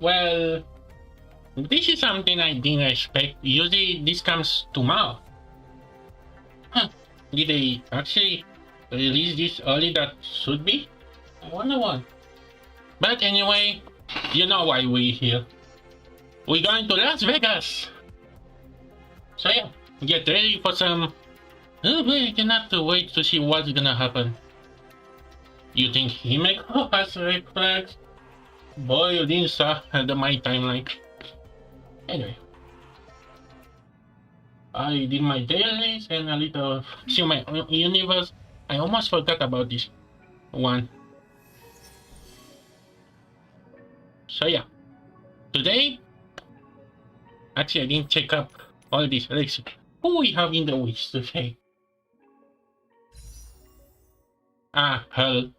Well, this is something I didn't expect. Usually this comes tomorrow. Huh. Did they actually release this early that should be? I wonder why. But anyway, you know why we're here. We're going to Las Vegas! So yeah, get ready for some... Oh boy, I cannot wait to see what's gonna happen. You think he make us reflex? Boy, you didn't saw my timeline. Anyway. I did my dailies and a little... See my universe. I almost forgot about this one. So yeah. Today... Actually, I didn't check up all this. Let's see. Who we have in the wish today? Ah, hell.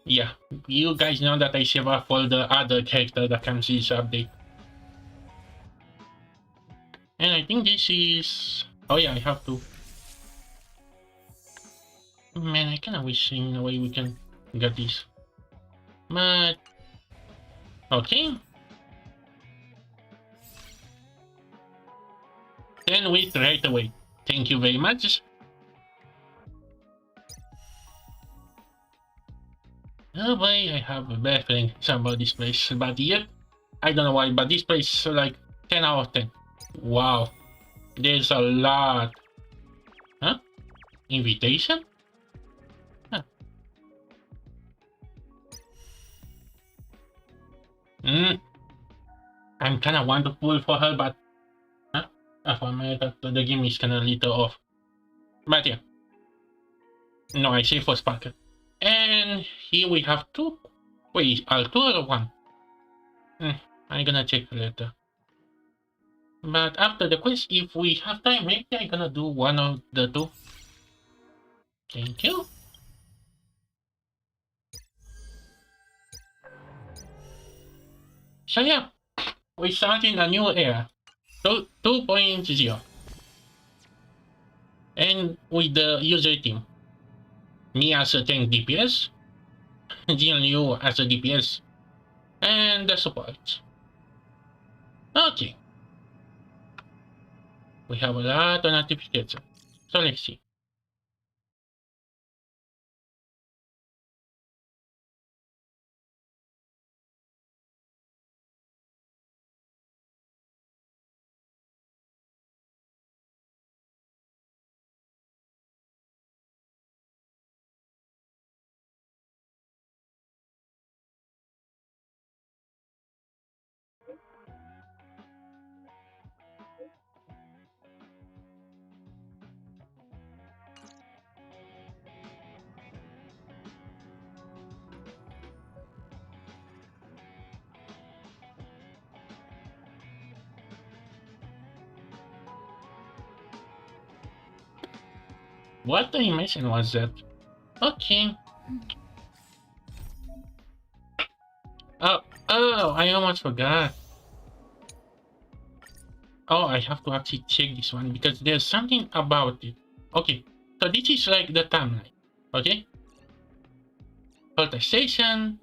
Yeah, you guys know that I save up for the other character that comes in this update. And I think this is... Oh yeah, I have to... Man, I kinda wish in a way we can get this. But... Okay. 10 weeks right away. Thank you very much. Oh boy, I have a bad feeling about this place. But yet, I don't know why, but this place is like 10 out of 10. Wow. There's a lot. Huh? Invitation? Huh. I'm kinda wonderful for her, but... Huh? For me, the game is kinda little off. But yeah. No, I say for Sparkle. And here we have two. Wait, are two or one? I'm gonna check later. But after the quest, if we have time, maybe I'm gonna do one of the two. Thank you. So yeah, we're starting a new era. 2.0. And with the user team. Me as a tank DPS, Jin Liu as a DPS, and the support. Okay. We have a lot of notifications. So let's see. What animation was that? Okay. Oh, I almost forgot. Oh, I have to actually check this one because there's something about it. Okay, so this is like the timeline. Okay? Protestation,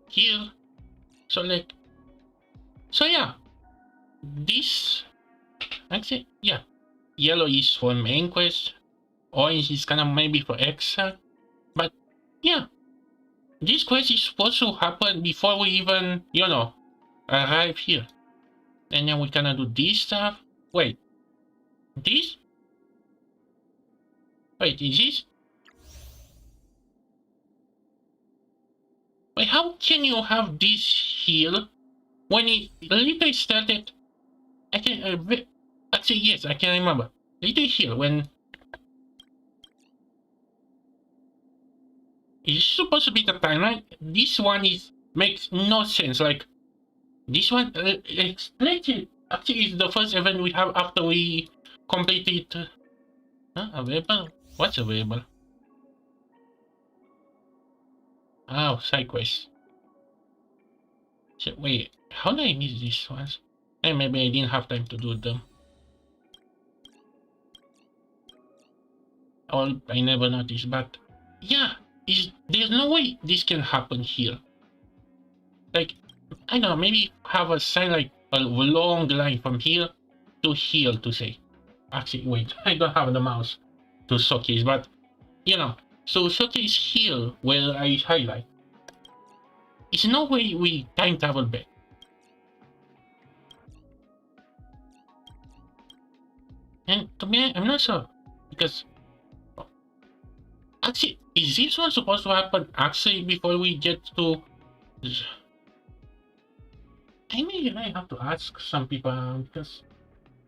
here. So like, so yeah. This, actually, yeah. Yellow is for main quest. Orange is kind of maybe for extra. But yeah, this quest is supposed to happen before we even, you know, arrive here. And then we kinda do this stuff. Wait. This? Wait, is this? Wait, how can you have this here when it literally started? I can, actually, yes, I can remember. Literally here when... Is supposed to be the timeline? This one makes no sense. Like, this one, explains it. Actually, it's the first event we have after we completed... available? What's available? Oh, side quest. So, wait, how did I miss these ones? And maybe I didn't have time to do them. Or I never noticed, but yeah, there's no way this can happen here. Like, I don't know, maybe have a sign like a long line from here to here to say. Actually, wait, I don't have the mouse to showcase, but you know, so showcase here where I highlight. It's no way we time travel back. And to me, I'm not sure because actually, is this one supposed to happen actually before we get to? I have to ask some people because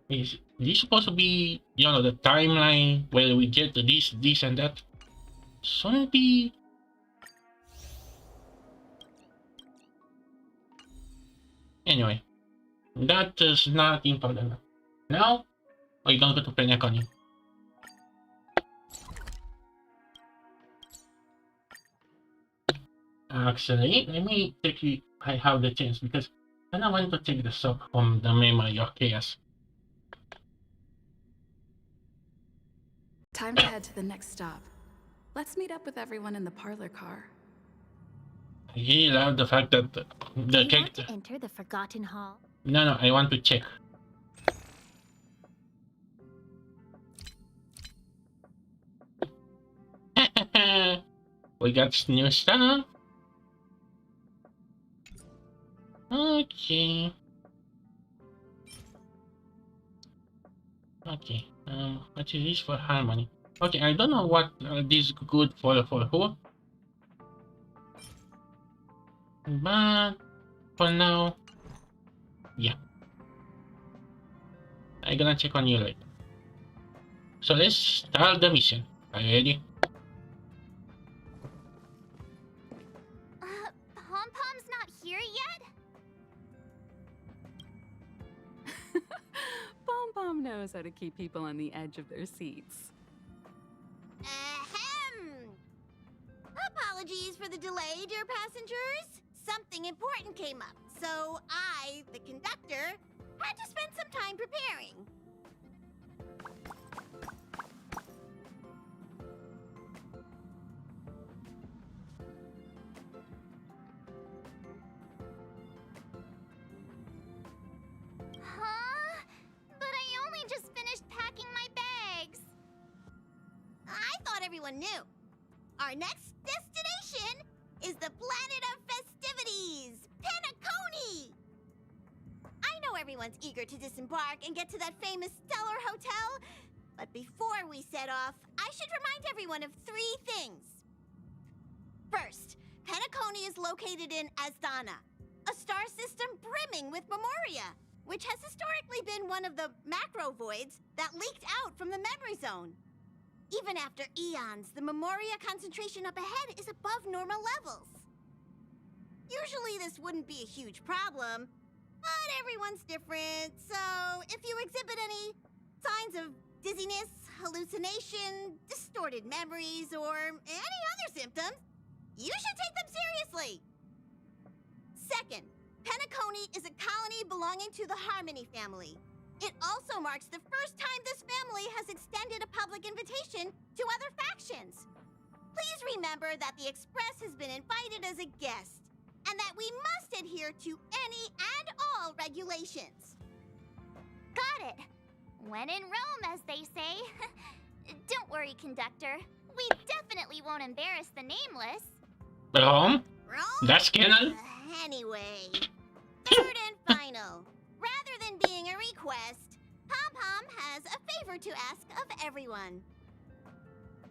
is this supposed to be the timeline where we get to this, and that? Shouldn't be. Anyway, that is not important. Now, we're going to go to Penacony. Actually, let me take you. I have the chance because I don't want to take the soap from the memory of chaos. Time to head to the next stop. Let's meet up with everyone in the parlor car. I really love the fact that the Do you character. want to enter the Forgotten Hall? No, I want to check. We got new stuff. Okay. Okay. What is this for harmony? Okay, I don't know what this good for who. But for now, yeah. I'm gonna check on you later. So let's start the mission. Are you ready? Pom-Pom's not here yet? Pom-Pom knows how to keep people on the edge of their seats. Ahem! Apologies for the delay, dear passengers. Something important came up, so I, the conductor, had to spend some time preparing. Huh? But I only just finished packing my bags. I thought everyone knew. Our next destination is the planet of festivities, Penacony! I know everyone's eager to disembark and get to that famous Stellar Hotel, but before we set off, I should remind everyone of 3 things. First, Penacony is located in Asdana, a star system brimming with Memoria, which has historically been one of the macro voids that leaked out from the memory zone. Even after eons, the Memoria concentration up ahead is above normal levels. Usually this wouldn't be a huge problem, but everyone's different, so if you exhibit any signs of dizziness, hallucination, distorted memories, or any other symptoms, you should take them seriously. Second, Penacony is a colony belonging to the Harmony family. It also marks the first time this family has extended a public invitation to other factions. Please remember that the Express has been invited as a guest, and that we must adhere to any and all regulations. Got it. When in Rome, as they say. Don't worry, conductor. We definitely won't embarrass the nameless. Rome? Rome? That's canon? Anyway, third and final. Rather than being a request, Pom-Pom has a favor to ask of everyone.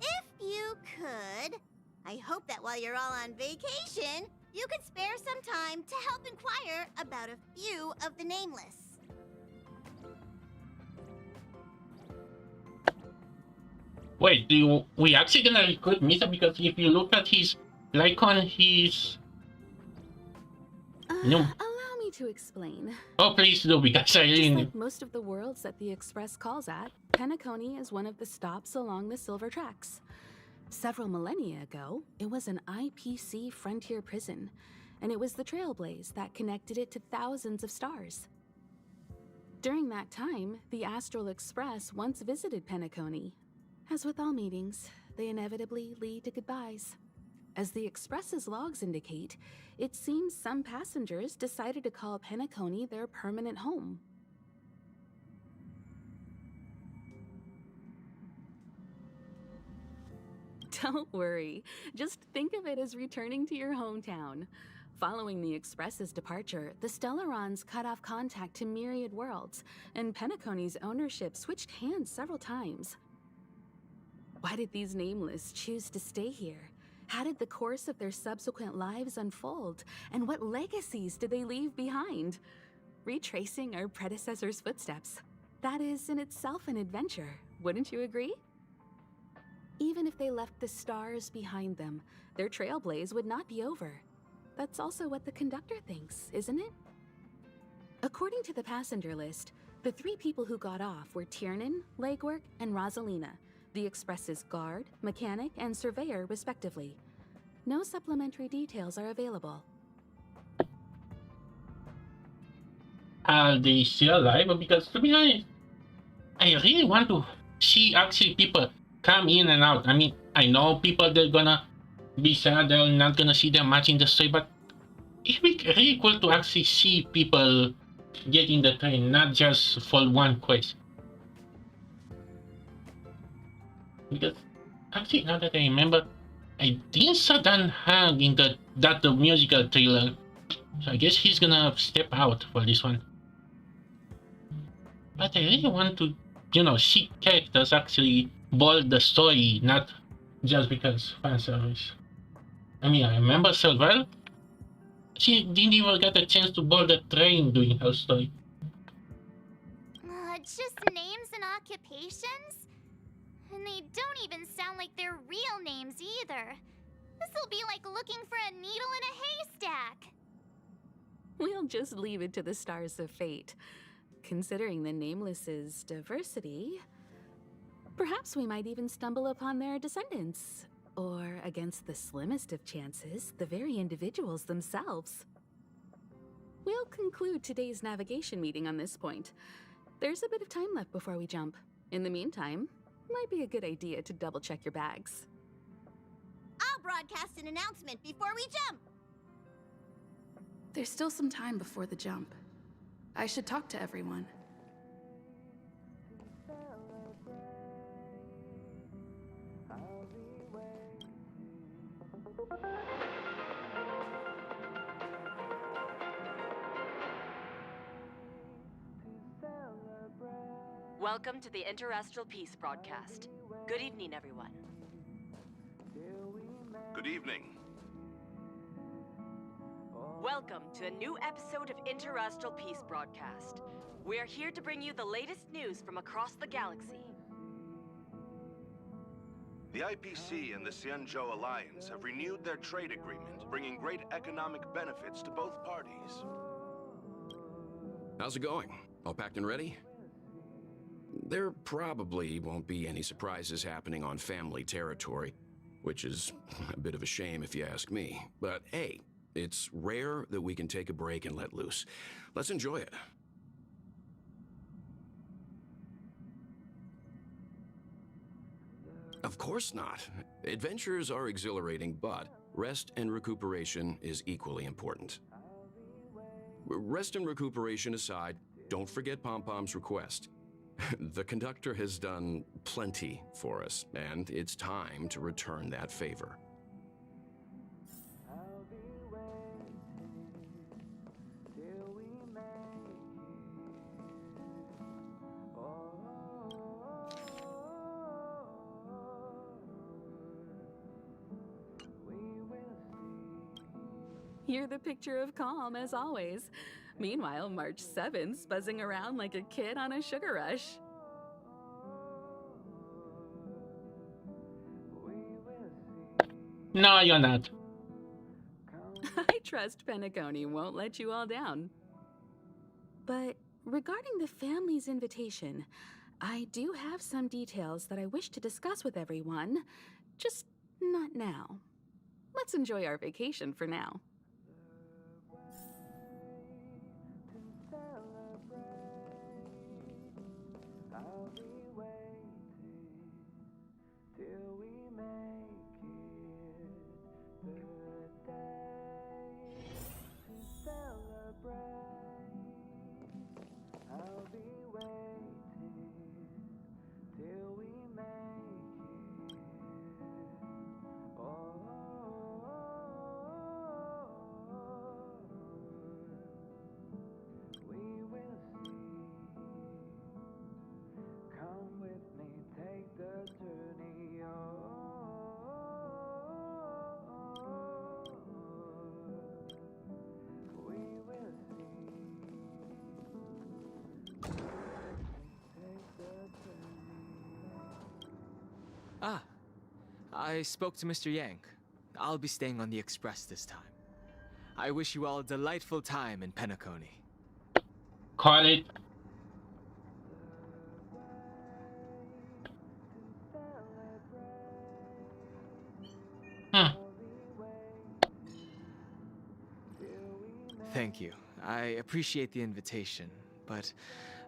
If you could, I hope that while you're all on vacation, you could spare some time to help inquire about a few of the nameless. Wait, we actually gonna recruit Misa? Because if you look at his icon, he's no. Allow me to explain. Oh, please do, because I Just really. like most of the worlds that the Express calls at, Penacony is one of the stops along the Silver Tracks. Several millennia ago, it was an IPC frontier prison, and it was the Trailblaze that connected it to thousands of stars. During that time, the Astral Express once visited Penacony. As with all meetings, they inevitably lead to goodbyes. As the Express's logs indicate, it seems some passengers decided to call Penacony their permanent home. Don't worry. Just think of it as returning to your hometown. Following the Express's departure, the Stellarons cut off contact to myriad worlds, and Penacony's ownership switched hands several times. Why did these Nameless choose to stay here? How did the course of their subsequent lives unfold? And what legacies did they leave behind? Retracing our predecessors' footsteps. That is in itself an adventure, wouldn't you agree? Even if they left the stars behind them, their trailblaze would not be over. That's also what the conductor thinks, isn't it? According to the passenger list, the 3 people who got off were Tiernan, Legwork, and Rosalina, the Express's guard, mechanic, and surveyor, respectively. No supplementary details are available. Are they still alive? Because to be honest, I really want to see actually people come in and out. I mean, I know people they're gonna be sad, they're not gonna see them much in the story, but it'd be really cool to actually see people get in the train, not just for one quest. Because actually, now that I remember, I didn't saw Dan Hang in the musical trailer, so I guess he's gonna step out for this one. But I really want to, see characters actually bold the story, not just because fan service. I mean, I remember so well. She didn't even get a chance to board the train doing her story. Just names and occupations? And they don't even sound like their real names either. This'll be like looking for a needle in a haystack. We'll just leave it to the stars of fate. Considering the Nameless's diversity, perhaps we might even stumble upon their descendants. Or, against the slimmest of chances, the very individuals themselves. We'll conclude today's navigation meeting on this point. There's a bit of time left before we jump. In the meantime, might be a good idea to double-check your bags. I'll broadcast an announcement before we jump. There's still some time before the jump. I should talk to everyone. Welcome to the Interastral Peace broadcast. Good evening, everyone. Good evening. Welcome to a new episode of Interastral Peace broadcast. We are here to bring you the latest news from across the galaxy. The IPC and the Xianzhou Alliance have renewed their trade agreement, bringing great economic benefits to both parties. How's it going? All packed and ready? There probably won't be any surprises happening on family territory, which is a bit of a shame if you ask me. But hey, it's rare that we can take a break and let loose. Let's enjoy it. Of course not. Adventures are exhilarating, but rest and recuperation is equally important. Rest and recuperation aside, don't forget Pom-Pom's request. The conductor has done plenty for us, and it's time to return that favor. You're the picture of calm, as always. Meanwhile, March 7th's buzzing around like a kid on a sugar rush. No, you're not. I trust Penacony won't let you all down. But regarding the family's invitation, I do have some details that I wish to discuss with everyone, just not now. Let's enjoy our vacation for now. I spoke to Mr. Yang. I'll be staying on the express this time. I wish you all a delightful time in Penacony. Call it. Hmm. Thank you. I appreciate the invitation, but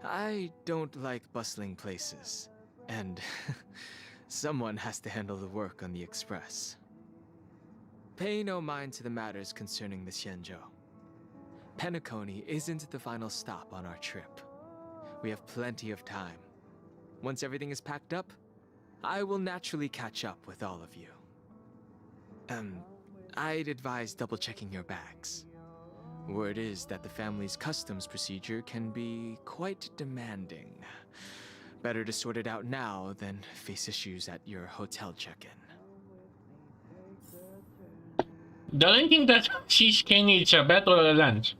I don't like bustling places. And someone has to handle the work on the express. Pay no mind to the matters concerning the Xianzhou. Penacony isn't the final stop on our trip. We have plenty of time. Once everything is packed up, I will naturally catch up with all of you. I'd advise double-checking your bags. Word is that the family's customs procedure can be quite demanding. Better to sort it out now than face issues at your hotel check-in. Don't think that she's skinny, it's a bet or a lunch.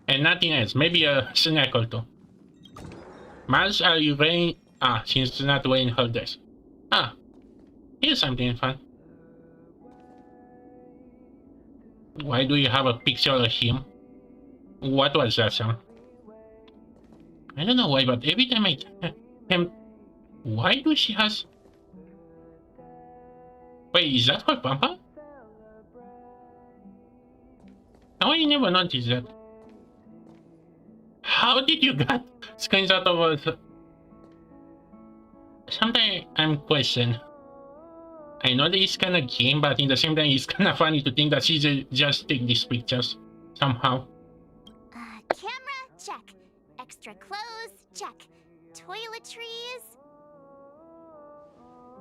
And nothing else. Maybe a snack or two. Miles, are you wearing... Ah, she's not wearing her dress. Ah, here's something fun. Why do you have a picture of him? What was that sound? I don't know why, but every time I him, why do she has? Wait, is that her pampa? How I never noticed that. How did you get screenshots of it? Sometimes I'm questioning. I know that it's kind of game, but in the same time, it's kind of funny to think that she just take these pictures somehow. Camera, check. Extra clothes, check. Toiletries.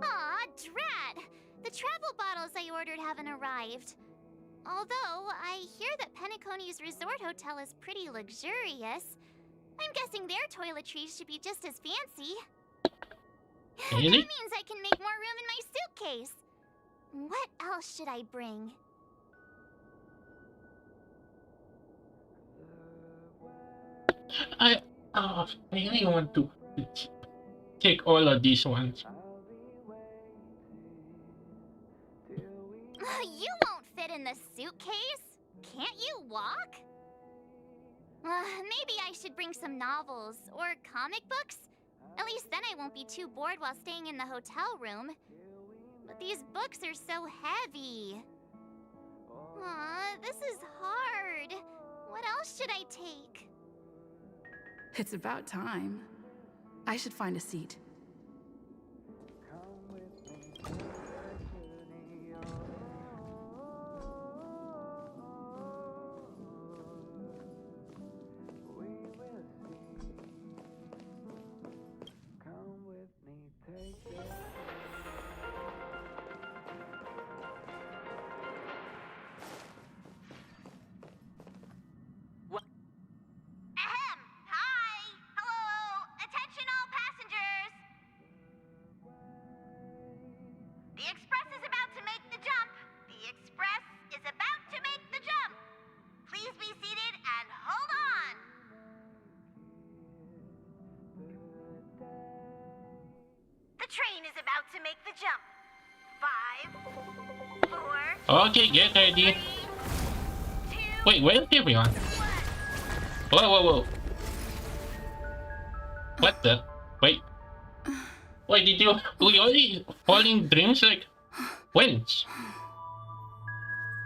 Aw, drat! The travel bottles I ordered haven't arrived. Although, I hear that Penacony's resort hotel is pretty luxurious. I'm guessing their toiletries should be just as fancy. Really? That means I can make more room in my suitcase. What else should I bring? I really want to take all of these ones. You won't fit in the suitcase. Can't you walk? Maybe I should bring some novels or comic books. At least then I won't be too bored while staying in the hotel room. But these books are so heavy. Aw, this is hard. What else should I take? It's about time. I should find a seat. Ahem! Hi! Hello! Attention all passengers! The express is about to make the jump. The express is about to make the jump. Please be seated and hold on. The train is about to make the jump. 5, 4, Okay, get ready. 3, 2, Wait, where's everyone? Whoa, whoa, whoa. What the? Wait. Wait, did you... We only fall in dreams like... When?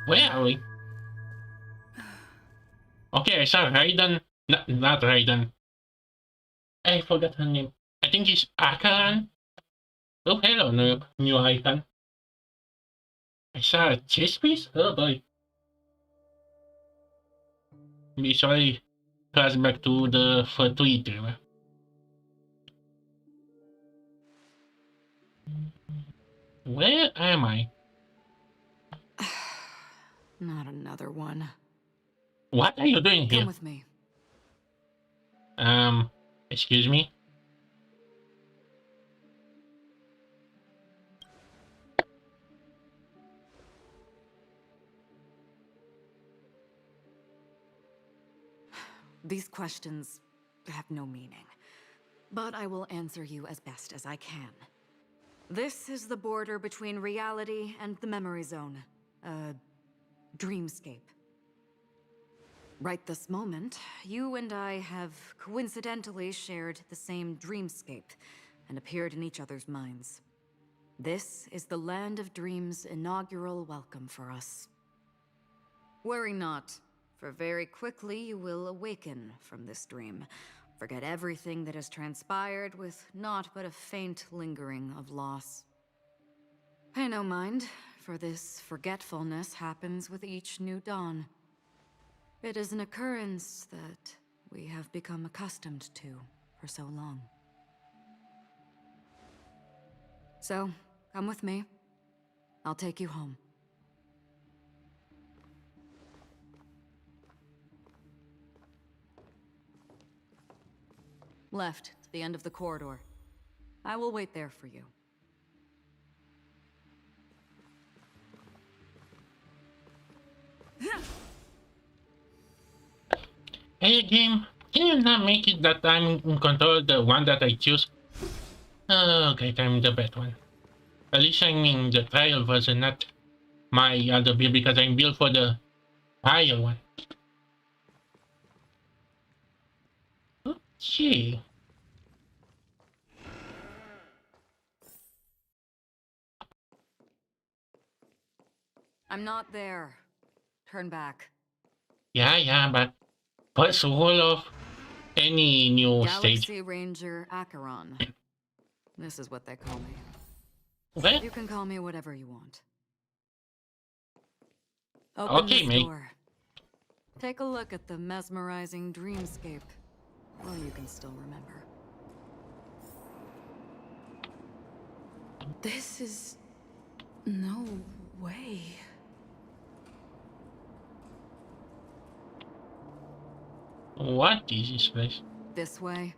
Where are we? Okay, I saw Raiden... Not Raiden. I forgot her name. I think it's Akaran. Oh, hello, new icon. I saw a chess piece? Oh boy. Be sorry. Flashback to the for Twitter. Where am I? Not another one. What are you doing here? Come with me. Excuse me? These questions have no meaning, but I will answer you as best as I can. This is the border between reality and the memory zone. Dreamscape. Right this moment, you and I have coincidentally shared the same dreamscape and appeared in each other's minds. This is the Land of Dreams' inaugural welcome for us. Worry not, for very quickly you will awaken from this dream. Forget everything that has transpired with naught but a faint lingering of loss. Pay no mind, for this forgetfulness happens with each new dawn. It is an occurrence that we have become accustomed to for so long. So, come with me. I'll take you home. Left, to the end of the corridor. I will wait there for you. Hey game, can you not make it that I'm in control the one that I choose? Oh, okay, I'm the bad one. At least I'm in the trial version, not my other build, because I'm built for the higher one. Okay. I'm not there. Turn back. Yeah, but first rule of any new stage. Galaxy Ranger Acheron. This is what they call me. Okay, You can call me whatever you want. Open okay, this mate. door. Take a look at the mesmerizing dreamscape. Well, you can still remember. This is... no way. What is this place? This way.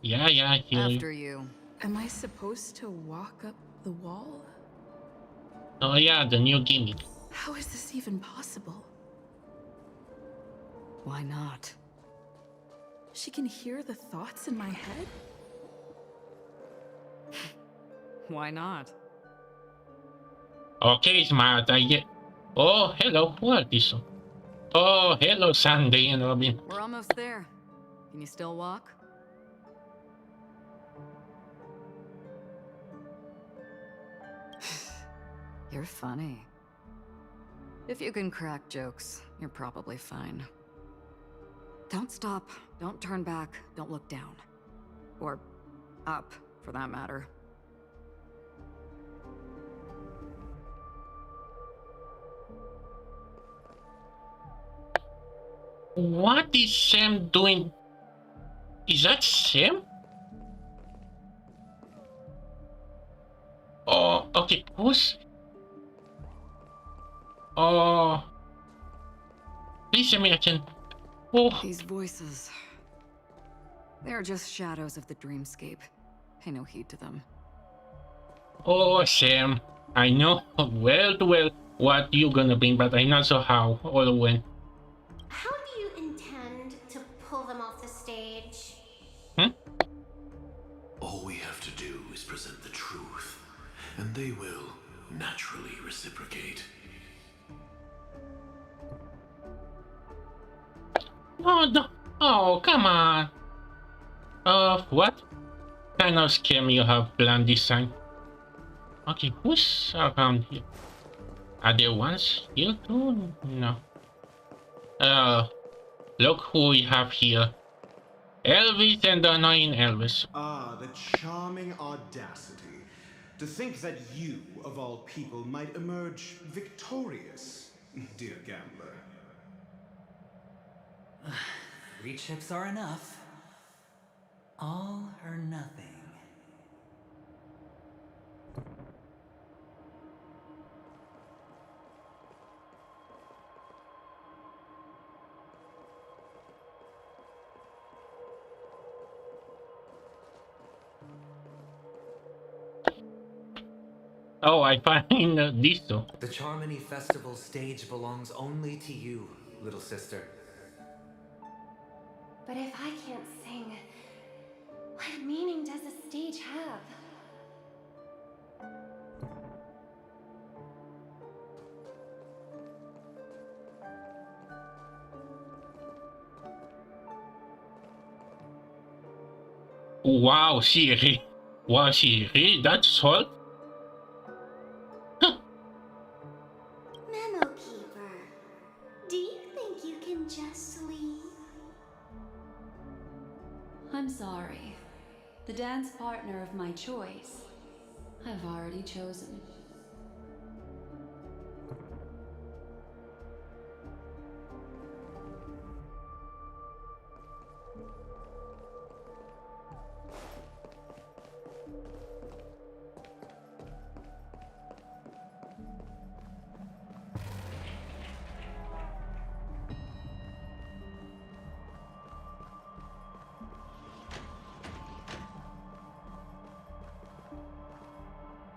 Yeah, I hear you. After you. Am I supposed to walk up the wall? Oh yeah, the new gimmick. How is this even possible? Why not? She can hear the thoughts in my head? Why not? Okay, smart, I get... Oh, hello, what is this? Oh, hello, Sunday and Robin. We're almost there. Can you still walk? You're funny. If you can crack jokes, you're probably fine. Don't stop, don't turn back, don't look down. Or up, for that matter. What is Sam doing? Is that Sam? Oh, okay, who's... Oh... Please, American. Oh, These voices... They're just shadows of the dreamscape. Pay no heed to them. oh, Sam. I know well what you're gonna bring, but I'm not sure how or when. How do you intend to pull them off the stage? All we have to do is present the truth, and they will naturally reciprocate. Oh, no. Oh, come on. What kind of scam you have planned this time? Okay, who's around here? Are there ones here too? No. Look who we have here. Elvis and the annoying Elvis. Ah, the charming audacity. To think that you, of all people, might emerge victorious, dear gambler. 3 chips are enough. All or nothing. Oh, I find this too. The Charmony Festival stage belongs only to you, little sister. But if I can't sing, what meaning does the stage have? Wow, wow, she really that salt? Memo Keeper, do you think you can just leave? I'm sorry. The dance partner of my choice, I've already chosen.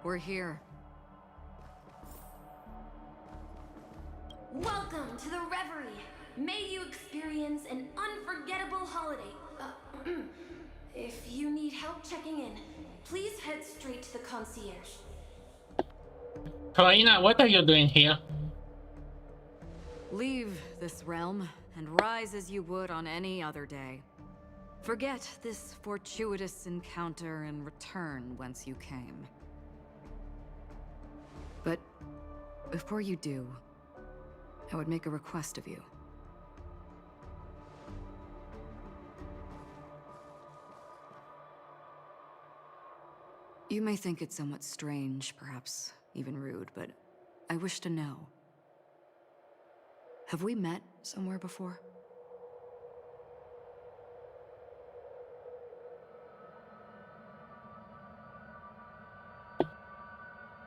We're here. Welcome to the Reverie. May you experience an unforgettable holiday. If you need help checking in, please head straight to the concierge. Karina, what are you doing here? Leave this realm and rise as you would on any other day. Forget this fortuitous encounter and return whence you came. But before you do, I would make a request of you. You may think it somewhat strange, perhaps even rude, but I wish to know. Have we met somewhere before?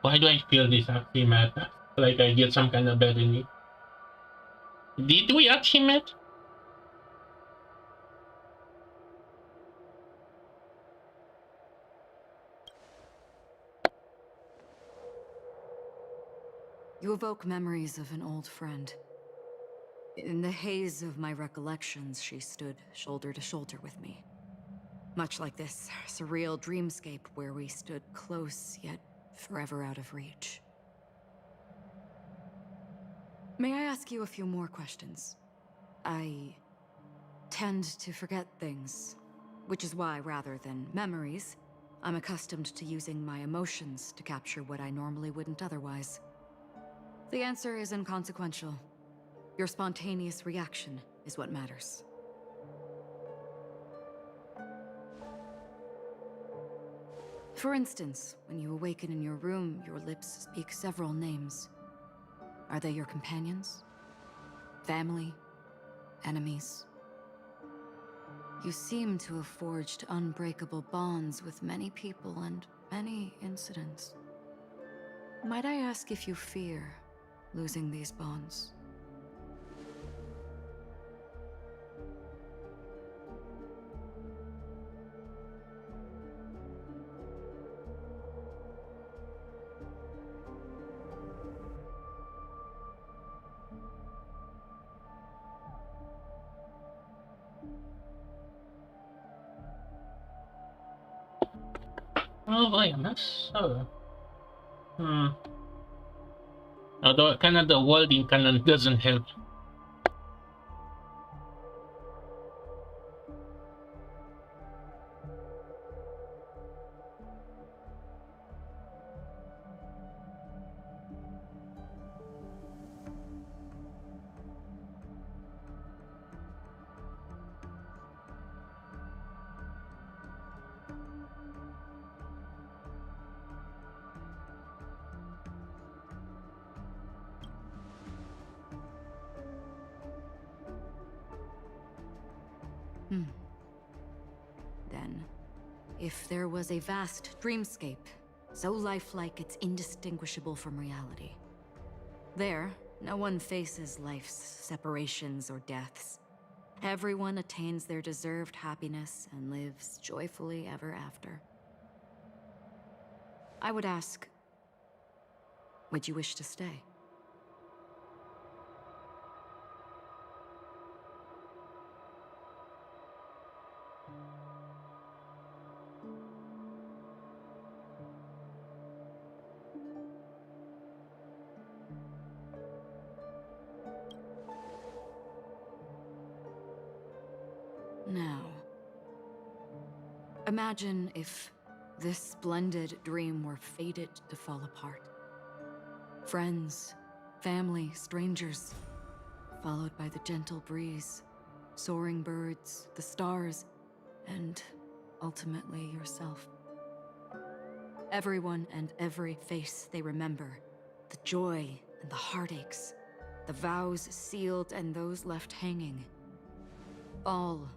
Why do I feel this actually matter? Like I get some kind of bad in me. Did we actually met? You evoke memories of an old friend. In the haze of my recollections, she stood shoulder to shoulder with me. Much like this surreal dreamscape where we stood close, yet forever out of reach. May I ask you a few more questions? I tend to forget things, which is why, rather than memories, I'm accustomed to using my emotions to capture what I normally wouldn't otherwise. The answer is inconsequential. Your spontaneous reaction is what matters. For instance, when you awaken in your room, your lips speak several names. Are they your companions? Family? Enemies? You seem to have forged unbreakable bonds with many people and many incidents. Might I ask if you fear losing these bonds? Oh boy, I'm not sure. Although kind of the wording kind of doesn't help. Then, if there was a vast dreamscape, so lifelike it's indistinguishable from reality. There, no one faces life's separations or deaths. Everyone attains their deserved happiness and lives joyfully ever after. I would ask, would you wish to stay? Now, Imagine if this splendid dream were fated to fall apart. Friends, family, strangers, followed by the gentle breeze, soaring birds, the stars, and ultimately yourself. Everyone and every face they remember, the joy and the heartaches, the vows sealed and those left hanging, all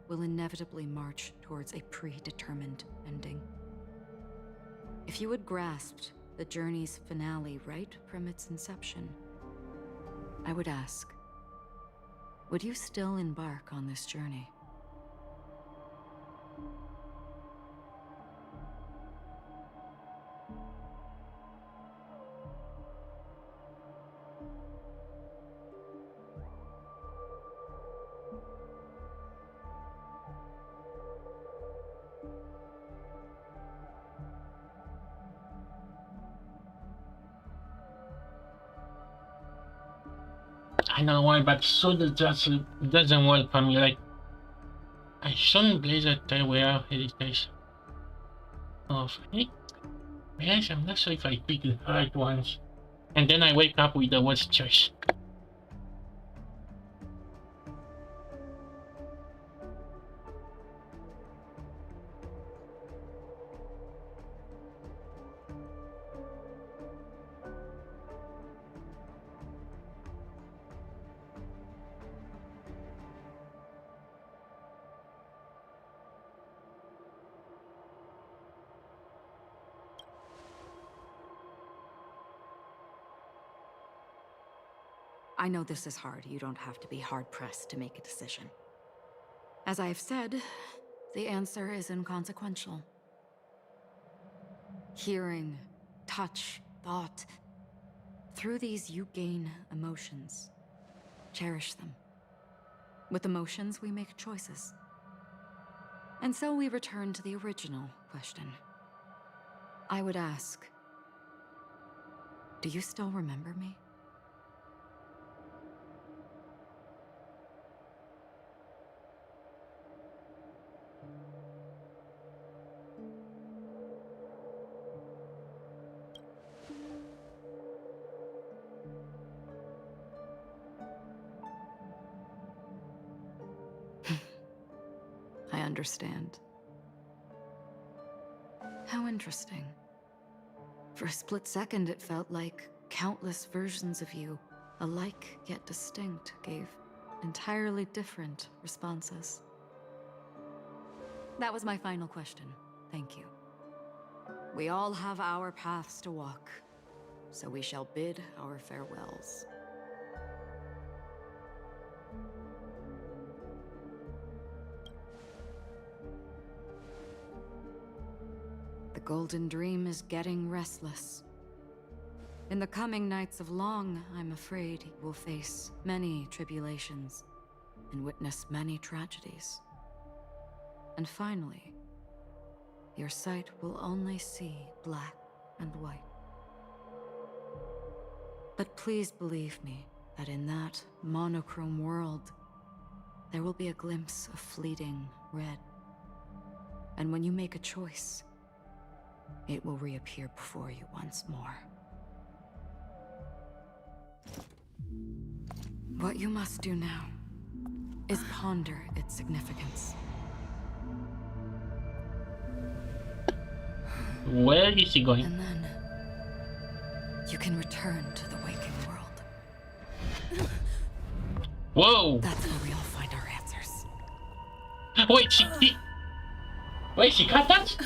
will inevitably march towards a predetermined ending. If you had grasped the journey's finale right from its inception, I would ask, would you still embark on this journey? I know why, but Sud just doesn't work for me. Like, I shouldn't blaze a tail without hesitation. Oh, yes, I'm not sure if I pick the right ones. And then I wake up with the worst choice. I know this is hard. You don't have to be hard-pressed to make a decision. As I have said, the answer is inconsequential. Hearing, touch, thought. Through these, you gain emotions. Cherish them. With emotions, we make choices. And so we return to the original question. I would ask, do you still remember me? I understand. How interesting. For a split second, it felt like countless versions of you, alike yet distinct, gave entirely different responses. That was my final question. Thank you. We all have our paths to walk, so we shall bid our farewells. The Golden Dream is getting restless. In the coming nights of Long, I'm afraid you will face many tribulations and witness many tragedies. And finally, your sight will only see black and white. But please believe me that in that monochrome world, there will be a glimpse of fleeting red. And when you make a choice, it will reappear before you once more. What you must do now is ponder its significance. Where is he going? And then you can return to the waking world. Whoa! That's where we all find our answers. Wait, wait, she cut that?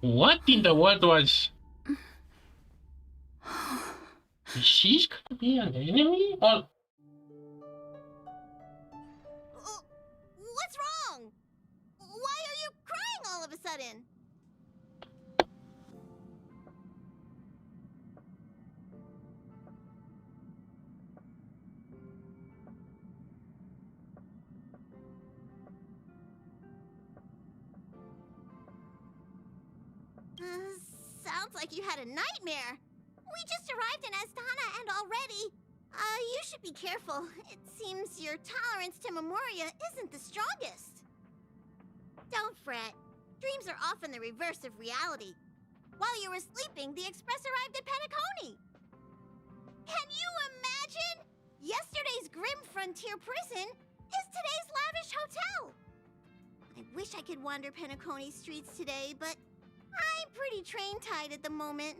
What in the world was... She's gonna be an enemy? Or... What's wrong? Why are you crying all of a sudden? Sounds like you had a nightmare. We just arrived in Astana and already... You should be careful. It seems your tolerance to Memoria isn't the strongest. Don't fret. Dreams are often the reverse of reality. While you were sleeping, the Express arrived at Penacony. Can you imagine? Yesterday's grim frontier prison is today's lavish hotel. I wish I could wander Penacony's streets today, but I'm pretty train-tied at the moment.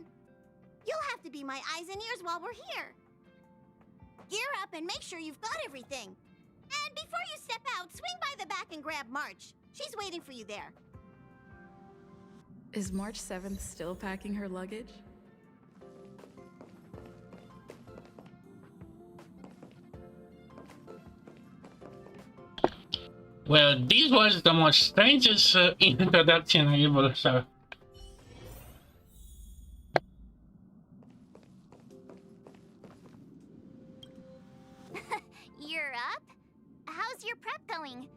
You'll have to be my eyes and ears while we're here. Gear up and make sure you've got everything. And before you step out, swing by the back and grab March. She's waiting for you there. Is March 7th still packing her luggage? Well, this was the most strangest introduction I ever saw. You're up? How's your prep going?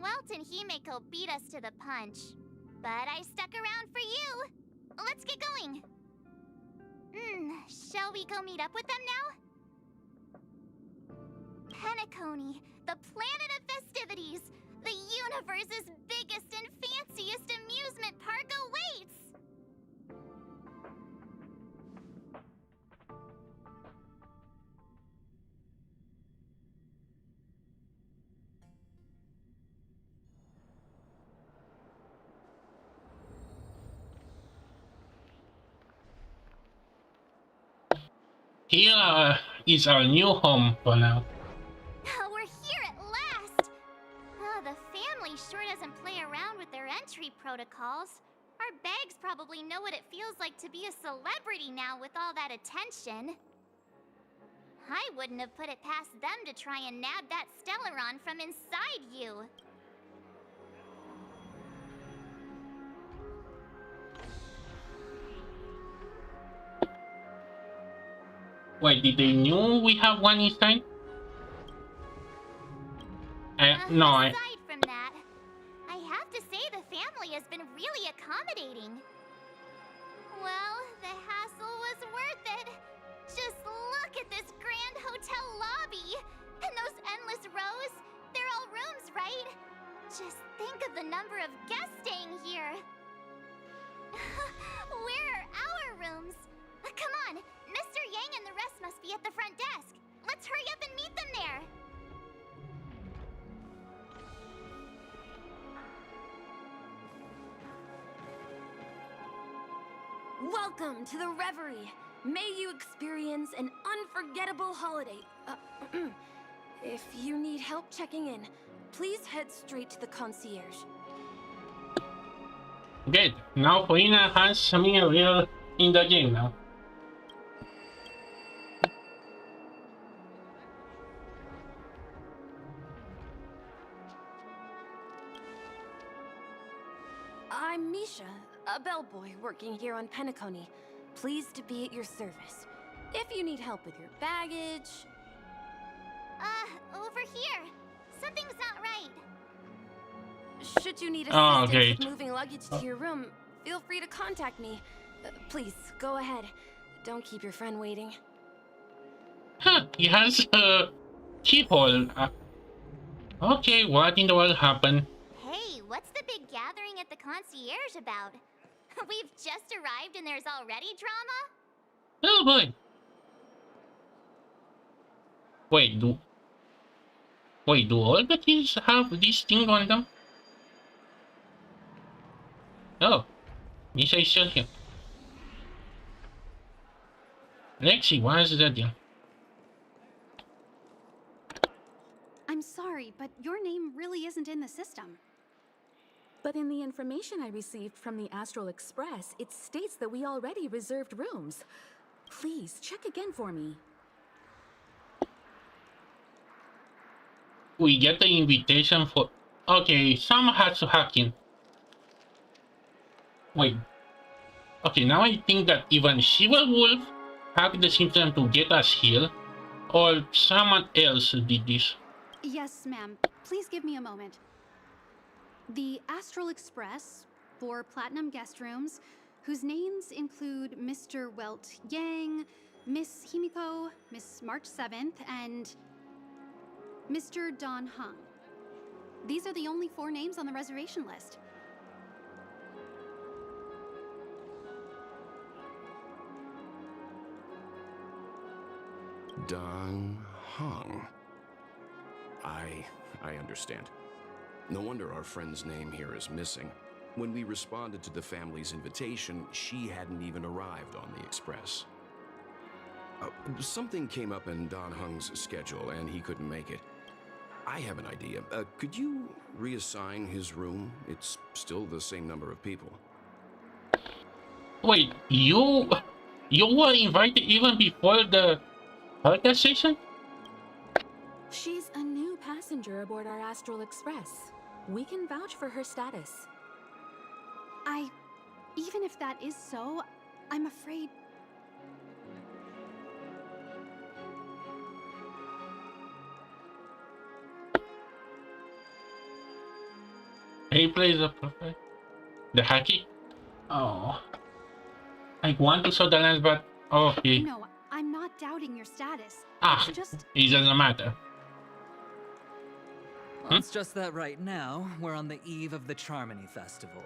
Welt and Himeko beat us to the punch, but I stuck around for you. Let's get going. Shall we go meet up with them now? Penacony, the planet of festivities. The universe's biggest and fanciest amusement park awaits! Here is our new home for now. We're here at last! The family sure doesn't play around with their entry protocols. Our bags probably know what it feels like to be a celebrity now with all that attention. I wouldn't have put it past them to try and nab that Stellaron from inside you. Wait, did they knew we have one inside? Aside from that, I have to say the family has been really accommodating. Well, the hassle was worth it. Just look at this grand hotel lobby. And those endless rows. They're all rooms, right? Just think of the number of guests staying here. Where are our rooms? Come on, Mr. Yang and the rest must be at the front desk. Let's hurry up and meet them there. Welcome to the Reverie. May you experience an unforgettable holiday. If you need help checking in, please head straight to the concierge. Good. Now Polina has something real in the game now. I'm Misha, a bellboy working here on Penacony. Pleased to be at your service. If you need help with your baggage... Over here. Something's not right. Should you need assistance okay. with moving luggage to your room, feel free to contact me. Please, go ahead. Don't keep your friend waiting. Huh, he has a keyhole. Okay, what in the world happened? Hey, what's the big gathering at the concierge about? We've just arrived and there's already drama? Oh boy. Wait, do all the kids have this thing on them? Oh, Misha is still here. Lexi, why is that deal? I'm sorry, but your name really isn't in the system. But in the information I received from the Astral Express, it states that we already reserved rooms. Please, check again for me. We get the invitation for... Okay, someone has to hack in. Wait. Okay, now I think that even Shiva Wolf hacked the system to get us here, or someone else did this. Yes, ma'am. Please give me a moment. The Astral Express, 4 platinum guest rooms, whose names include Mr. Welt Yang, Miss Himiko, Miss March 7th, and Mr. Don Hung. These are the only 4 names on the reservation list. Don Hung. I understand. No wonder our friend's name here is missing. When we responded to the family's invitation, she hadn't even arrived on the express. Something came up in Don Hung's schedule and he couldn't make it. I have an idea. Could you reassign his room? It's still the same number of people. Wait, you were invited even before the podcast session? She's a new passenger aboard our Astral Express. We can vouch for her status. Even if that is so, I'm afraid. He plays the prophet. The hacky? Oh. I want to show the lens, but okay. No, I'm not doubting your status. Just It doesn't matter. Well, it's just that right now, we're on the eve of the Charmony Festival.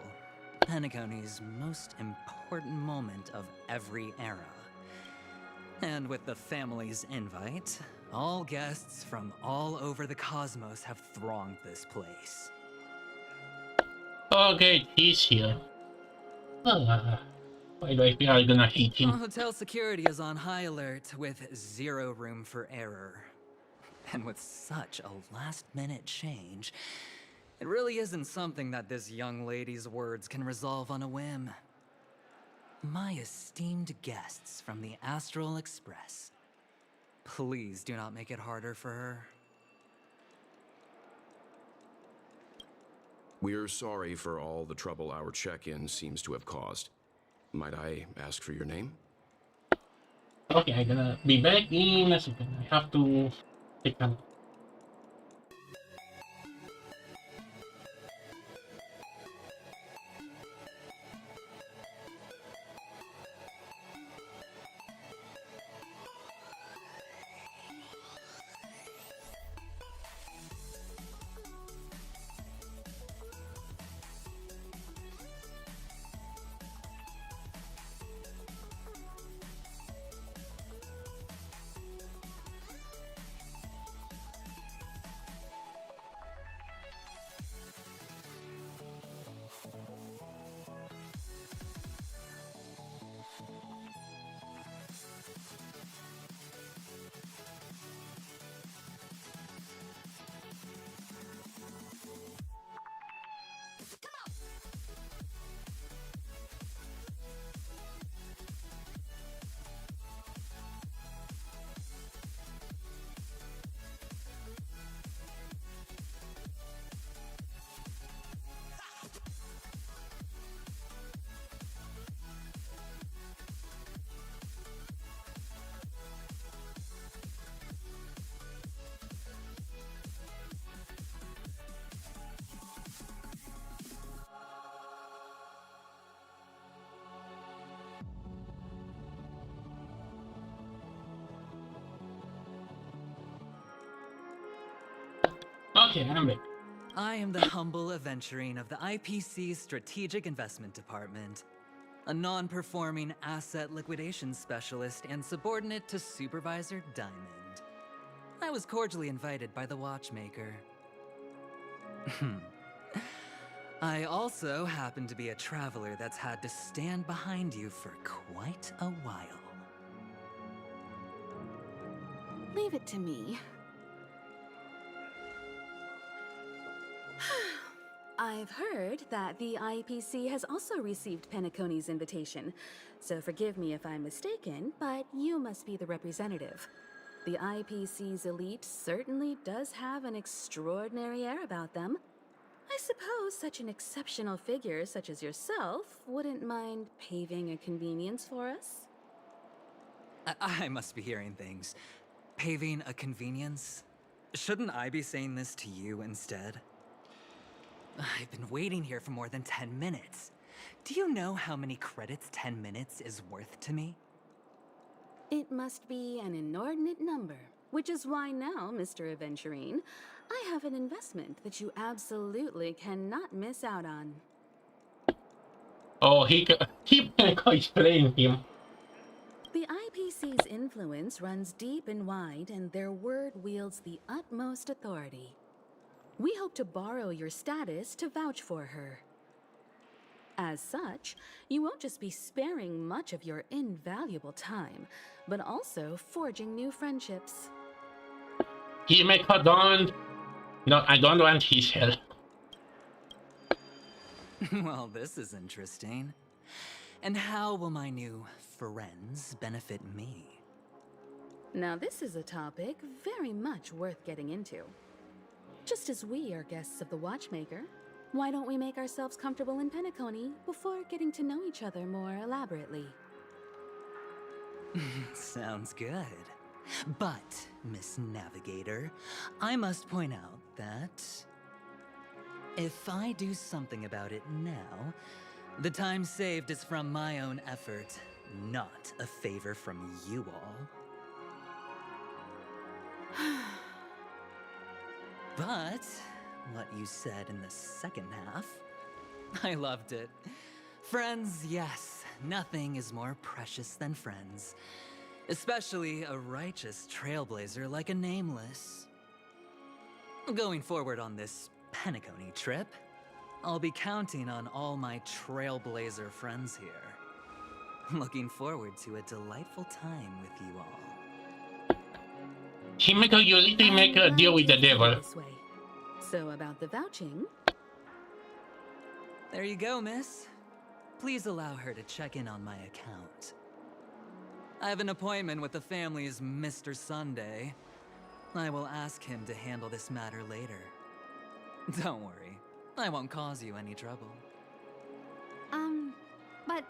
Penacony's most important moment of every era. And with the family's invite, all guests from all over the cosmos have thronged this place. Okay, he's here. Why do I feel I'm gonna hate him? Hotel security is on high alert with 0 room for error. And with such a last-minute change, it really isn't something that this young lady's words can resolve on a whim. My esteemed guests from the Astral Express, please do not make it harder for her. We're sorry for all the trouble our check-in seems to have caused. Might I ask for your name? Okay, I'm gonna be back in a second. I have to take a look. Okay, I'm back. I am the humble aventurine of the IPC's Strategic Investment Department, a non-performing asset liquidation specialist and subordinate to Supervisor Diamond. I was cordially invited by the watchmaker. I also happen to be a traveler that's had to stand behind you for quite a while. Leave it to me. I've heard that the IPC has also received Penacony's invitation, so forgive me if I'm mistaken, but you must be the representative. The IPC's elite certainly does have an extraordinary air about them. I suppose such an exceptional figure such as yourself wouldn't mind paving a convenience for us? I must be hearing things. Paving a convenience? Shouldn't I be saying this to you instead? I've been waiting here for more than 10 minutes. Do you know how many credits 10 minutes is worth to me? It must be an inordinate number, which is why now, Mr. Aventurine, I have an investment that you absolutely cannot miss out on. Oh, he is playing him. The IPC's influence runs deep and wide, and their word wields the utmost authority. We hope to borrow your status to vouch for her. As such, you won't just be sparing much of your invaluable time, but also forging new friendships. He make her don't. No, I don't want his help. Well, this is interesting. And how will my new friends benefit me? Now this is a topic very much worth getting into. Just as we are guests of the Watchmaker, why don't we make ourselves comfortable in Penacony before getting to know each other more elaborately? Sounds good. But, Miss Navigator, I must point out that if I do something about it now, the time saved is from my own effort, not a favor from you all. But what you said in the second half, I loved it. Friends, yes, nothing is more precious than friends. Especially a righteous trailblazer like a Nameless. Going forward on this Penacony trip, I'll be counting on all my trailblazer friends here. Looking forward to a delightful time with you all. He make a, you literally make a deal with the devil. This way. So about the vouching... There you go, miss. Please allow her to check in on my account. I have an appointment with the family's Mr. Sunday. I will ask him to handle this matter later. Don't worry, I won't cause you any trouble. But...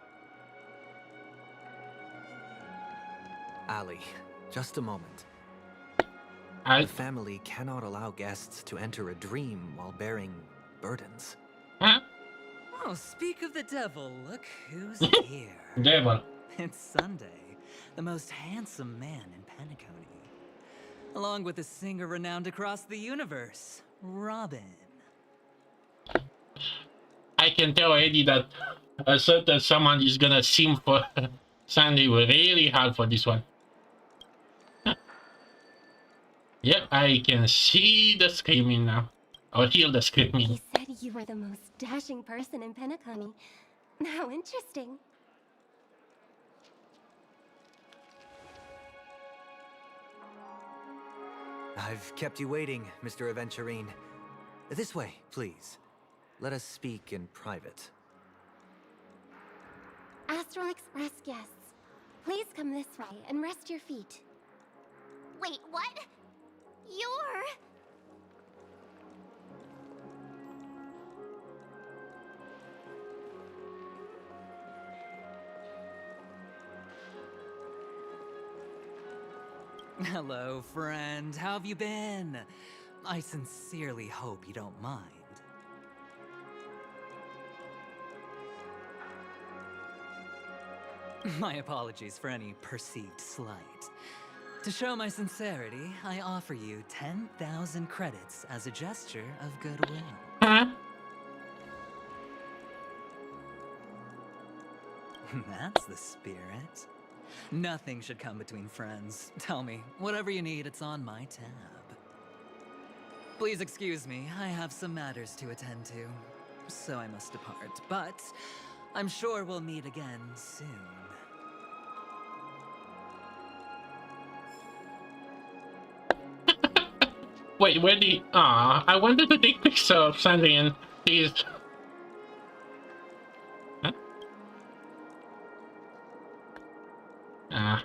Ali, just a moment. The family cannot allow guests to enter a dream while bearing burdens. Huh? Oh, speak of the devil, look who's here. Devil. It's Sunday, the most handsome man in Penacony. Along with a singer renowned across the universe, Robin. I can tell already that a certain someone is gonna sing for Sunday really hard for this one. Yep, I can see the screaming now. Or hear the screaming. He said you were the most dashing person in Penacony. How interesting. I've kept you waiting, Mr. Aventurine. This way, please. Let us speak in private. Astral Express guests, please come this way and rest your feet. Wait, what? You're... Hello, friend. How have you been? I sincerely hope you don't mind. My apologies for any perceived slight. To show my sincerity, I offer you 10,000 credits as a gesture of goodwill. Huh? That's the spirit. Nothing should come between friends. Tell me, whatever you need, it's on my tab. Please excuse me, I have some matters to attend to, so I must depart, but I'm sure we'll meet again soon. Wait, where the... Ah, I wanted to take pictures of Sunday and please... Huh? Ah.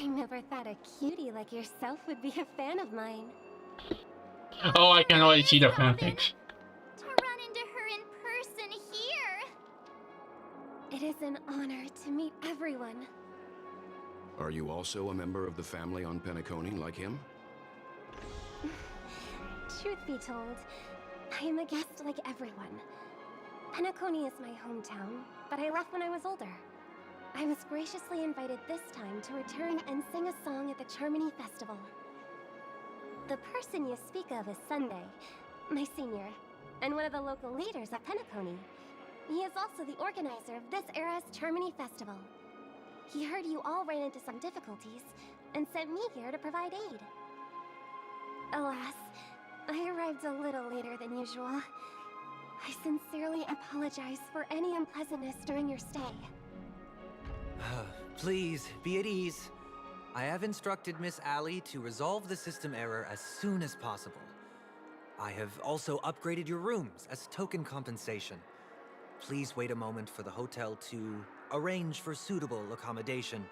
I never thought a cutie like yourself would be a fan of mine. Oh, I can already see the fanfics. To run into her in person here. It is an honor to meet everyone. Are you also a member of the family on Penacony like him? Truth be told, I am a guest like everyone. Penacony is my hometown, but I left when I was older. I was graciously invited this time to return and sing a song at the Charmony Festival. The person you speak of is Sunday, my senior, and one of the local leaders at Penacony. He is also the organizer of this era's Charmony Festival. He heard you all ran into some difficulties and sent me here to provide aid. Alas, I arrived a little later than usual. I sincerely apologize for any unpleasantness during your stay. Please, be at ease. I have instructed Miss Allie to resolve the system error as soon as possible. I have also upgraded your rooms as token compensation. Please wait a moment for the hotel to arrange for suitable accommodation.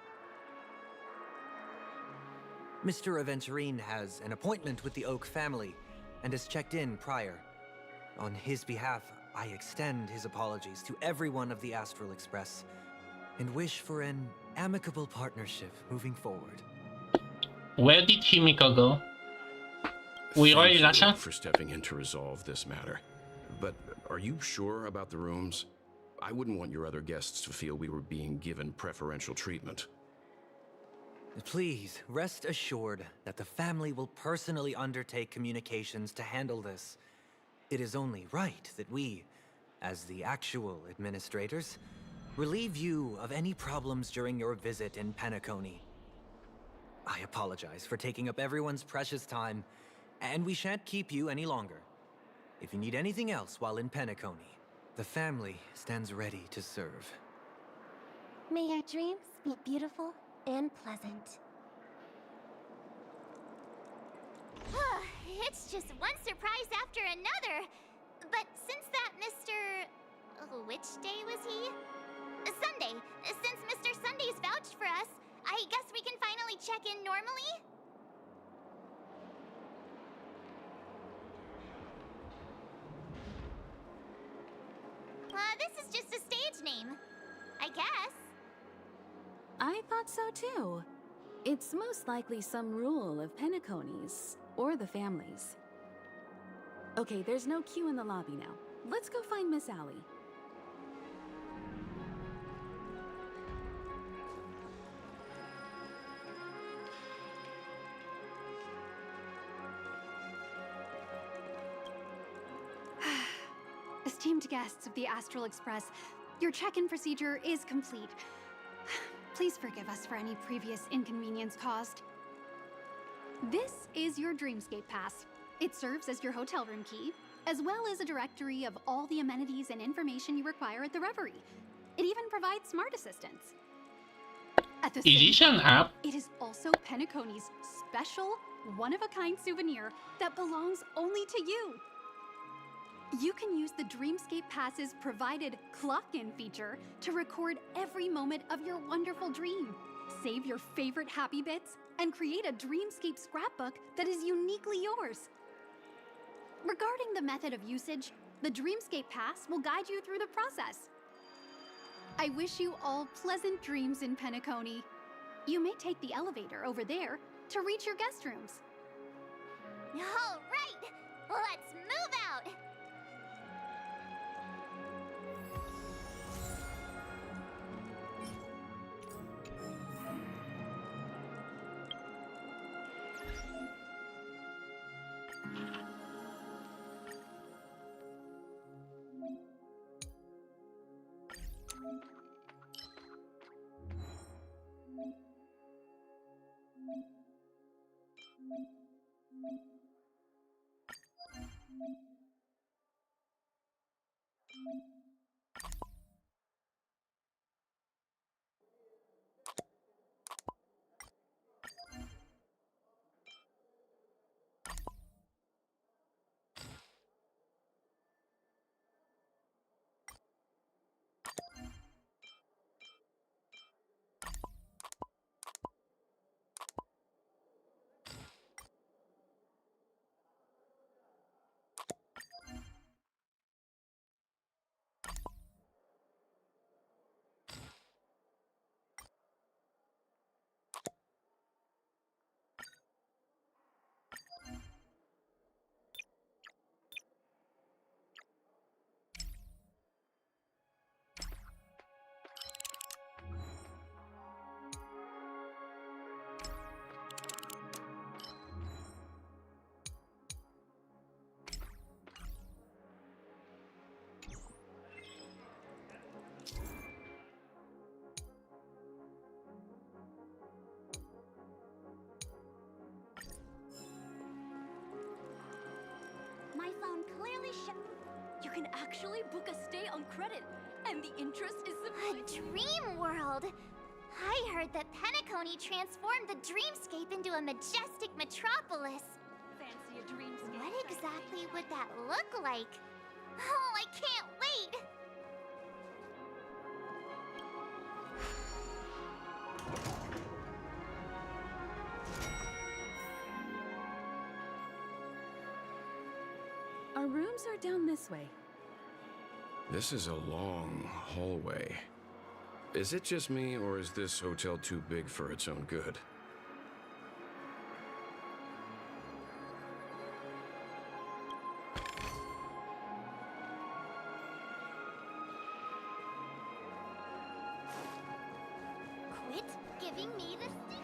Mr. Aventurine has an appointment with the Oak family and has checked in prior. On his behalf, I extend his apologies to everyone of the Astral Express and wish for an amicable partnership moving forward. Where did Himiko go? We already lost her? For stepping in to resolve this matter. But are you sure about the rooms? I wouldn't want your other guests to feel we were being given preferential treatment. Please, rest assured that the family will personally undertake communications to handle this. It is only right that we, as the actual administrators, relieve you of any problems during your visit in Penacony. I apologize for taking up everyone's precious time, and we shan't keep you any longer. If you need anything else while in Penacony, the family stands ready to serve. May your dreams be beautiful and pleasant. It's just one surprise after another. But since that Mr... which day was he? Sunday. Since Mr. Sunday's vouched for us, I guess we can finally check in normally? This is just a stage name. I guess. I thought so too. It's most likely some rule of Penacony's, or the family's. Okay, there's no queue in the lobby now. Let's go find Miss Allie. Esteemed guests of the Astral Express, your check-in procedure is complete. Please forgive us for any previous inconvenience caused. This is your Dreamscape Pass. It serves as your hotel room key, as well as a directory of all the amenities and information you require at the Reverie. It even provides smart assistants. At the Is this an app? it is also Penacony's special, one-of-a-kind souvenir that belongs only to you. You can use the Dreamscape Pass's provided clock-in feature to record every moment of your wonderful dream. Save your favorite happy bits and create a Dreamscape scrapbook that is uniquely yours. Regarding the method of usage, the Dreamscape Pass will guide you through the process. I wish you all pleasant dreams in Penacony. You may take the elevator over there to reach your guest rooms. All right, let's move out. really You can actually book a stay on credit, and the interest is A dream world! I heard that Penacony transformed the dreamscape into a majestic metropolis. Fancy a dreamscape. What exactly would that look like? Oh, I can't wait! Our rooms are down this way. This is a long hallway. Is it just me, or is this hotel too big for its own good? Quit giving me the stick.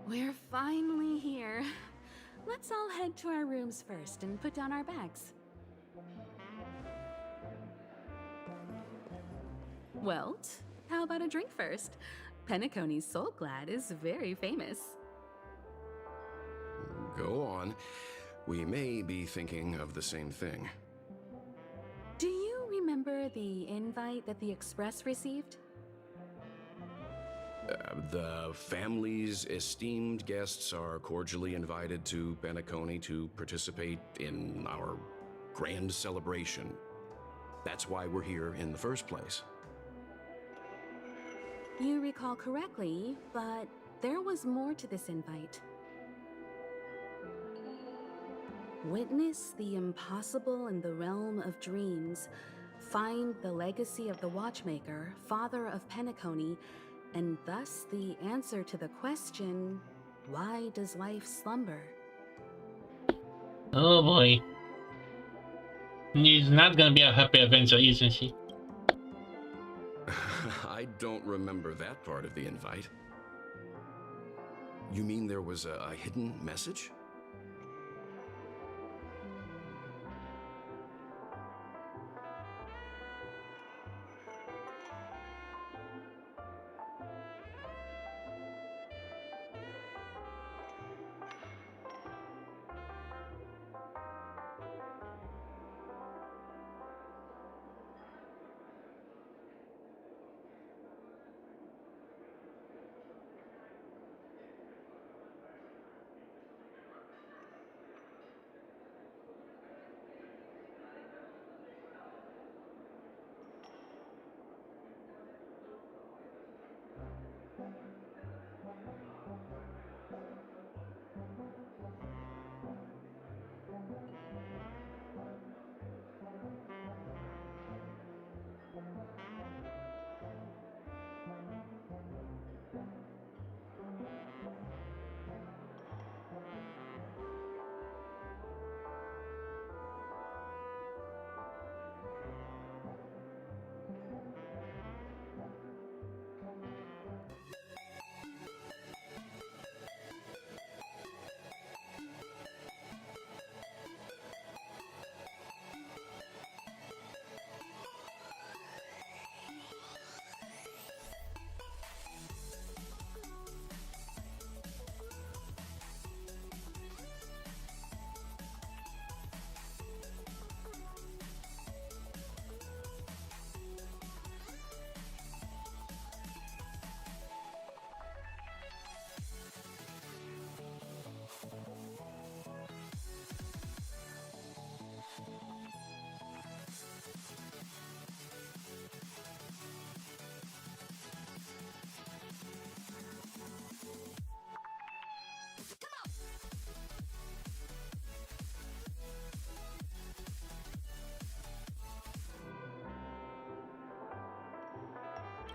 We're finally here. Let's all head to our rooms first and put down our bags. Well, how about a drink first? Penacony's Soul Glad is very famous. Go on. We may be thinking of the same thing. Do you remember the invite that the Express received? The family's esteemed guests are cordially invited to Penacony to participate in our grand celebration. That's why we're here in the first place. You recall correctly, but there was more to this invite. Witness the impossible in the realm of dreams. Find the legacy of the Watchmaker, father of Penacony, and thus the answer to the question, why does life slumber? Oh boy. He's not gonna be a happy adventure, isn't she? I don't remember that part of the invite. You mean there was a hidden message?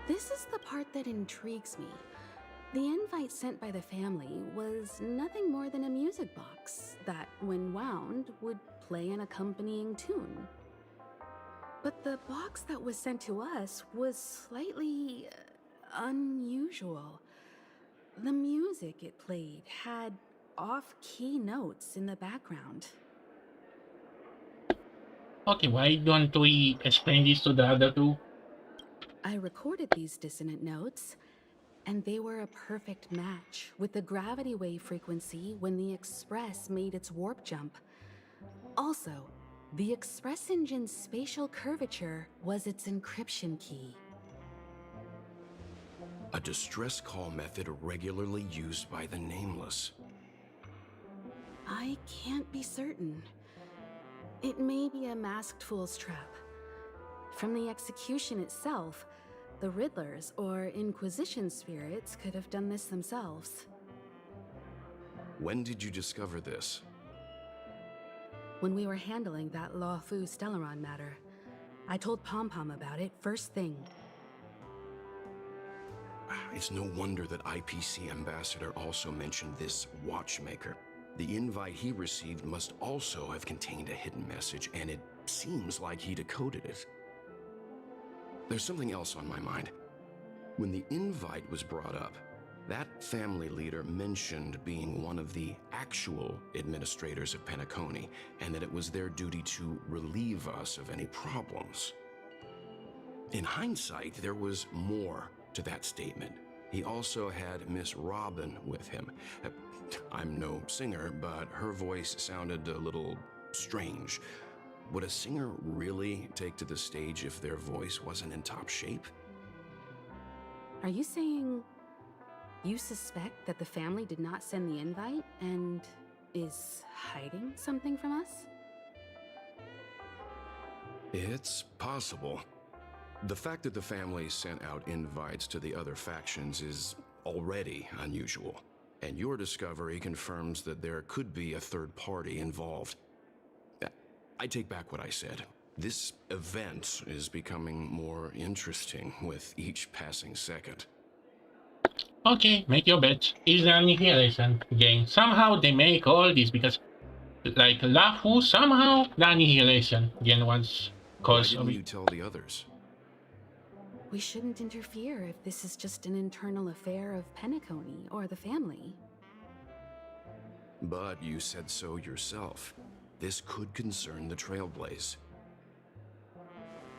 This is the part that intrigues me. The invite sent by the family was nothing more than a music box that, when wound, would play an accompanying tune. But the box that was sent to us was slightly unusual. The music it played had off-key notes in the background. Okay, why don't we explain this to the other two? I recorded these dissonant notes, and they were a perfect match with the gravity wave frequency when the Express made its warp jump. Also, the Express engine's spatial curvature was its encryption key. A distress call method regularly used by the Nameless. I can't be certain. It may be a masked fool's trap. From the execution itself, the Riddlers or Inquisition spirits could have done this themselves. When did you discover this? When we were handling that Law Fu Stellaron matter, I told Pom Pom about it first thing. It's no wonder that IPC Ambassador also mentioned this watchmaker. The invite he received must also have contained a hidden message, and it seems like he decoded it. There's something else on my mind. When the invite was brought up, that family leader mentioned being one of the actual administrators of Penacony, and that it was their duty to relieve us of any problems. In hindsight, there was more to that statement. He also had Miss Robin with him. I'm no singer, but her voice sounded a little strange. Would a singer really take to the stage if their voice wasn't in top shape? Are you saying you suspect that the family did not send the invite and is hiding something from us? It's possible. The fact that the family sent out invites to the other factions is already unusual, and your discovery confirms that there could be a third party involved. I take back what I said. This event is becoming more interesting with each passing second. Okay, make your bet. Is the Annihilation game. Somehow they make all this because, like Lafu, somehow the Annihilation again was caused. Why didn't you tell the others? We shouldn't interfere if this is just an internal affair of Penacony or the family. But you said so yourself. This could concern the Trailblaze.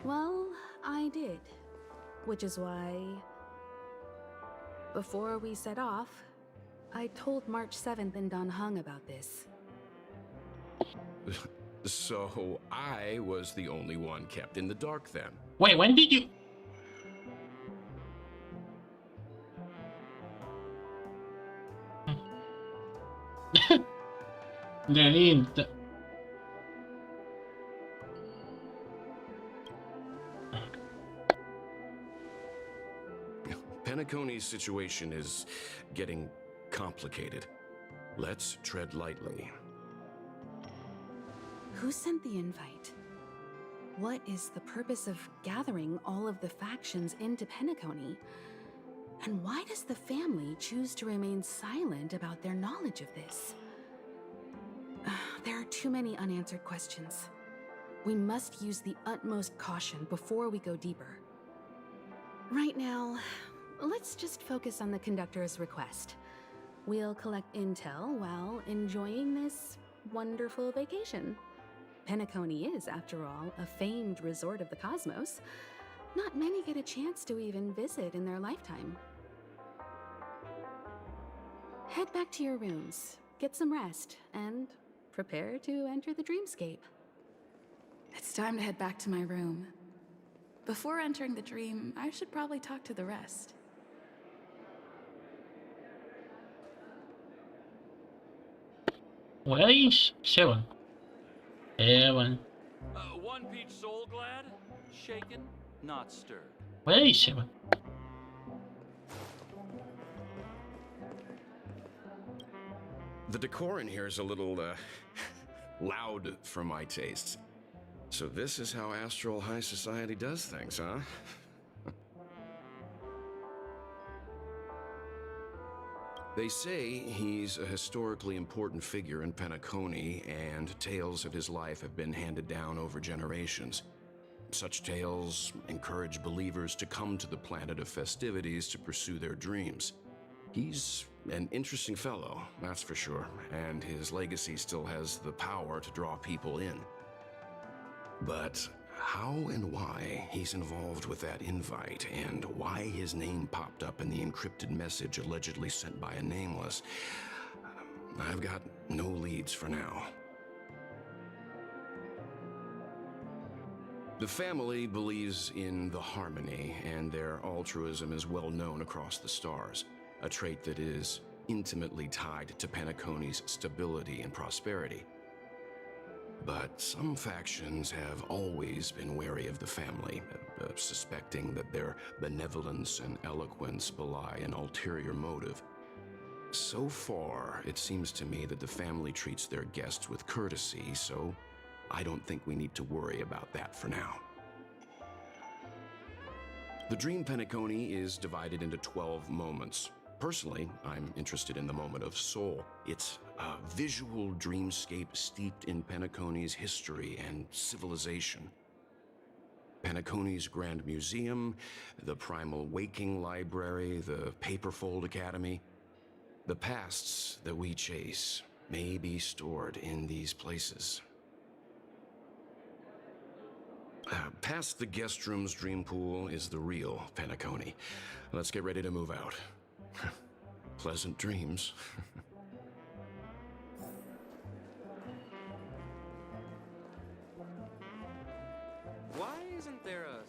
Well, I did. Which is why, before we set off, I told March 7th and Don Hung about this. So I was the only one kept in the dark then. Wait, when did you... Penacony's situation is getting complicated. Let's tread lightly. Who sent the invite? What is the purpose of gathering all of the factions into Penacony? And why does the family choose to remain silent about their knowledge of this? There are too many unanswered questions. We must use the utmost caution before we go deeper. Right now, let's just focus on the conductor's request. We'll collect intel while enjoying this wonderful vacation. Penacony is, after all, a famed resort of the cosmos. Not many get a chance to even visit in their lifetime. Head back to your rooms, get some rest, and prepare to enter the dreamscape. It's time to head back to my room. Before entering the dream, I should probably talk to the rest. Where is Seven? Seven. One peach soul glad, shaken, not stirred. Where is Seven? The decor in here is a little, loud for my tastes. So this is how Astral High Society does things, huh? They say he's a historically important figure in Penacony, and tales of his life have been handed down over generations. Such tales encourage believers to come to the planet of festivities to pursue their dreams. He's an interesting fellow, that's for sure, and his legacy still has the power to draw people in. But how and why he's involved with that invite, and why his name popped up in the encrypted message allegedly sent by a nameless, I've got no leads for now. The family believes in the harmony, and their altruism is well known across the stars, a trait that is intimately tied to Penacony's stability and prosperity. But some factions have always been wary of the family, suspecting that their benevolence and eloquence belie an ulterior motive. So far, it seems to me that the family treats their guests with courtesy, so I don't think we need to worry about that for now. The Dream Penacony is divided into 12 moments. Personally, I'm interested in the moment of Soul. It's a visual dreamscape steeped in Penacony's history and civilization. Penacony's Grand Museum, the Primal Waking Library, the Paperfold Academy. The pasts that we chase may be stored in these places. Past the guest room's dream pool is the real Penacony. Let's get ready to move out. Pleasant dreams. Why isn't there a...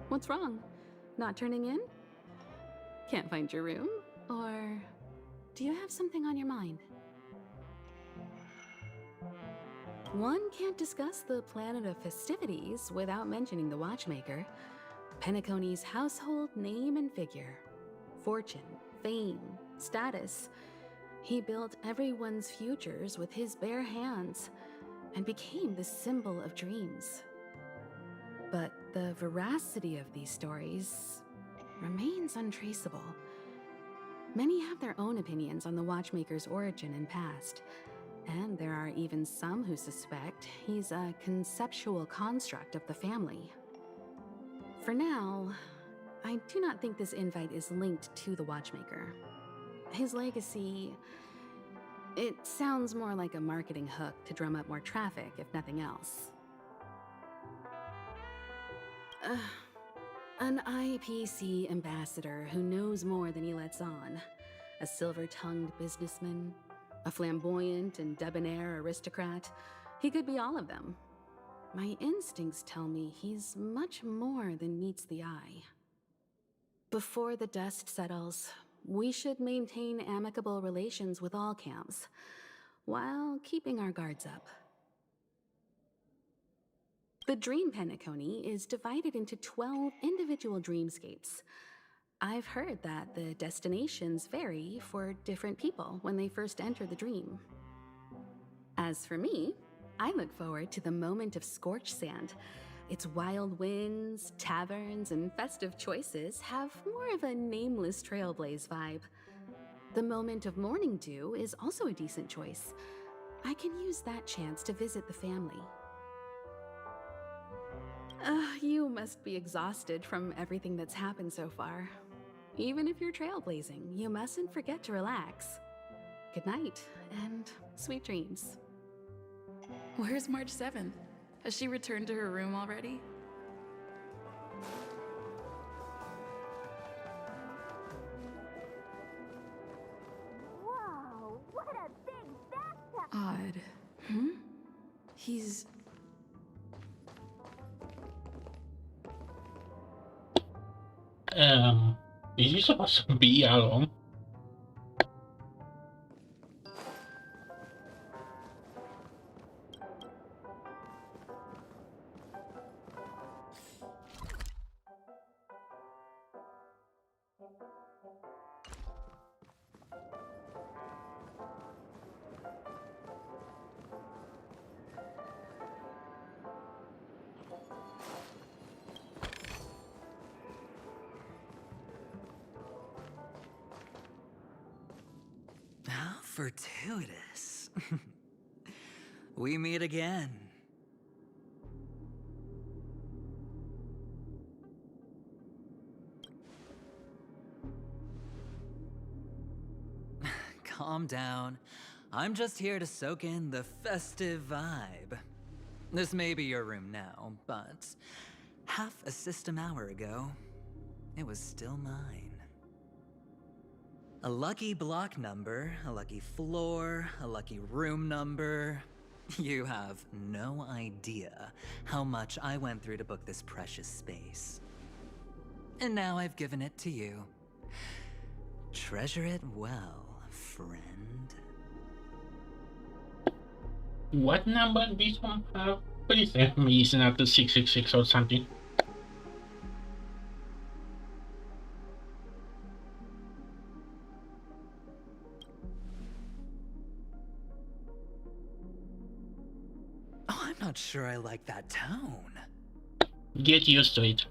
What's wrong? Not turning in? Can't find your room? Or do you have something on your mind? One can't discuss the planet of festivities without mentioning the watchmaker, Penacony's household name and figure. Fortune, fame, status. He built everyone's futures with his bare hands and became the symbol of dreams. But the veracity of these stories remains untraceable. Many have their own opinions on the watchmaker's origin and past, and there are even some who suspect he's a conceptual construct of the family. For now, I do not think this invite is linked to the watchmaker. His legacy, it sounds more like a marketing hook to drum up more traffic, if nothing else. An IPC ambassador who knows more than he lets on. A silver-tongued businessman. A flamboyant and debonair aristocrat. He could be all of them. My instincts tell me he's much more than meets the eye. Before the dust settles, we should maintain amicable relations with all camps, while keeping our guards up. The Dream Penacony is divided into 12 individual dreamscapes. I've heard that the destinations vary for different people when they first enter the dream. As for me, I look forward to the moment of scorched sand. Its wild winds, taverns, and festive choices have more of a nameless trailblaze vibe. The moment of morning dew is also a decent choice. I can use that chance to visit the family. You must be exhausted from everything that's happened so far. Even if you're trailblazing, you mustn't forget to relax. Good night, and sweet dreams. Where's March 7th? Has she returned to her room already? Whoa, what a big bathtub! Odd. He's... Is he supposed to be alone? fortuitous. We meet again. Calm down. I'm just here to soak in the festive vibe. This may be your room now, but half a system hour ago, it was still mine. A lucky block number, a lucky floor, a lucky room number. You have no idea how much I went through to book this precious space. And now I've given it to you. Treasure it well, friend. What number this one have? Please let me listen up to 666 or something. Oh, I'm not sure I like that tone. Get used to it.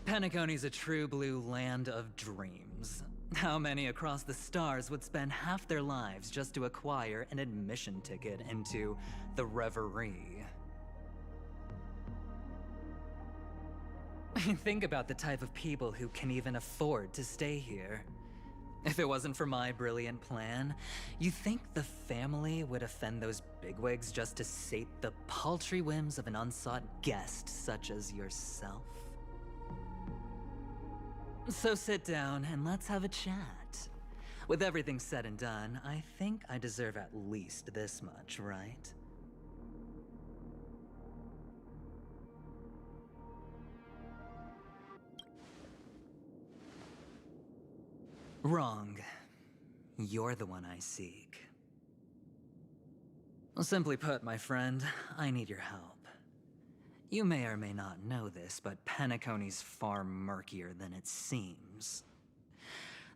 Penacony's a true blue land of dreams. How many across the stars would spend half their lives just to acquire an admission ticket into the Reverie? Think about the type of people who can even afford to stay here. If it wasn't for my brilliant plan, you think the family would offend those bigwigs just to sate the paltry whims of an unsought guest such as yourself? So sit down and let's have a chat. With everything said and done, I think I deserve at least this much, right? Wrong. You're the one I seek. Simply put, my friend, I need your help. You may or may not know this, but Penacony's far murkier than it seems.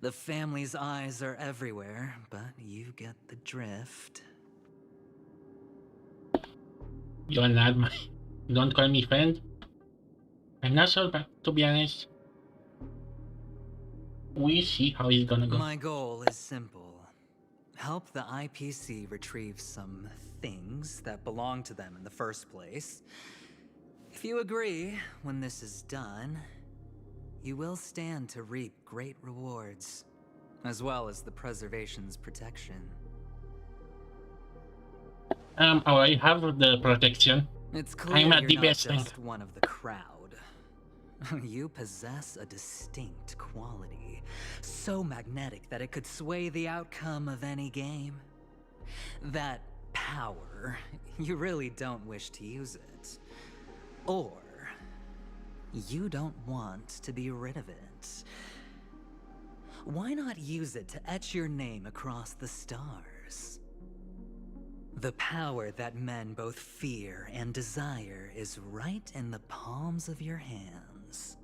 The family's eyes are everywhere, but you get the drift. You're not my... Don't call me friend. I'm not sure, but to be honest, we see how it's gonna go. My goal is simple. Help the IPC retrieve some things that belong to them in the first place. If you agree, when this is done, you will stand to reap great rewards, as well as the preservation's protection. I already have the protection. It's clear I'm at you're the not best just thing. one of the crowd. You possess a distinct quality, so magnetic that it could sway the outcome of any game. That power, you really don't wish to use it. Or, you don't want to be rid of it. Why not use it to etch your name across the stars? The power that men both fear and desire is right in the palms of your hands.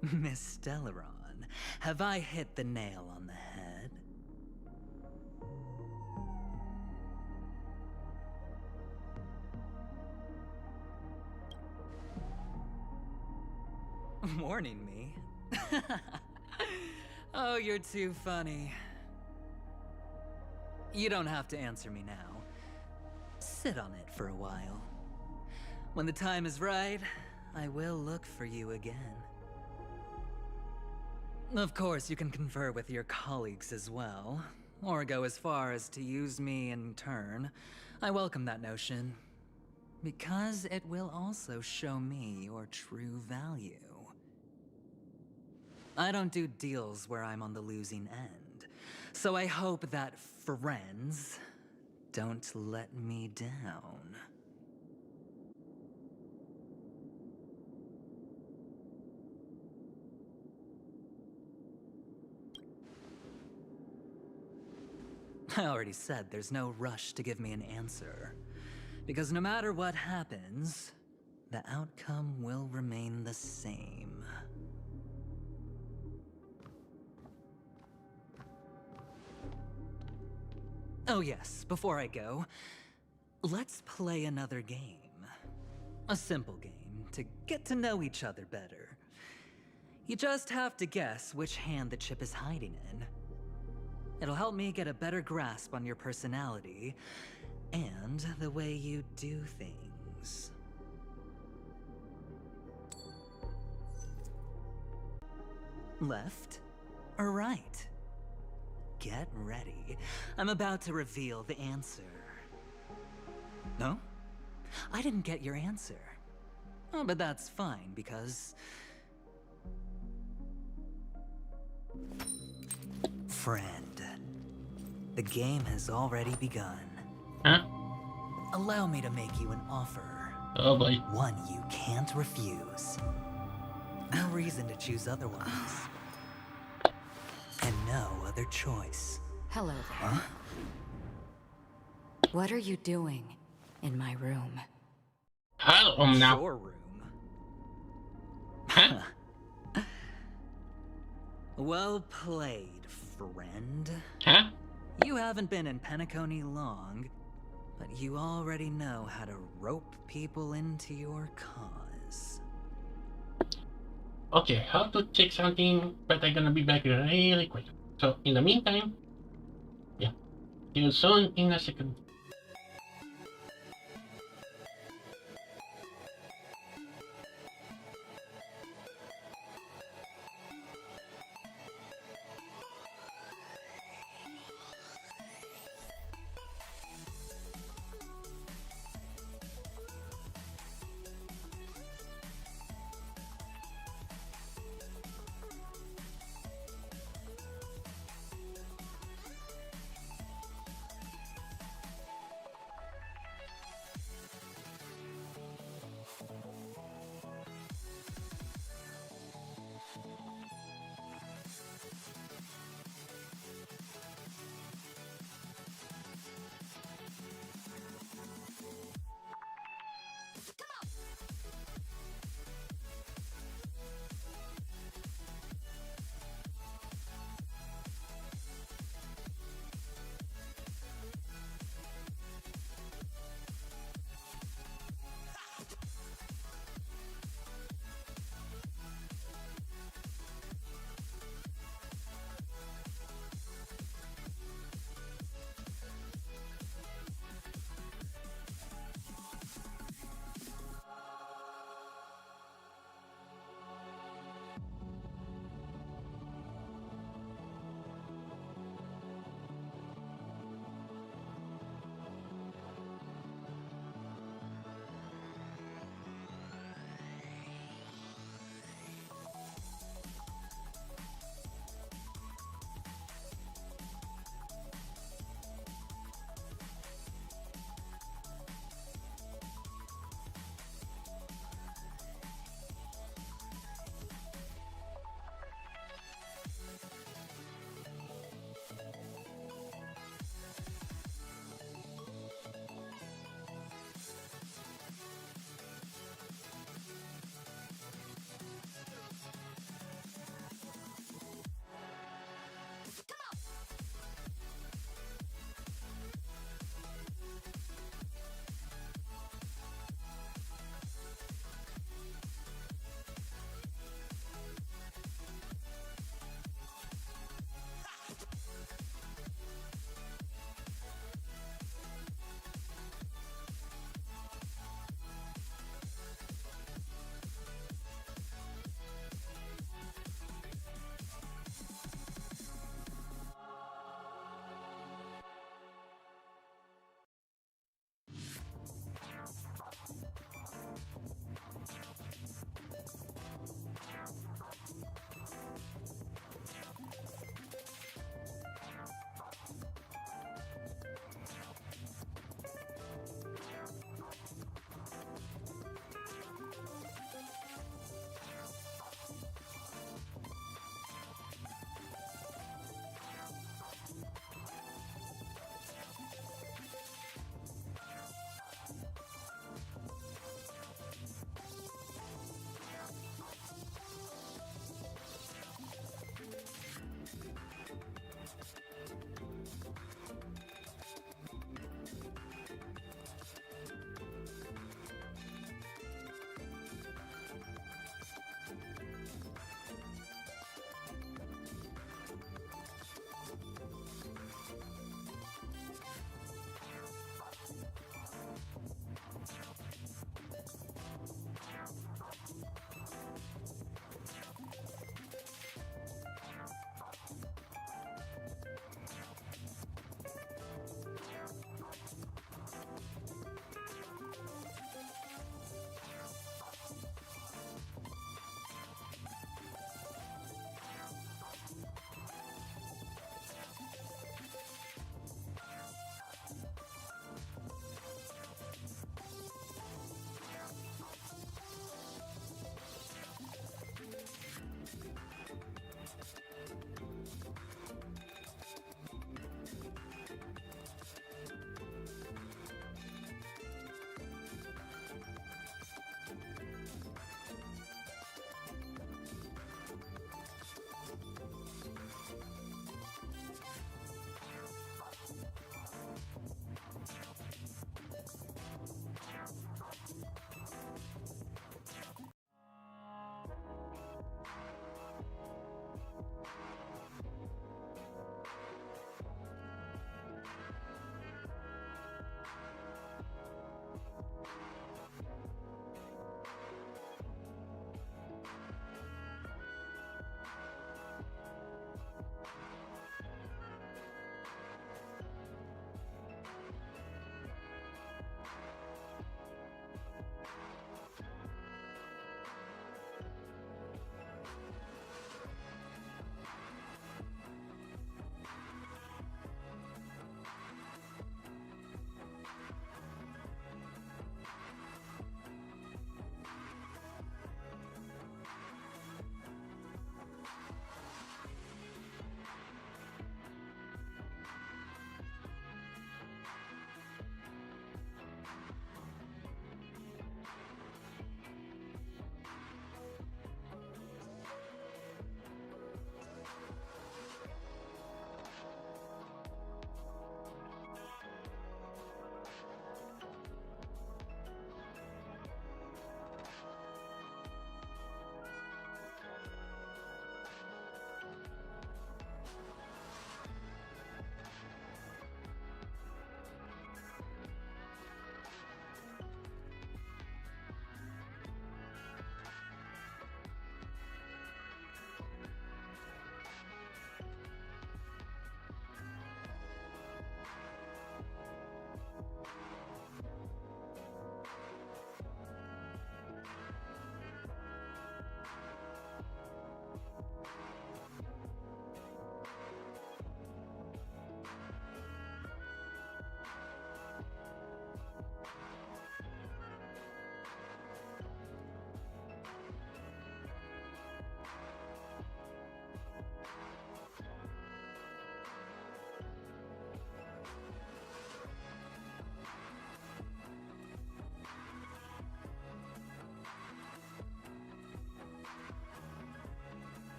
Miss Stellaron, have I hit the nail on the head? Warning me? Oh, you're too funny. You don't have to answer me now. Sit on it for a while. When the time is right, I will look for you again. Of course, you can confer with your colleagues as well, or go as far as to use me in turn. I welcome that notion, because it will also show me your true value. I don't do deals where I'm on the losing end, so I hope that friends don't let me down. I already said there's no rush to give me an answer, because no matter what happens, the outcome will remain the same. Oh yes, before I go, let's play another game. A simple game to get to know each other better. You just have to guess which hand the chip is hiding in. It'll help me get a better grasp on your personality and the way you do things. Left or right? Get ready. I'm about to reveal the answer. No? I didn't get your answer. Oh, but that's fine, because... Friend, the game has already begun. Huh? Allow me to make you an offer. Oh boy. One you can't refuse. No reason to choose otherwise. And no other choice. Hello there. Huh? What are you doing in my room? Hello, now. Your room. Huh? Well played, friend. Huh? You haven't been in Penacony long, but you already know how to rope people into your cause. Okay, how to check something, but I'm gonna be back really quick. So, in the meantime, yeah, see you soon in a second.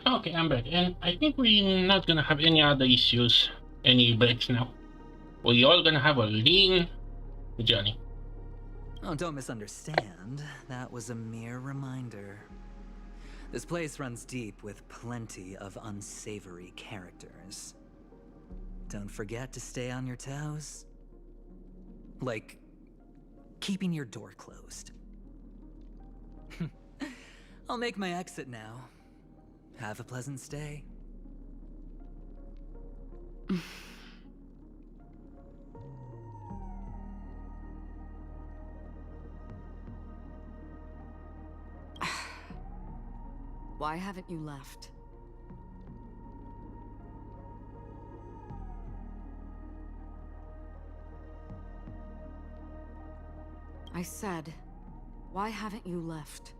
Okay, I'm back, and I think we're not gonna have any other issues, any breaks now. We're all gonna have a lean journey. Oh, don't misunderstand. That was a mere reminder. This place runs deep with plenty of unsavory characters. Don't forget to stay on your toes. Like, keeping your door closed. I'll make my exit now. Have a pleasant stay. Why haven't you left? I said, why haven't you left?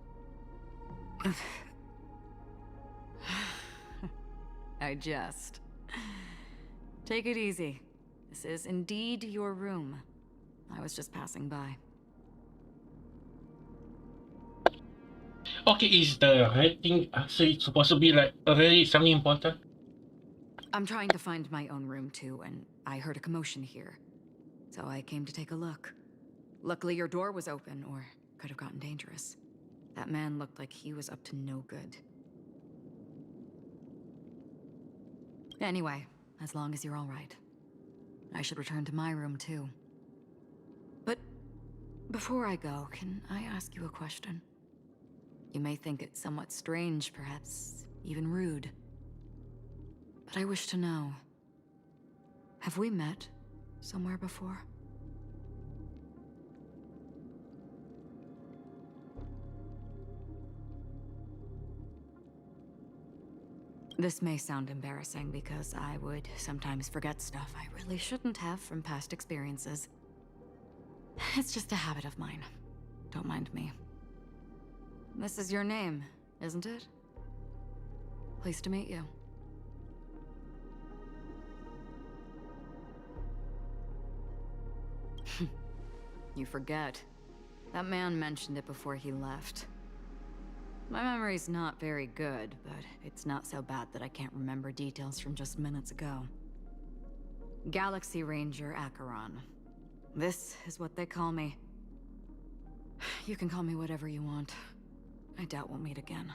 I jest. Take it easy. This is indeed your room. I was just passing by. Okay, is the red thing actually supposed to be like really something important? I'm trying to find my own room too, and I heard a commotion here. So I came to take a look. Luckily your door was open, or could have gotten dangerous. That man looked like he was up to no good. Anyway, as long as you're all right. I should return to my room too. But before I go, can I ask you a question? You may think it somewhat strange, perhaps even rude. But I wish to know, have we met somewhere before? This may sound embarrassing because I would sometimes forget stuff I really shouldn't have from past experiences. It's just a habit of mine. Don't mind me. This is your name, isn't it? Pleased to meet you. You forget. That man mentioned it before he left. My memory's not very good, but it's not so bad that I can't remember details from just minutes ago. Galaxy Ranger Acheron. This is what they call me. You can call me whatever you want. I doubt we'll meet again.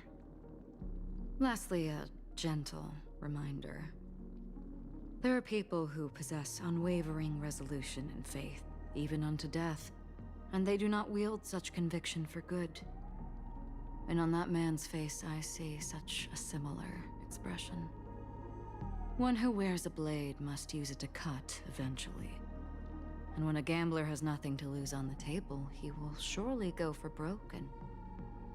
Lastly, a gentle reminder. There are people who possess unwavering resolution and faith, even unto death, and they do not wield such conviction for good. And on that man's face, I see such a similar expression. One who wears a blade must use it to cut eventually. And when a gambler has nothing to lose on the table, he will surely go for broke and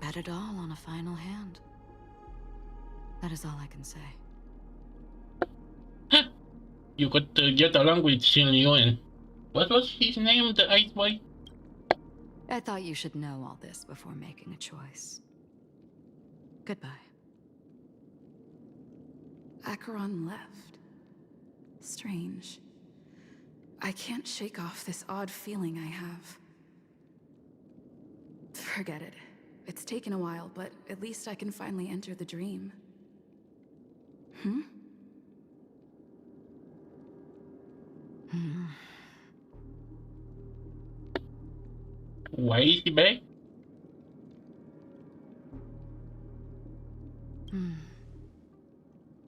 bet it all on a final hand. That is all I can say. You got to get along with Xin Liu and what was his name, the ice boy? I thought you should know all this before making a choice. Goodbye. Acheron left. Strange. I can't shake off this odd feeling I have. Forget it. It's taken a while, but at least I can finally enter the dream. Why is he back?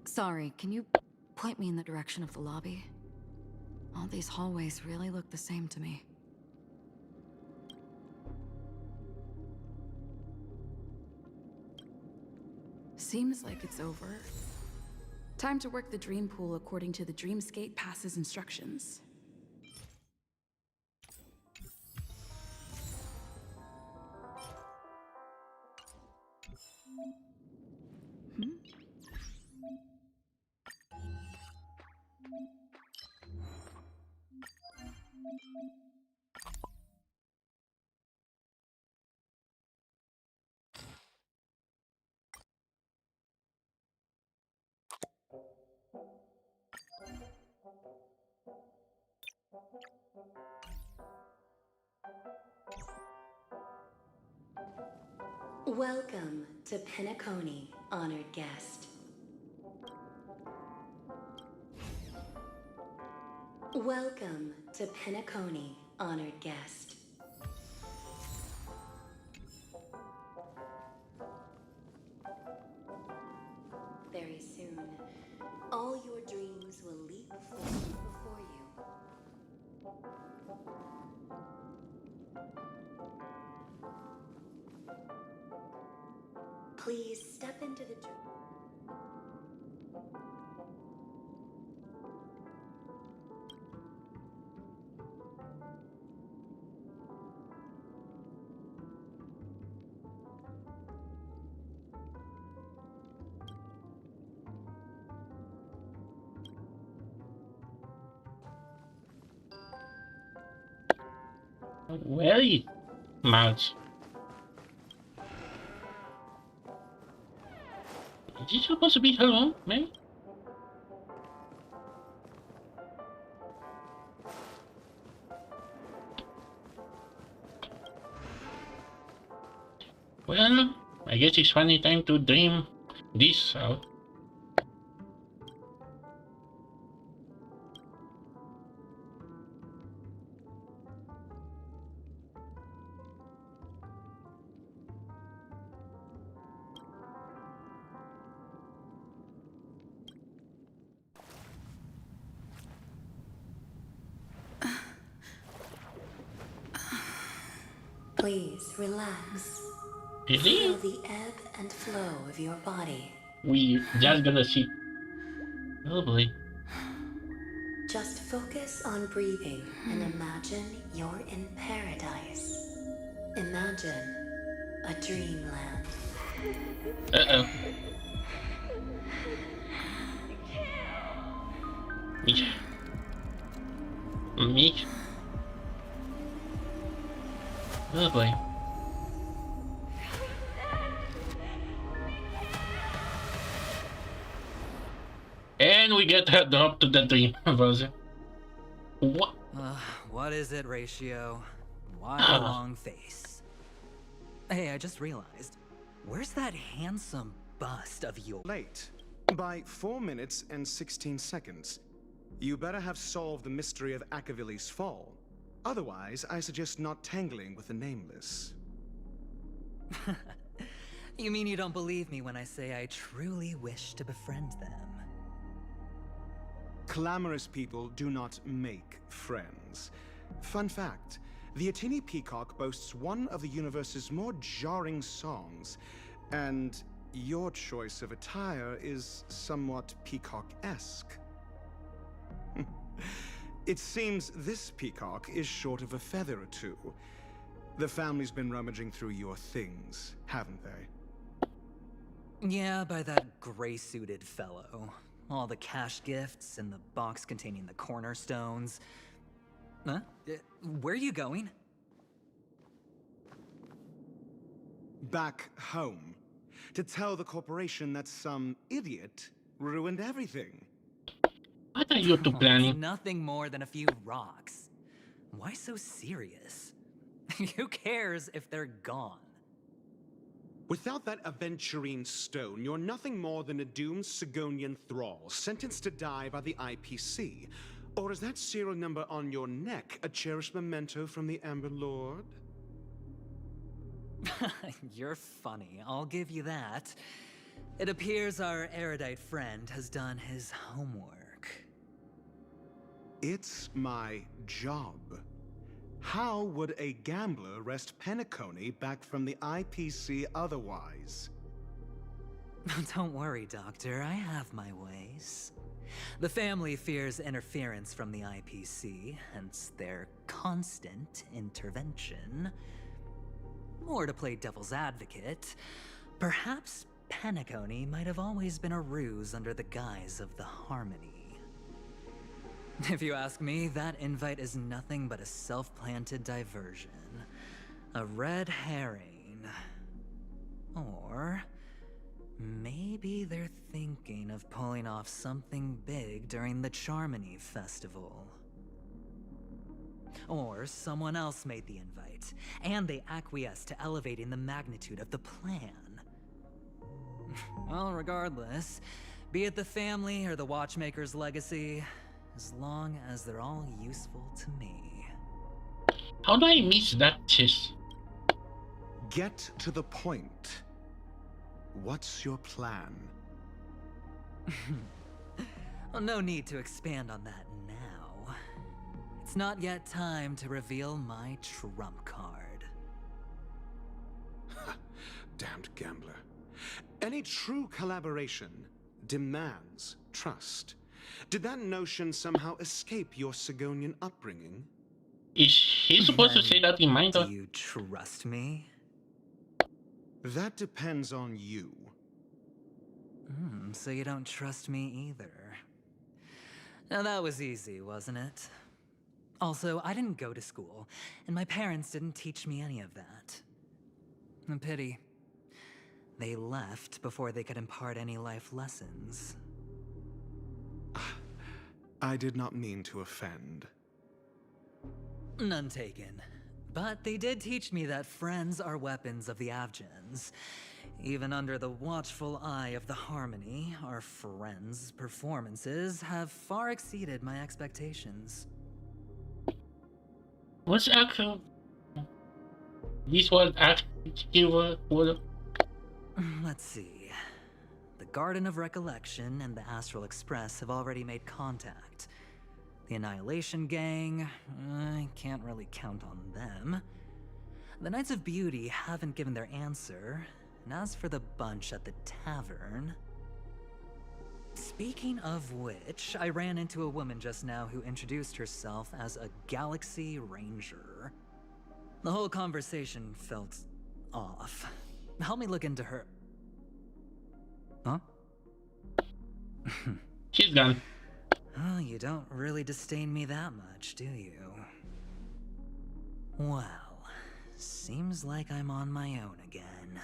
Sorry, can you point me in the direction of the lobby? All these hallways really look the same to me. Seems like it's over. Time to work the dream pool according to the Dreamscape Pass's instructions. Welcome to Penacony, honored guest. Welcome to Penacony, honored guest. Very soon, all your dreams will leap forth before you. Please step into the dream. Very much. Is this supposed to be her room, maybe? Well, I guess it's finally time to dream this out. Please relax. Really? Feel the ebb and flow of your body. We just gonna see. Oh boy. Just focus on breathing and imagine you're in paradise. Imagine a dreamland. Uh-oh. Me? Oh boy. And we get her drop to the dream version. What? What is it, Ratio? Why Ah. a long face? Hey, I just realized. Where's that handsome bust of yours? Late. By 4 minutes and 16 seconds. You better have solved the mystery of Akavili's fall. Otherwise, I suggest not tangling with the nameless. You mean you don't believe me when I say I truly wish to befriend them? Clamorous people do not make friends. Fun fact, the Atini Peacock boasts one of the universe's more jarring songs, and your choice of attire is somewhat peacock-esque. It seems this peacock is short of a feather or two. The family's been rummaging through your things, haven't they? Yeah, by that gray-suited fellow. All the cash gifts and the box containing the cornerstones. Huh? Where are you going? Back home. To tell the corporation that some idiot ruined everything. What are you two It's planning? nothing more than a few rocks. Why so serious? Who cares if they're gone? Without that aventurine stone, you're nothing more than a doomed Sigonian thrall, sentenced to die by the IPC. Or is that serial number on your neck a cherished memento from the Amber Lord? You're funny, I'll give you that. It appears our erudite friend has done his homework. It's my job. How would a gambler wrest Penacony back from the IPC otherwise? Don't worry, Doctor, I have my ways. The family fears interference from the IPC, hence their constant intervention. Or to play devil's advocate, perhaps Penacony might have always been a ruse under the guise of the Harmony. If you ask me, that invite is nothing but a self-planted diversion. A red herring. Or maybe they're thinking of pulling off something big during the Charmony Festival. Or someone else made the invite, and they acquiesced to elevating the magnitude of the plan. Well, regardless, be it the family or the Watchmaker's legacy, as long as they're all useful to me. How do I miss that chess? Get to the point. What's your plan? Well, no need to expand on that now. It's not yet time to reveal my trump card. Damned gambler. Any true collaboration demands trust. Did that notion somehow escape your Sigonian upbringing? Is he supposed to say that in mind? Do you trust me? That depends on you. So you don't trust me either. Now that was easy, wasn't it? Also, I didn't go to school, and my parents didn't teach me any of that. A pity. They left before they could impart any life lessons. I did not mean to offend. None taken. But they did teach me that friends are weapons of the Avgens. Even under the watchful eye of the Harmony, our friends' performances have far exceeded my expectations. What's actual? This was actual. Let's see. The Garden of Recollection and the Astral Express have already made contact. The Annihilation Gang, I can't really count on them. The Knights of Beauty haven't given their answer, and as for the bunch at the tavern... Speaking of which, I ran into a woman just now who introduced herself as a Galaxy Ranger. The whole conversation felt off. Help me look into her... Huh? She's gone. Oh, you don't really disdain me that much, do you? Well, seems like I'm on my own again.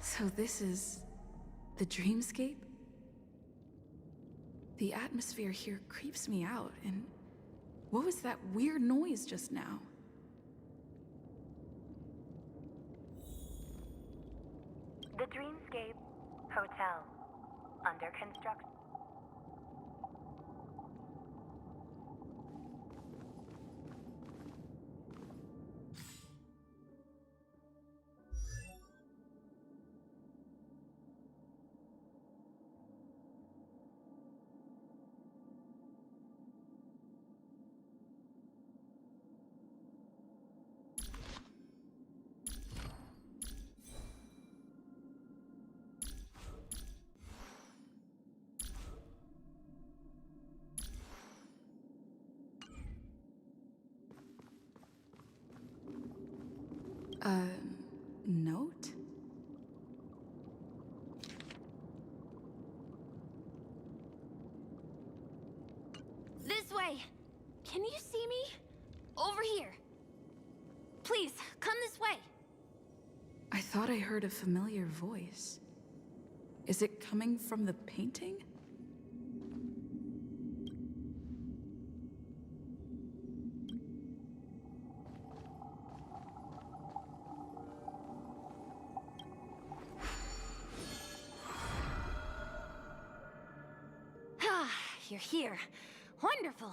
So this is the dreamscape? The atmosphere here creeps me out, and what was that weird noise just now? The Dreamscape Hotel, under construction. Note? This way! Can you see me? Over here. Please, come this way. I thought I heard a familiar voice. Is it coming from the painting? You're here. Wonderful.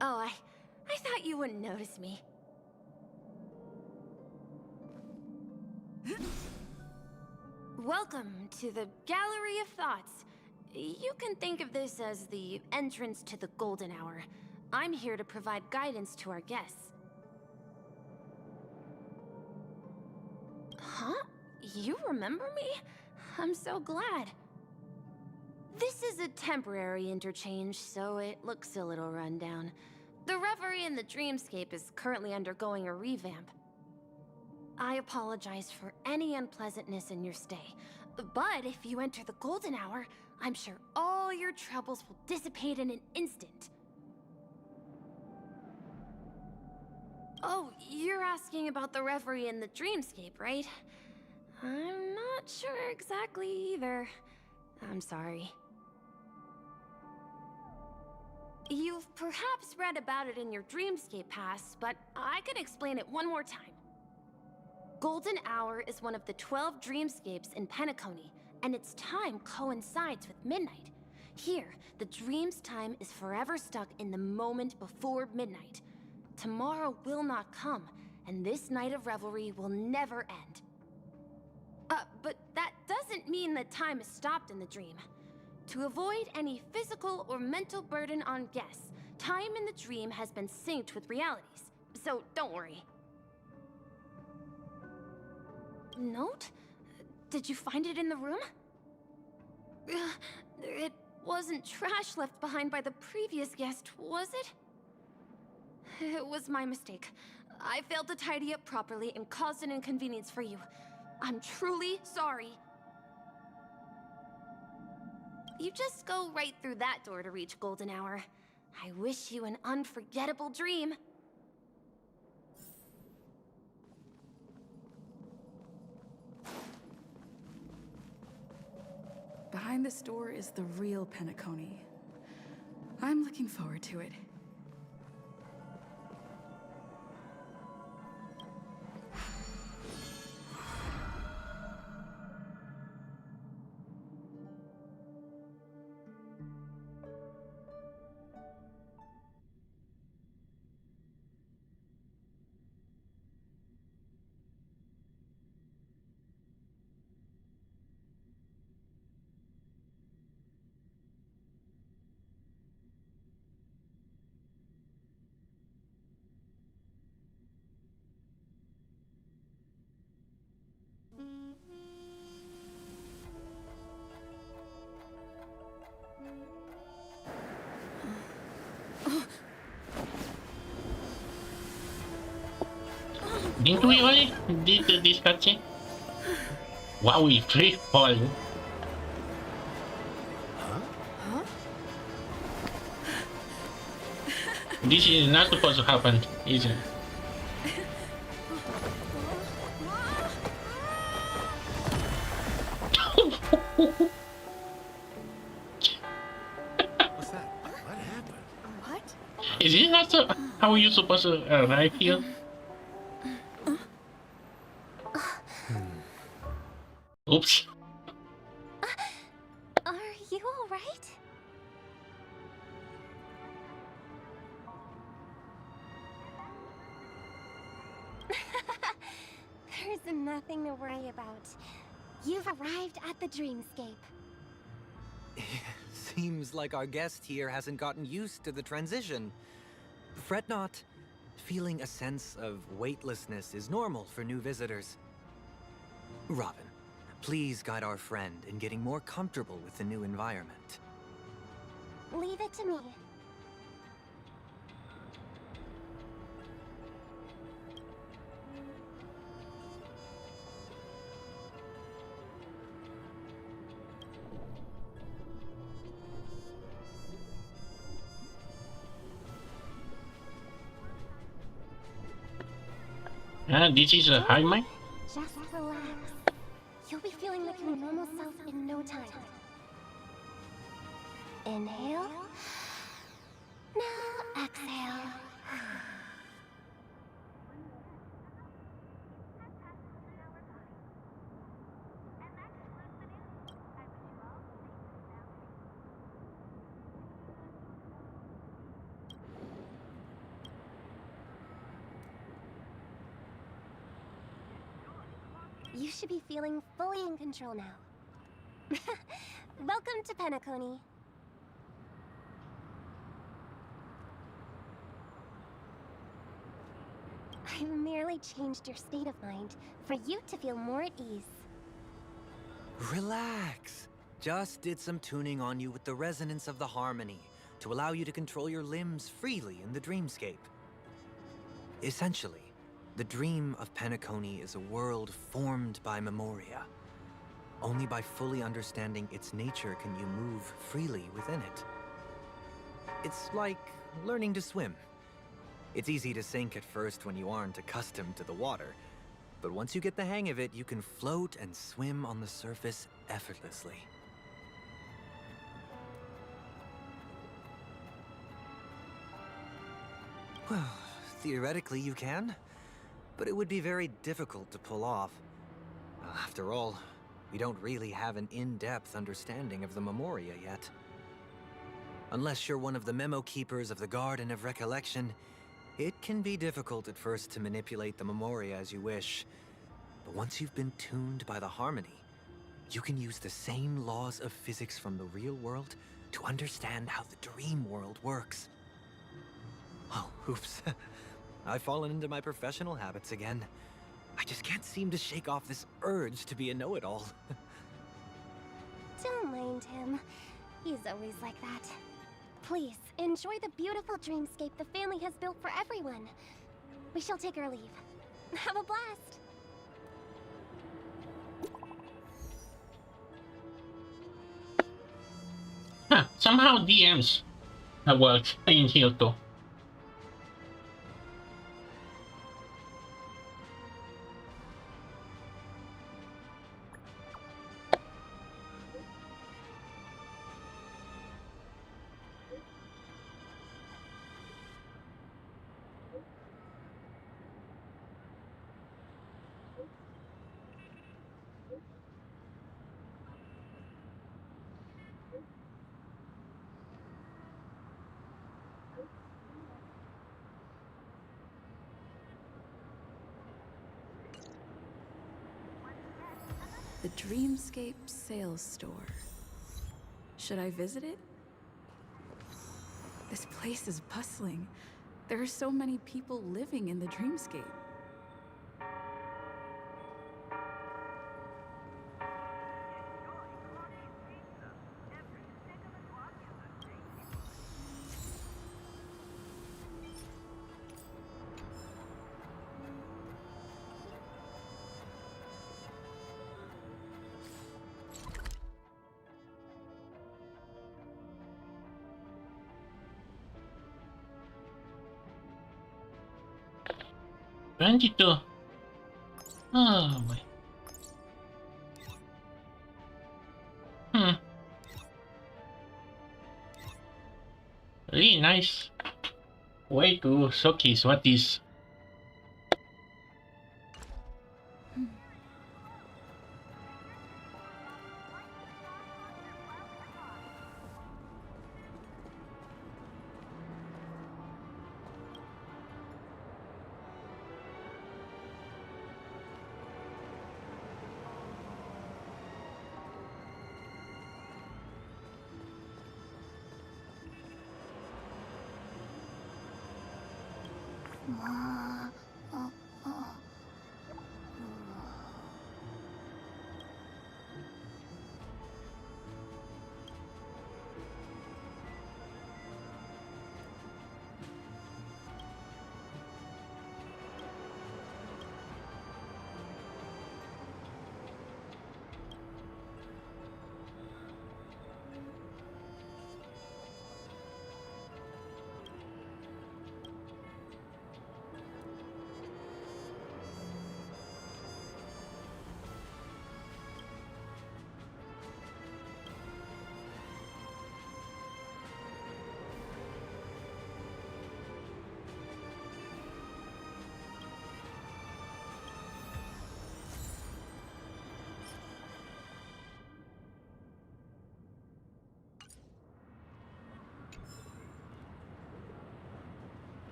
Oh, I thought you wouldn't notice me. Welcome to the Gallery of Thoughts. You can think of this as the entrance to the Golden Hour. I'm here to provide guidance to our guests. Huh? You remember me? I'm so glad. This is a temporary interchange, so it looks a little rundown. The Reverie in the Dreamscape is currently undergoing a revamp. I apologize for any unpleasantness in your stay, but if you enter the Golden Hour, I'm sure all your troubles will dissipate in an instant. Oh, you're asking about the Reverie in the Dreamscape, right? I'm not sure exactly either. I'm sorry. You've perhaps read about it in your Dreamscape Pass, but I could explain it one more time. Golden Hour is one of the 12 dreamscapes in Penacony, and its time coincides with midnight. Here, the dream's time is forever stuck in the moment before midnight. Tomorrow will not come, and this night of revelry will never end. But that doesn't mean that time is stopped in the dream. To avoid any physical or mental burden on guests, time in the dream has been synced with realities, so don't worry. Note? Did you find it in the room? It wasn't trash left behind by the previous guest, was it? It was my mistake. I failed to tidy up properly and caused an inconvenience for you. I'm truly sorry. You just go right through that door to reach Golden Hour. I wish you an unforgettable dream. Behind this door is the real Penacony. I'm looking forward to it. Didn't we already did this cutscene? Wow, we free fall. This is not supposed to happen, is it? What's that? What happened? What? Is this not so, how you supposed to arrive here? Oops. Are you alright? There's nothing to worry about. You've arrived at the dreamscape. Seems like our guest here hasn't gotten used to the transition. Fret not. Feeling a sense of weightlessness is normal for new visitors. Robin, please guide our friend in getting more comfortable with the new environment. Leave it to me. This is a high mic? Just relax. You'll be feeling like your normal self in no time. Inhale. Now exhale. You should be feeling fully in control now. Welcome to Penacony. I merely changed your state of mind for you to feel more at ease. Relax. Just did some tuning on you with the resonance of the harmony to allow you to control your limbs freely in the dreamscape. Essentially, the dream of Penacony is a world formed by memoria. Only by fully understanding its nature can you move freely within it. It's like learning to swim. It's easy to sink at first when you aren't accustomed to the water, but once you get the hang of it, you can float and swim on the surface effortlessly. Well, theoretically you can. but it would be very difficult to pull off. After all, we don't really have an in-depth understanding of the Memoria yet. Unless you're one of the memo keepers of the Garden of Recollection, it can be difficult at first to manipulate the Memoria as you wish. But once you've been tuned by the harmony, you can use the same laws of physics from the real world to understand how the dream world works. Oh, oops. I've fallen into my professional habits again. I just can't seem to shake off this urge to be a know-it-all. Don't mind him. He's always like that. Please, enjoy the beautiful dreamscape the family has built for everyone. We shall take our leave. Have a blast! Huh, somehow DMs have worked in here too. The Dreamscape Sales Store. Should I visit it? This place is bustling. There are so many people living in the Dreamscape. $22. Oh boy. Really nice way to showcase what is.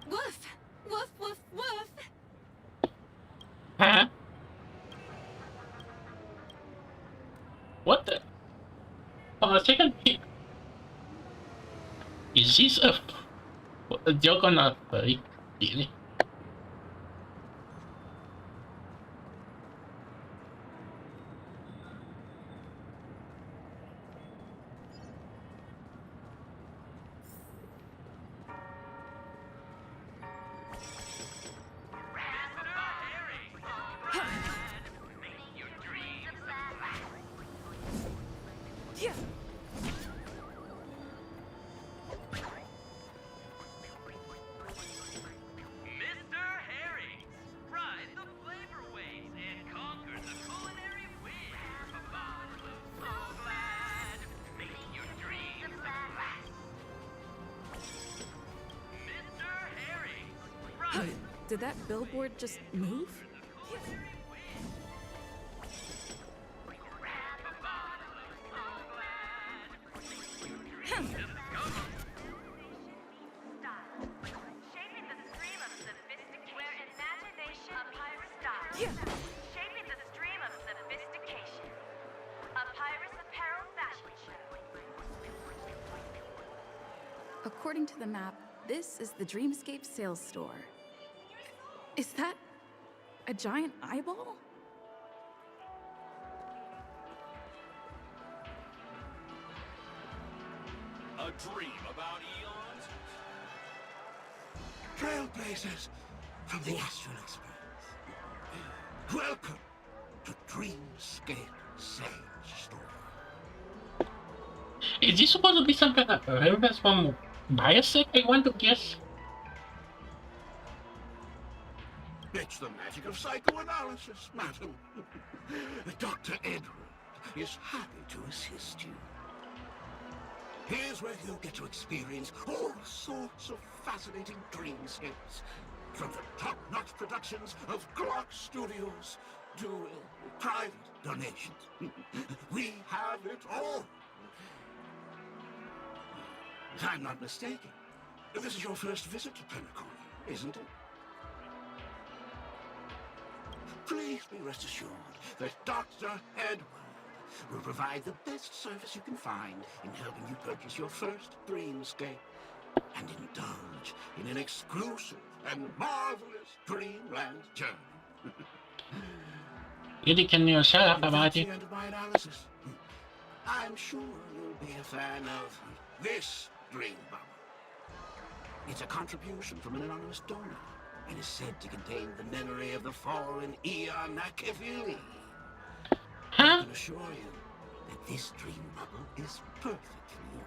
Woof! Woof, woof, woof! Huh? What the? Oh, second pick. Is this a joke on a furry? Really? Did that billboard just move? Shaping the stream of sophistication. A Pyrus apparel fashion show. According to the map, this is the Dreamscape sales store. Is that a giant eyeball? A dream about eons? Trailblazers from the Astral Express. Welcome to Dreamscape Sales Store. Is this supposed to be some kind of reference from Biosec, I want to guess? It's the magic of psychoanalysis, madam. Dr. Edward is happy to assist you. Here's where you'll get to experience all sorts of fascinating dreamscapes. From the top-notch productions of Clark Studios to private donations. We have it all. If I'm not mistaken, this is your first visit to Penacony, isn't it? Please be rest assured that Dr. Edward will provide the best service you can find in helping you purchase your first dreamscape and indulge in an exclusive and marvelous dreamland journey. You can you shut up about That's it? the end of my analysis. I'm sure you'll be a fan of this dream bubble. It's a contribution from an anonymous donor and is said to contain the memory of the fallen Eon Nakavili. I can assure you that this dream bubble is perfect for you.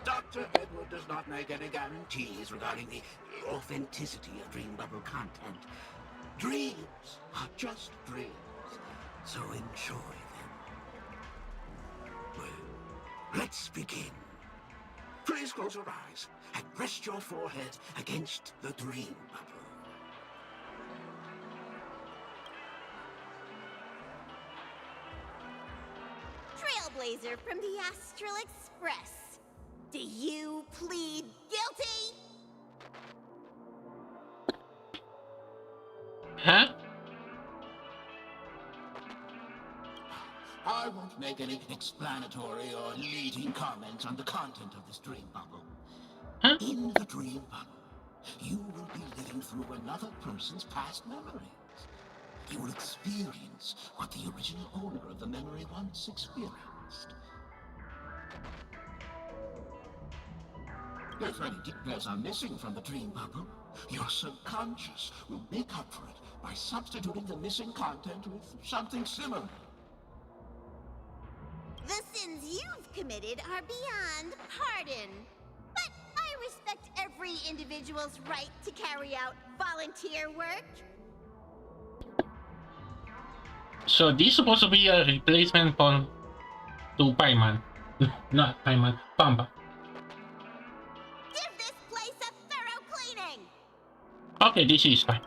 Dr. Edward does not make any guarantees regarding the authenticity of dream bubble content. Dreams are just dreams, so enjoy them. Well, let's begin. Please close your eyes and rest your forehead against the dream bubble. Trailblazer from the Astral Express. Do you plead guilty? Huh? I won't make any explanatory or leading comments on the content of this dream bubble. In the dream bubble, you will be living through another person's past memories. You will experience what the original owner of the memory once experienced. If any details are missing from the dream bubble, your subconscious will make up for it by substituting the missing content with something similar. The sins you've committed are beyond pardon. But I respect every individual's right to carry out volunteer work. So this is supposed to be a replacement for to Paiman. Not Paiman, Pamba. Give this place a thorough cleaning! Okay, this is fine.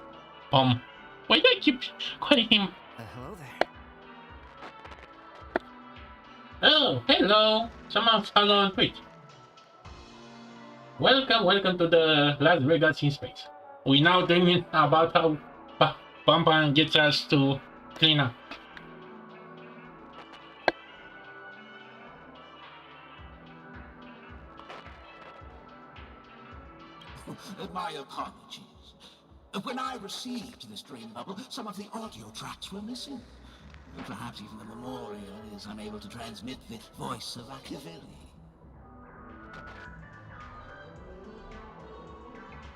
Why do I keep calling him? Hello there. Oh, hello! Someone follow on Twitch. Welcome to the Las Vegas in space. We now dreaming about how Pampa gets us to clean up. My apologies. When I received this dream bubble, some of the audio tracks were missing. Perhaps even the memorial is unable to transmit the voice of Akavili.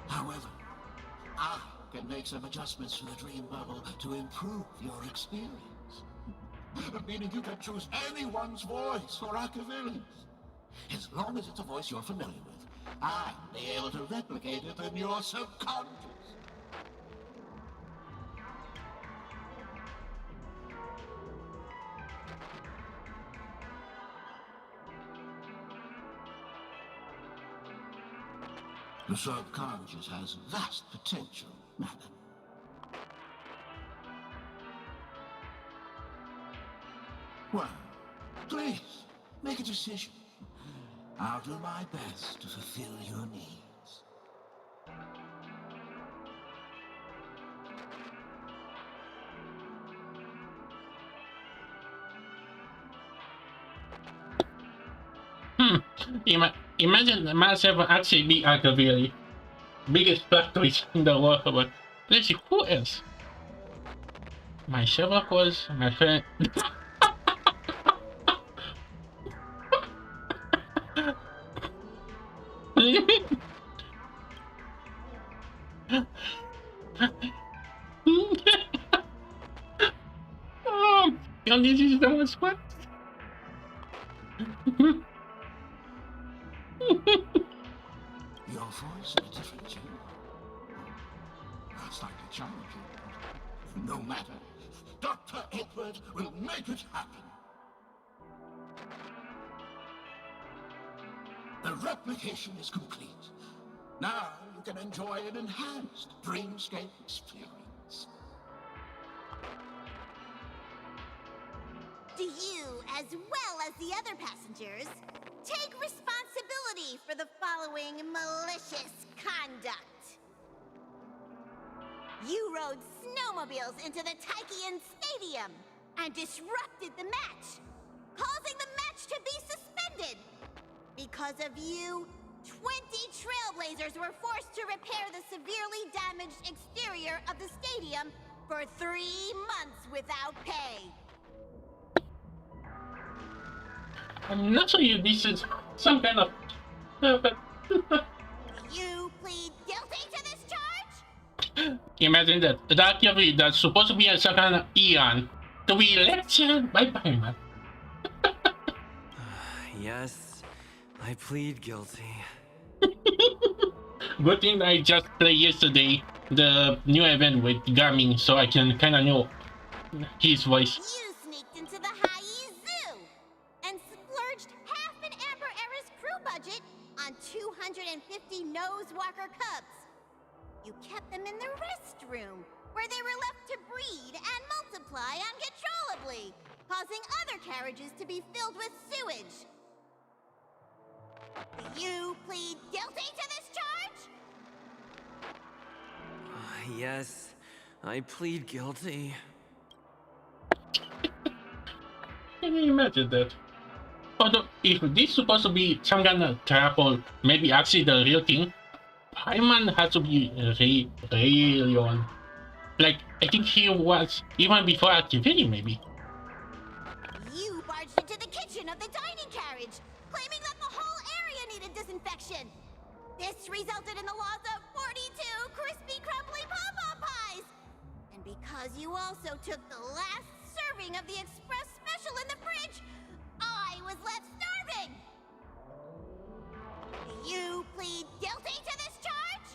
However, I can make some adjustments to the dream bubble to improve your experience. Meaning you can choose anyone's voice for Akavili's. As long as it's a voice you're familiar with, I'll be able to replicate it in your subconscious. The subconscious has vast potential, madam. Well, please, make a decision. I'll do my best to fulfill your needs. Imagine myself actually be at the really biggest plot twist in the world, but let's see who else. My Sherlock was my friend. Oh, and this is the most fun. Your voice is different, too. That's like a challenge. No matter. Dr. Edward will make it happen. The replication is complete. Now you can enjoy an enhanced dreamscape experience. Do you, as well as the other passengers, take responsibility for the following malicious conduct? You rode snowmobiles into the Taikian Stadium and disrupted the match, causing the match to be suspended. Because of you, 20 trailblazers were forced to repair the severely damaged exterior of the stadium for 3 months without pay. I'm not sure if this is some kind of. But You plead guilty to this charge? imagine that theory that's supposed to be a second Eon to be lectured by Paimon. Yes, I plead guilty. Good thing I just played yesterday the new event with Garmin, so I can kind of know his voice. You sneaked into the Hayi Zoo and splurged half an Amber Era's crew budget on 250 Nosewalker cubs. You kept them in the restroom, where they were left to breed and multiply uncontrollably, causing other carriages to be filled with sewage. Do you plead guilty to this charge? Yes, I plead guilty. Can you imagine that? Although, if this is supposed to be some kind of trap or maybe actually the real thing, Paimon has to be really on. Like, I think he was even before activity, maybe. You barged into the kitchen of the dining carriage, claiming that the whole area needed disinfection. This resulted in the loss of 42 crispy, crumbly pom-pom pies. And because you also took the last serving of the express special in the fridge, I was left starving. Do you plead guilty to this charge?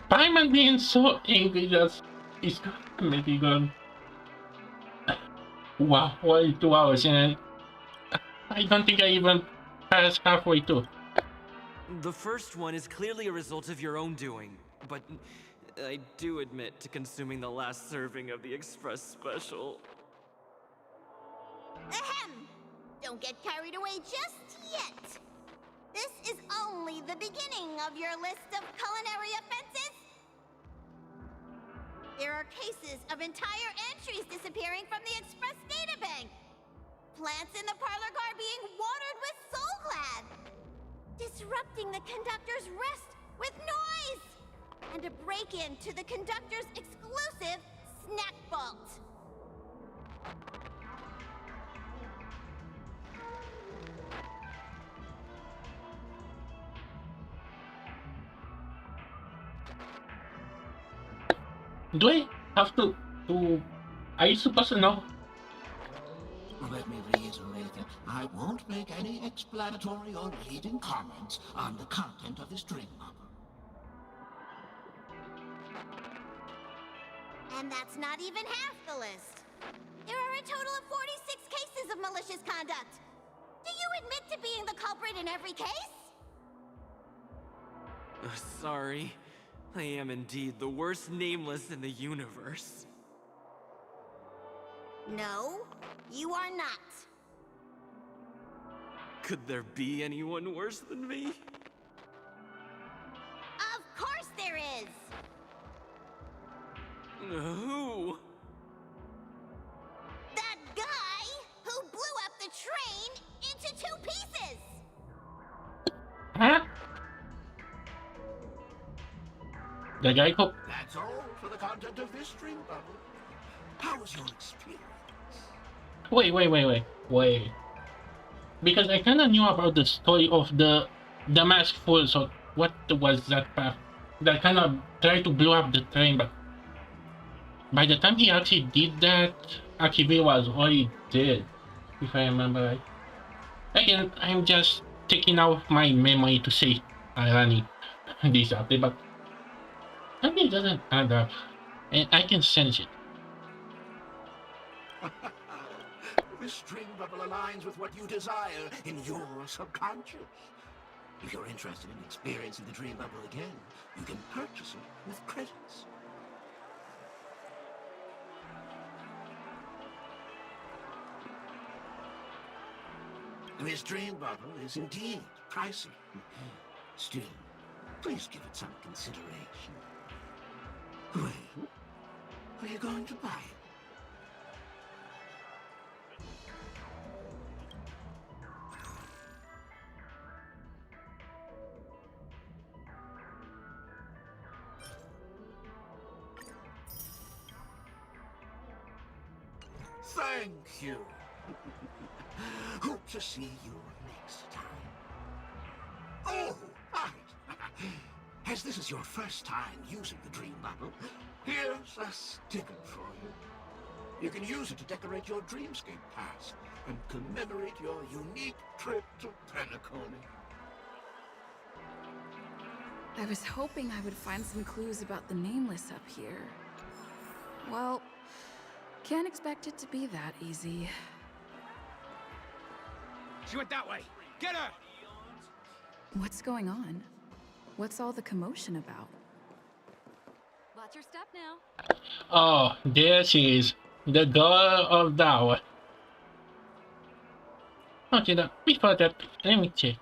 Paimon being so angry just is gonna make it gone. Wow, only 2 hours and I don't think I even passed halfway through. The first one is clearly a result of your own doing, but I do admit to consuming the last serving of the express special. Ahem! Don't get carried away just yet. This is only the beginning of your list of culinary offenses. There are cases of entire entries disappearing from the Express databank. Plants in the parlor car being watered with Soul Glad. Disrupting the conductor's rest with noise. And a break-in to the conductor's exclusive snack vault. Do I have to are you supposed to know? Let me reiterate that I won't make any explanatory or leading comments on the content of this dream novel. And that's not even half the list. There are a total of 46 cases of malicious conduct. Do you admit to being the culprit in every case? Sorry. I am indeed the worst nameless in the universe. No, you are not. Could there be anyone worse than me? Of course there is! Who? That guy who blew up the train into 2 pieces! Huh? The guy who... That's all for the content of this dream bubble. How was your experience? Wait. Because I kinda knew about the story of the mask fool, so what was that path? That kind of tried to blow up the train, but by the time he actually did that, Akibe was already dead, if I remember right. Again, I'm just taking out my memory to say irony this update, but something doesn't add up, and I can sense it. This dream bubble aligns with what you desire in your subconscious. If you're interested in experiencing the dream bubble again, you can purchase it with credits. This dream bubble is indeed pricey. Still, please give it some consideration. Well, are you going to buy it? Thank you. Hope to see you next time. Oh, right. As this is your first time using the dream bubble, here's a sticker for you. You can use it to decorate your dreamscape pass and commemorate your unique trip to Penacony. I was hoping I would find some clues about the Nameless up here. Well, can't expect it to be that easy. She went that way! Get her! What's going on? What's all the commotion about? Watch your step now. Oh, there she is, the girl of Dower. Okay, now, before that, let me check.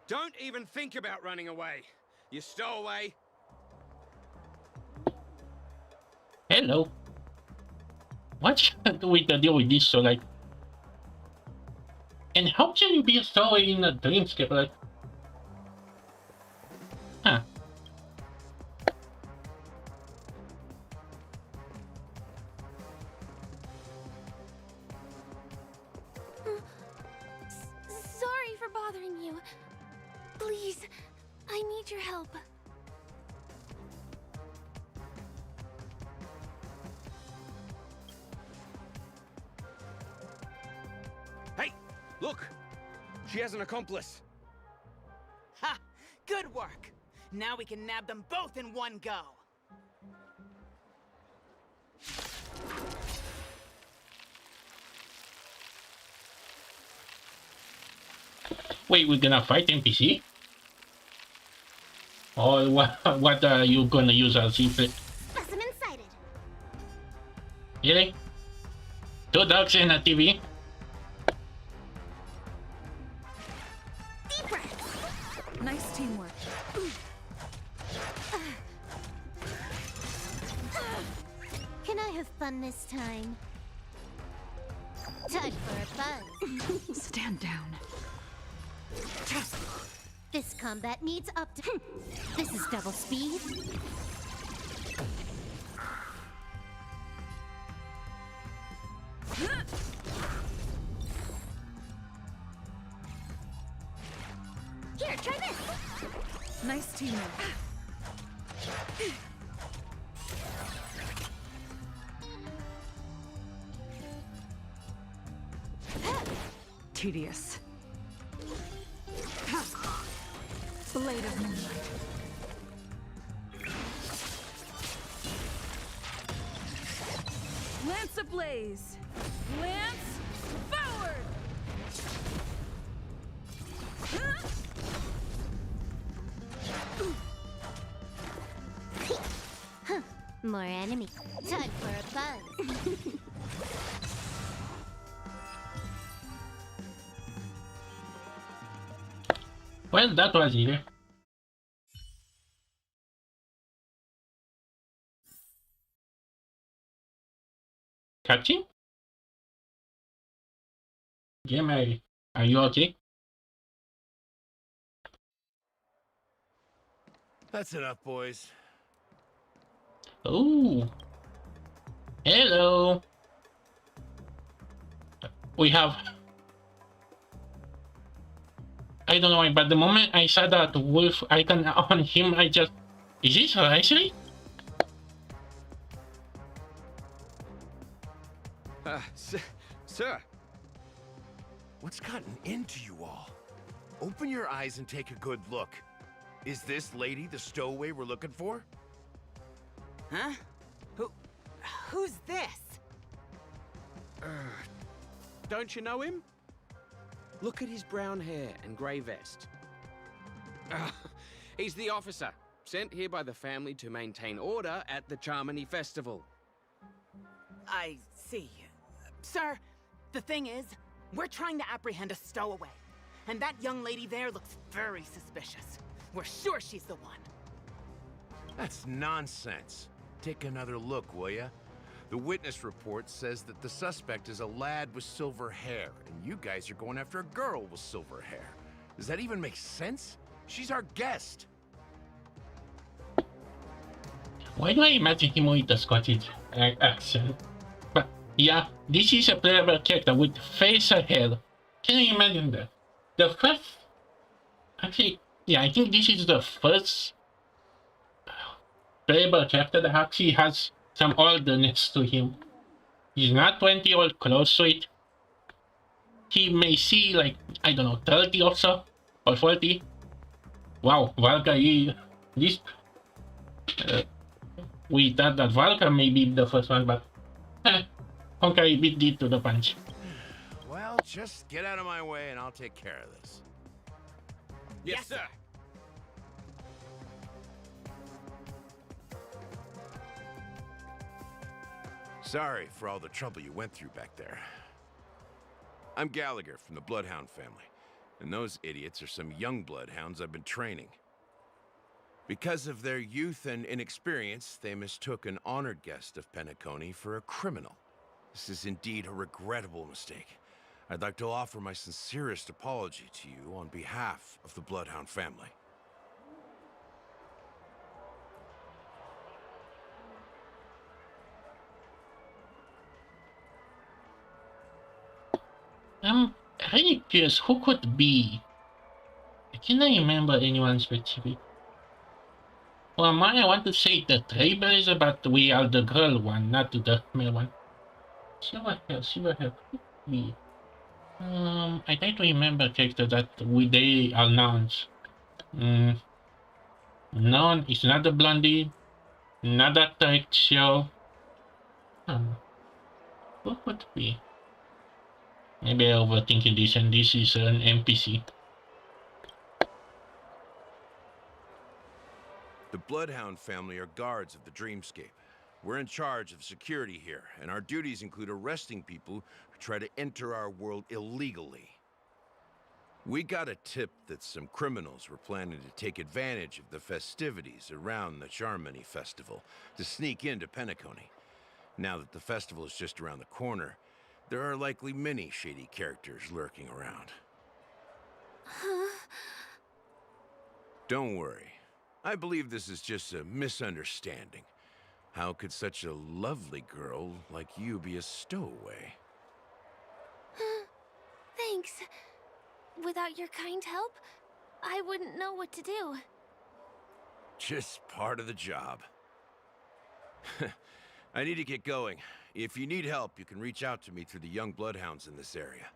Don't even think about running away. You stowaway. Hello. What should I do with the deal with this? So like, and how can you be a story in a dreamscape? Like, huh? Sorry for bothering you. Please, I need your help. Hey, look! She has an accomplice. Ha! Good work! Now we can nab them both in one go. Wait, we're gonna fight NPC? Or what are you gonna use as secret? Specimen sighted. Really? 2 dogs and a TV? Deep breath. Nice teamwork. Can I have fun this time? Time for a buzz. Stand down. This combat needs up to. This is double speed. Here, try this. Nice teamwork. Tedious. Blade of moonlight. Lance ablaze. Lance forward. More enemy. Time for a buzz. Well, that was easy. Catching? Yeah, Mary. Are you okay? That's enough, boys. Oh. Hello. We have... I don't know why, but the moment I saw that wolf icon on him, I just... Is this her actually? Sir. What's gotten into you all? Open your eyes and take a good look. Is this lady the stowaway we're looking for? Huh? Who's this? Don't you know him? Look at his brown hair and grey vest. He's the officer, sent here by the family to maintain order at the Charmony Festival. I see. Sir, the thing is, we're trying to apprehend a stowaway. And that young lady there looks very suspicious. We're sure she's the one. That's nonsense. Take another look, will ya? The witness report says that the suspect is a lad with silver hair, and you guys are going after a girl with silver hair. Does that even make sense? She's our guest. Why do I imagine him with a Scottish accent? But yeah, this is a playable character with facial hair. Can you imagine that? The first... Actually, yeah, I think this is the first playable character that actually has some oldness to him. He's not 20 or close to it. He may see like, I don't know, 30 or so, or 40. Wow, Valka, this... we thought that Valka may be the first one, but... Honkai beat it to the punch. Well, just get out of my way and I'll take care of this. Yes, sir. Sorry for all the trouble you went through back there. I'm Gallagher from the Bloodhound family, and those idiots are some young Bloodhounds I've been training. Because of their youth and inexperience, they mistook an honored guest of Penacony for a criminal. This is indeed a regrettable mistake. I'd like to offer my sincerest apology to you on behalf of the Bloodhound family. I'm really curious who could be. I cannot remember anyone specific. Well, I want to say the Trailblazer, but we are the girl one, not the male one. Silver hair, could be. I try to remember characters that they announced. No, it's not the blondie, not that type show. Who could be? Maybe I'm overthinking this, and this is an NPC. The Bloodhound family are guards of the Dreamscape. We're in charge of security here, and our duties include arresting people who try to enter our world illegally. We got a tip that some criminals were planning to take advantage of the festivities around the Charmony Festival to sneak into Penacony. Now that the festival is just around the corner, there are likely many shady characters lurking around. Huh? Don't worry. I believe this is just a misunderstanding. How could such a lovely girl like you be a stowaway? Thanks. Without your kind help, I wouldn't know what to do. Just part of the job. I need to get going. If you need help, you can reach out to me through the young bloodhounds in this area.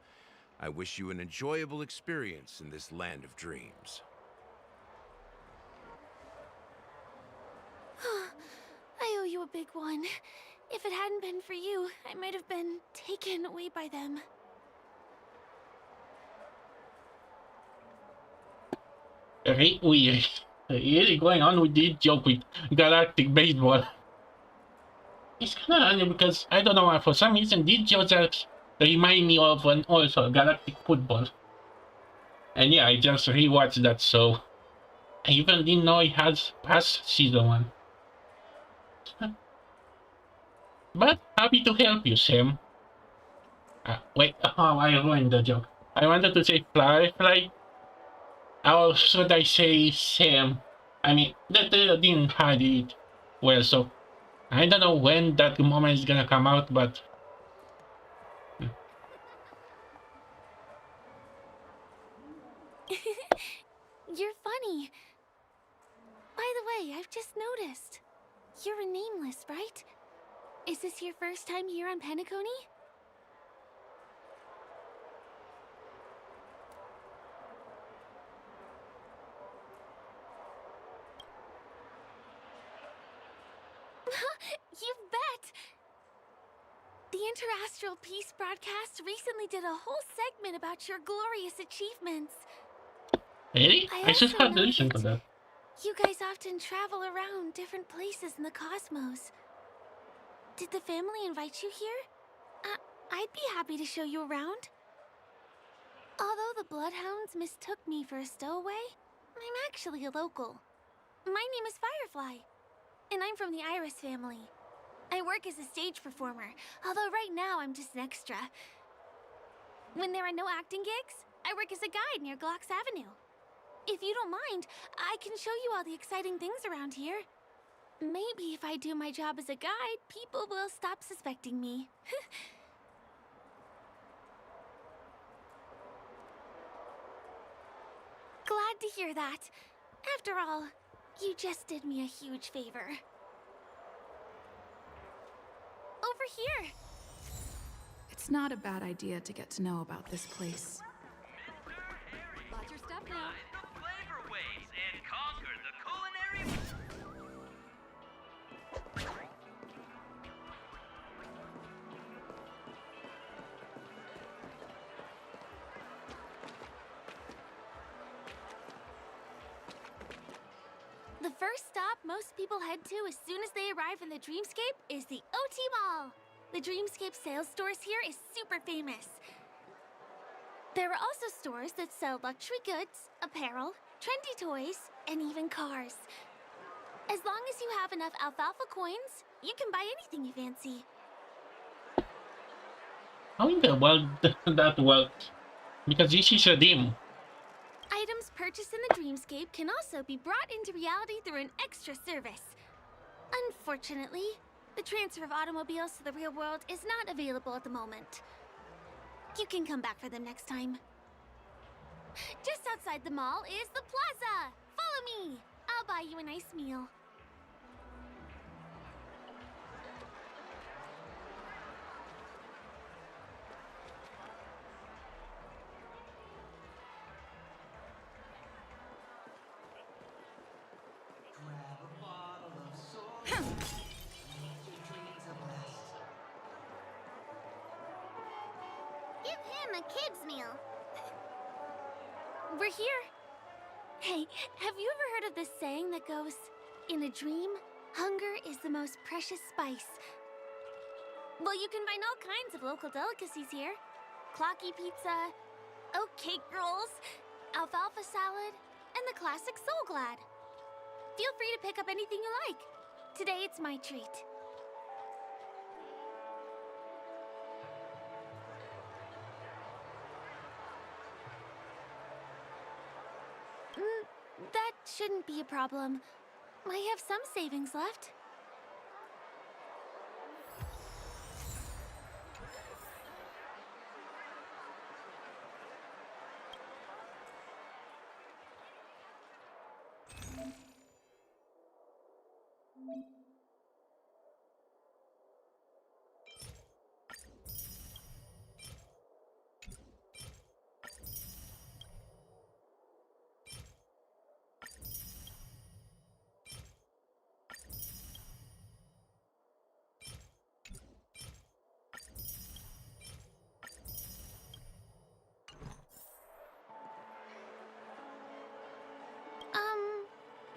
I wish you an enjoyable experience in this land of dreams. I owe you a big one. If it hadn't been for you, I might have been taken away by them. Really going on with this joke with Galactic Baseball. It's kind of funny because I don't know why, for some reason these jokes remind me of an also Galactic Football. And yeah, I just rewatched that, so I even didn't know it has past season 1. But happy to help you, Sam. Wait, I ruined the joke. I wanted to say Firefly. Or should I say Sam? I mean, that didn't hide it well, so I don't know when that moment is gonna come out, but... You're funny. By the way, I've just noticed. You're a nameless, right? Is this your first time here on Penacony? You bet! The Interastral Peace broadcast recently did a whole segment about your glorious achievements. Really? I should also have listened to that. You guys often travel around different places in the cosmos. Did the family invite you here? I'd be happy to show you around. Although the Bloodhounds mistook me for a stowaway, I'm actually a local. My name is Firefly, and I'm from the Iris family. I work as a stage performer, although right now I'm just an extra. When there are no acting gigs, I work as a guide near Glocks Avenue. If you don't mind, I can show you all the exciting things around here. Maybe if I do my job as a guide, people will stop suspecting me. Glad to hear that. After all, you just did me a huge favor. Over here! It's not a bad idea to get to know about this place. Watch your step now. Flavorways and conquer the culinary... The first stop most people head to as soon as they arrive in the Dreamscape is the OT Mall. The Dreamscape sales stores here is super famous. There are also stores that sell luxury goods, apparel, trendy toys, and even cars. As long as you have enough alfalfa coins, you can buy anything you fancy. How in the world that works? Because this is a demo. Items purchased in the Dreamscape can also be brought into reality through an extra service. Unfortunately, the transfer of automobiles to the real world is not available at the moment. You can come back for them next time. Just outside the mall is the plaza! Follow me! I'll buy you a nice meal. Give him a kid's meal. We're here. Hey, have you ever heard of this saying that goes, In a dream, hunger is the most precious spice. Well, you can find all kinds of local delicacies here. Clocky pizza, oat cake rolls, alfalfa salad, and the classic Soul Glad. Feel free to pick up anything you like. Today it's my treat. That shouldn't be a problem. I have some savings left.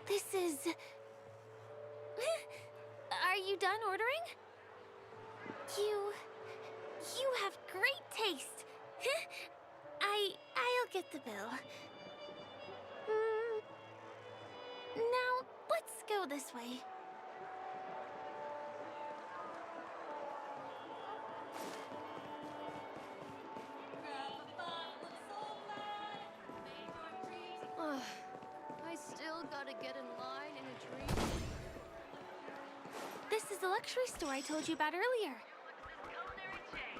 This is... Are you done ordering? You have great taste. I'll get the bill. Now, let's go this way. Ugh, I still gotta get in line in a dream. This is the luxury store I told you about earlier.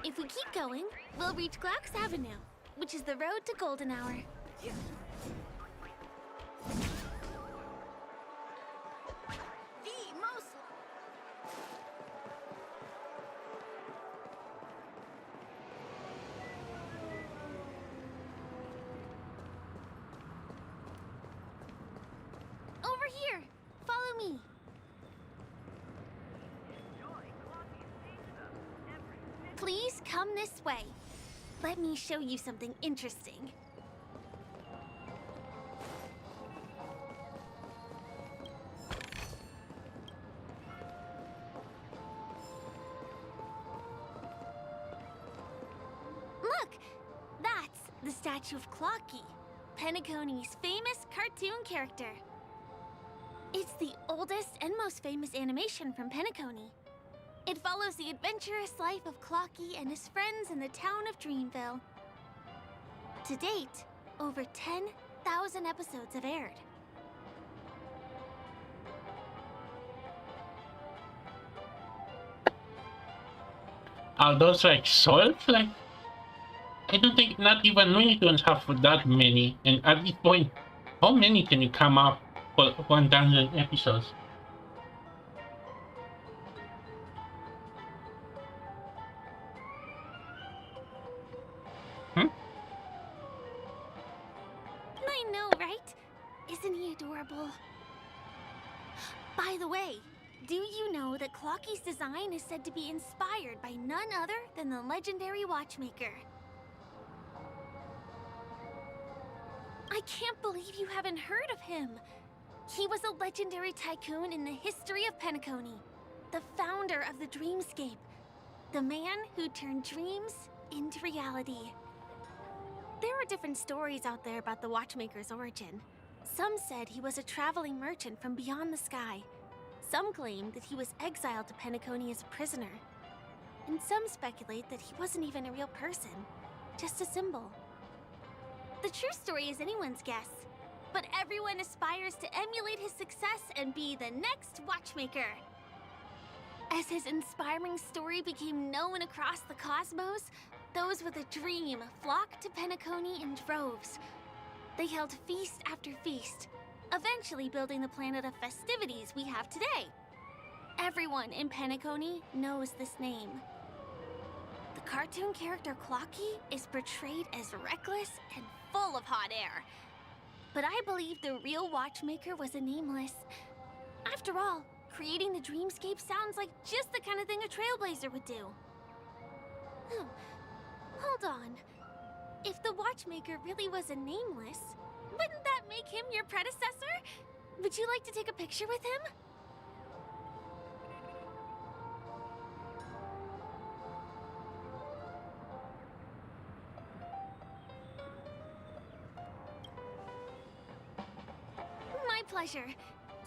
If we keep going, we'll reach Glauc's Avenue, which is the road to Golden Hour. Over here! Follow me! Please come this way. Let me show you something interesting. Look! That's the statue of Clocky, Penacony's famous cartoon character. It's the oldest and most famous animation from Penacony. It follows the adventurous life of Clocky and his friends in the town of Dreamville. To date, over 10,000 episodes have aired. Are those like sold? Like, I don't think not even Looney Tunes have that many. And at this point, how many can you come up for 1,000 episodes? I know, right? Isn't he adorable? By the way, do you know that Clocky's design is said to be inspired by none other than the legendary watchmaker? I can't believe you haven't heard of him. He was a legendary tycoon in the history of Penacony, the founder of the Dreamscape, the man who turned dreams into reality. There are different stories out there about the watchmaker's origin. Some said he was a traveling merchant from beyond the sky. Some claim that he was exiled to Penacony as a prisoner. And some speculate that he wasn't even a real person, just a symbol. The true story is anyone's guess, but everyone aspires to emulate his success and be the next watchmaker. As his inspiring story became known across the cosmos, those with a dream flocked to Penacony in droves. They held feast after feast, eventually building the planet of festivities we have today. Everyone in Penacony knows this name. The cartoon character Clocky is portrayed as reckless and full of hot air. But I believe the real watchmaker was a nameless. After all, creating the dreamscape sounds like just the kind of thing a trailblazer would do. Hold on. If the watchmaker really was a nameless, wouldn't that make him your predecessor? Would you like to take a picture with him? My pleasure.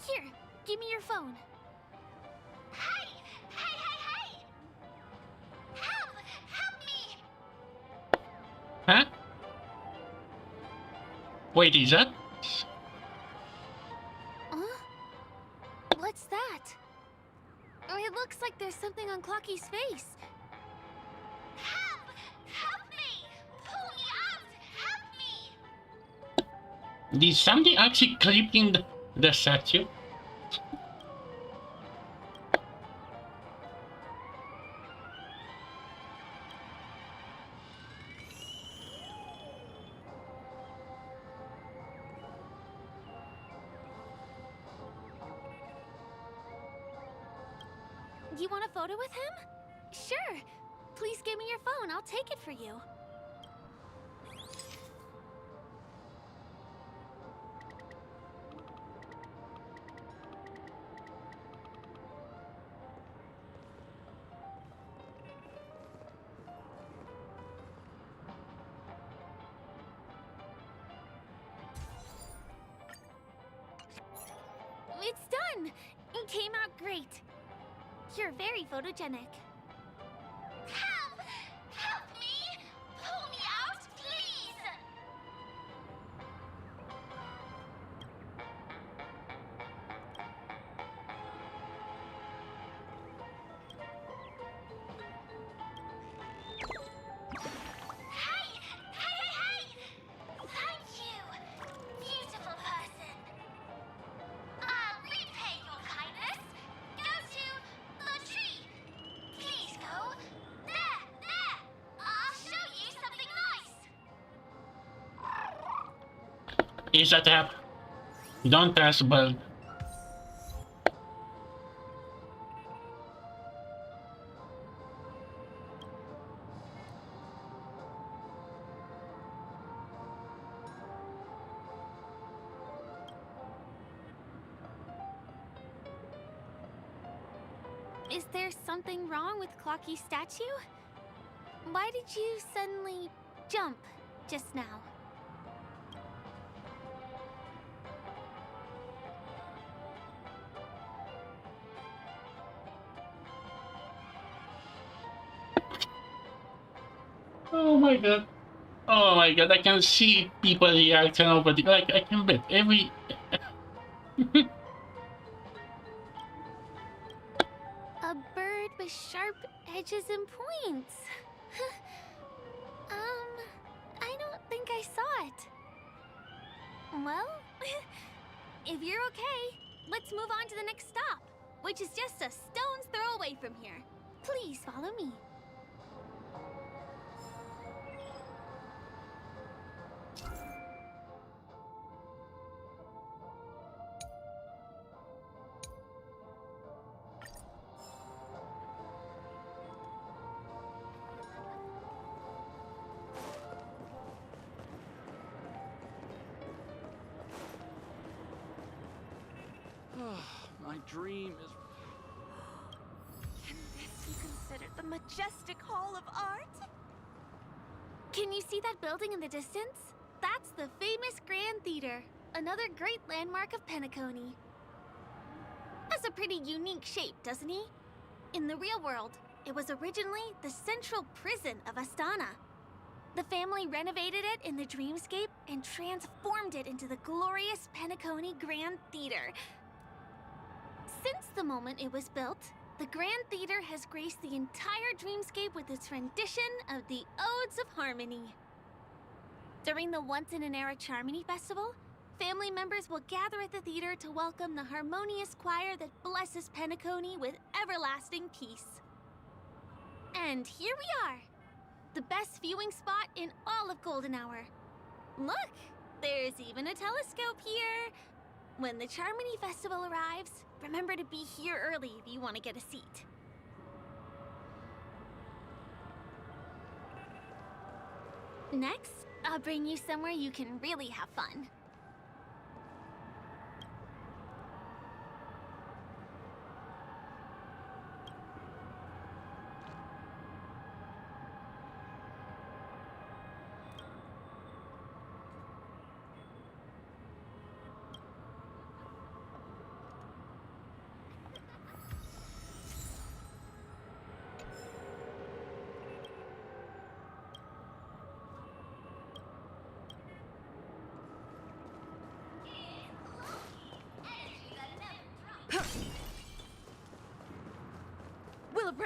Here, give me your phone. Hey! Hey, hey, hey! Help! Help me! Huh? Wait, is that? Huh? What's that? Oh, it looks like there's something on Clocky's face. Help! Help me! Pull me out! Help me! Did something actually clip in the statue? You want a photo with him? Sure. Please give me your phone. I'll take it for you. It's done! It came out great. You're very photogenic. Help! Help me! Pull me out, please! Hey! Hey, hey, hey! Thank you, beautiful person. I'll repay your kindness. Go to the tree. Please go. There, there. I'll show you something nice. Is that app? Don't pass bug. Is there something wrong with Clocky's statue? Why did you suddenly jump just now? Oh my god. Oh my god, I can see people reacting over the, like, I can bet every... A bird with sharp edges and points. I don't think I saw it. Well, if you're okay, let's move on to the next stop, which is just a stone's throw away from here. Please follow me. My dream is... Can this be considered the majestic hall of art? Can you see that building in the distance? That's the famous Grand Theater, another great landmark of Penacony. Has a pretty unique shape, doesn't he? In the real world, it was originally the central prison of Astana. The family renovated it in the dreamscape and transformed it into the glorious Penacony Grand Theater. Since the moment it was built, the Grand Theater has graced the entire dreamscape with its rendition of the Odes of Harmony. During the Once-in-an-Era Charmony Festival, family members will gather at the theater to welcome the harmonious choir that blesses Penacony with everlasting peace. And here we are, the best viewing spot in all of Golden Hour. Look, there's even a telescope here. When the Charmony Festival arrives, remember to be here early if you want to get a seat. Next, I'll bring you somewhere you can really have fun.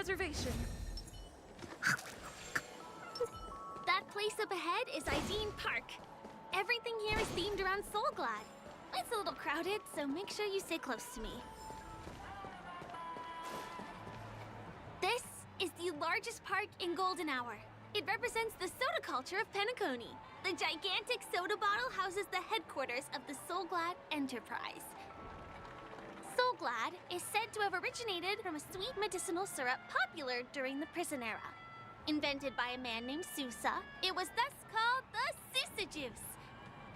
reservation. That place up ahead is Ideen Park. Everything here is themed around Soulglad. It's a little crowded, so make sure you stay close to me. This is the largest park in Golden Hour. It represents the soda culture of Penacony. The gigantic soda bottle houses the headquarters of the Soulglad Enterprise. Soulglad is said to have originated from a sweet medicinal syrup popular during the prison era. Invented by a man named Sousa, it was thus called the Sousa Juice.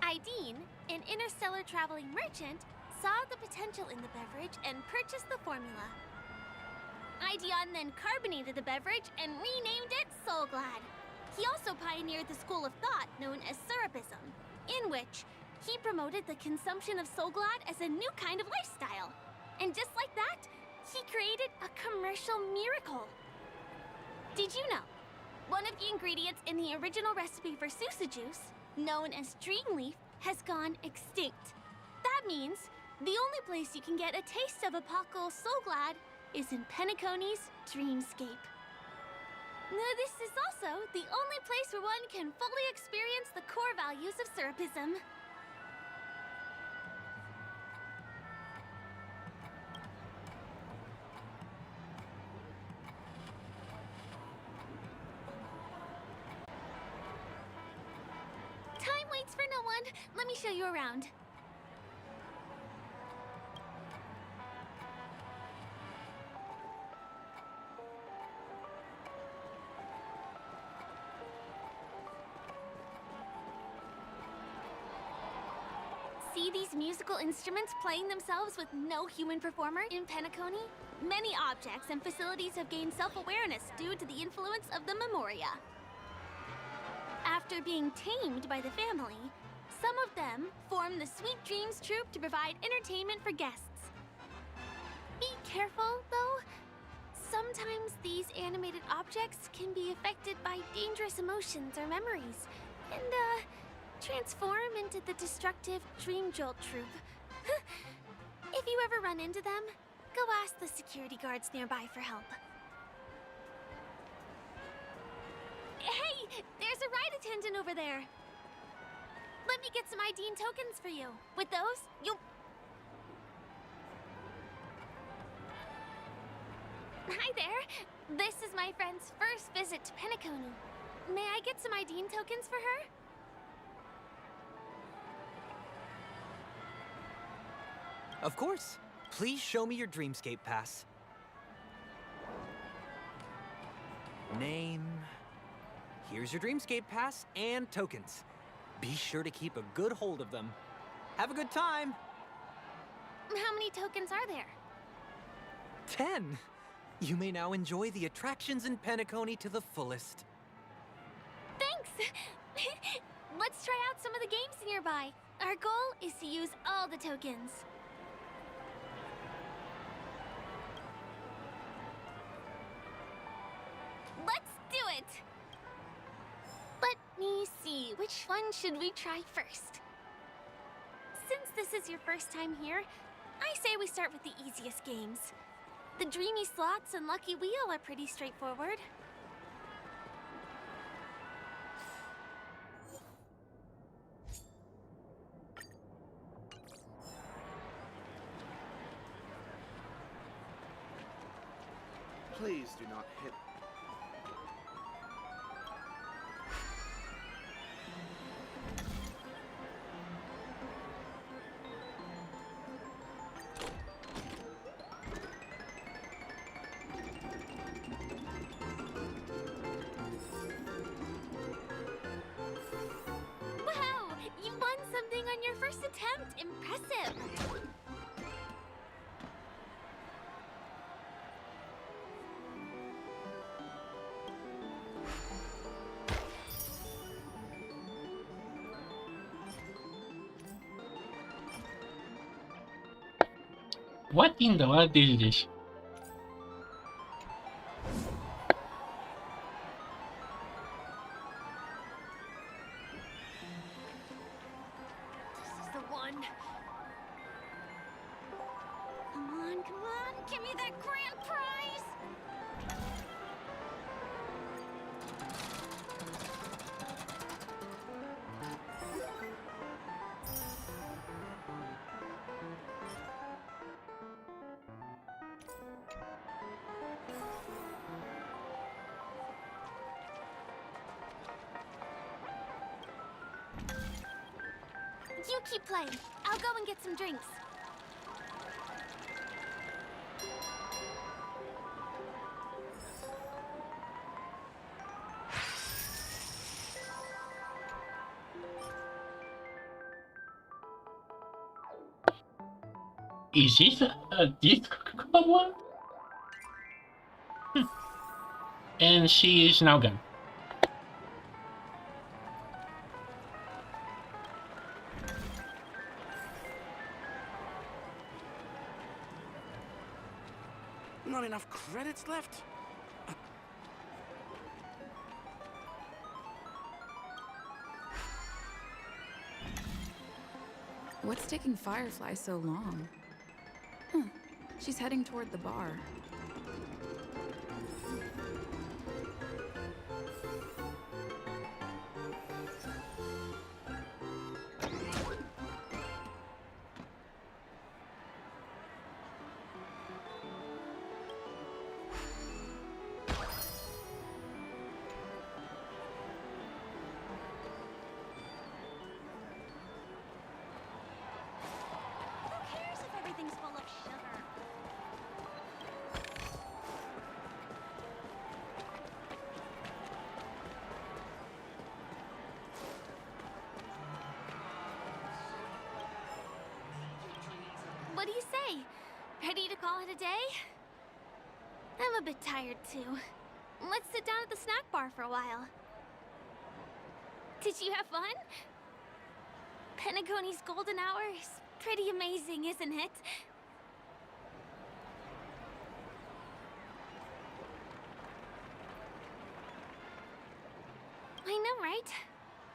Ideen, an interstellar traveling merchant, saw the potential in the beverage and purchased the formula. Ideon then carbonated the beverage and renamed it Soulglad. He also pioneered the school of thought known as Syrupism, in which he promoted the consumption of Soulglad as a new kind of lifestyle. And just like that, he created a commercial miracle. Did you know? One of the ingredients in the original recipe for Sousa Juice, known as Dreamleaf, has gone extinct. That means the only place you can get a taste of Apocal Soulglad is in Penacony's Dreamscape. Now, this is also the only place where one can fully experience the core values of Syrupism. Time waits for no one. Let me show you around. See these musical instruments playing themselves with no human performer in Penacony? Many objects and facilities have gained self-awareness due to the influence of the Memoria. After being tamed by the family, some of them form the Sweet Dreams Troupe to provide entertainment for guests. Be careful, though. Sometimes these animated objects can be affected by dangerous emotions or memories, and, transform into the destructive Dream Jolt Troupe. If you ever run into them, go ask the security guards nearby for help. Hey, there's a ride attendant over there. Let me get some Ideen tokens for you. With those, you'll... Hi there. This is my friend's first visit to Penacony. May I get some Ideen tokens for her? Of course. Please show me your Dreamscape pass. Name. Here's your Dreamscape pass and tokens. Be sure to keep a good hold of them. Have a good time. How many tokens are there? 10. You may now enjoy the attractions in Penacony to the fullest. Thanks! Let's try out some of the games nearby. Our goal is to use all the tokens. Let's do it! Let me see, which one should we try first? Since this is your first time here, I say we start with the easiest games. The Dreamy Slots and Lucky Wheel are pretty straightforward. Please do not hit. Wow! You won something on your first attempt! Impressive! What in the world is this? This is the one. Come on, come on! Give me that grand prize! You keep playing. I'll go and get some drinks. Is this a disc one? And she is now gone. Not enough credits left? What's taking Firefly so long? She's heading toward the bar. What do you say? Ready to call it a day? I'm a bit tired too. Let's sit down at the snack bar for a while. Did you have fun? Penacony's golden hour is pretty amazing, isn't it? I know, right?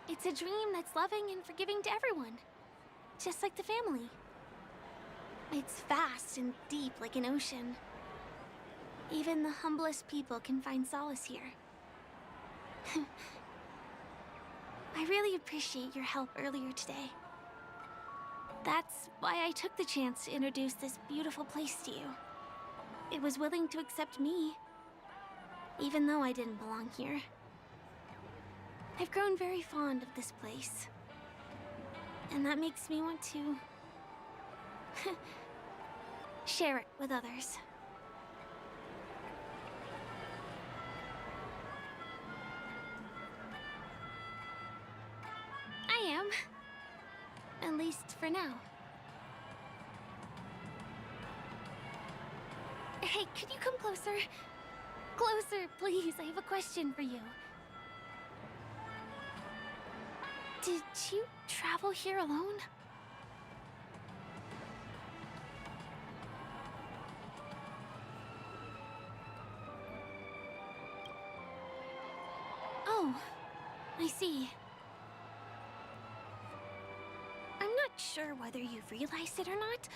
It's a dream that's loving and forgiving to everyone. Just like the family. It's vast and deep like an ocean. Even the humblest people can find solace here. I really appreciate your help earlier today. That's why I took the chance to introduce this beautiful place to you. It was willing to accept me, even though I didn't belong here. I've grown very fond of this place. And that makes me want to share it with others. I am. At least for now. Hey, could you come closer? Closer, please. I have a question for you. Did you travel here alone? Oh, I see. I'm not sure whether you've realized it or not,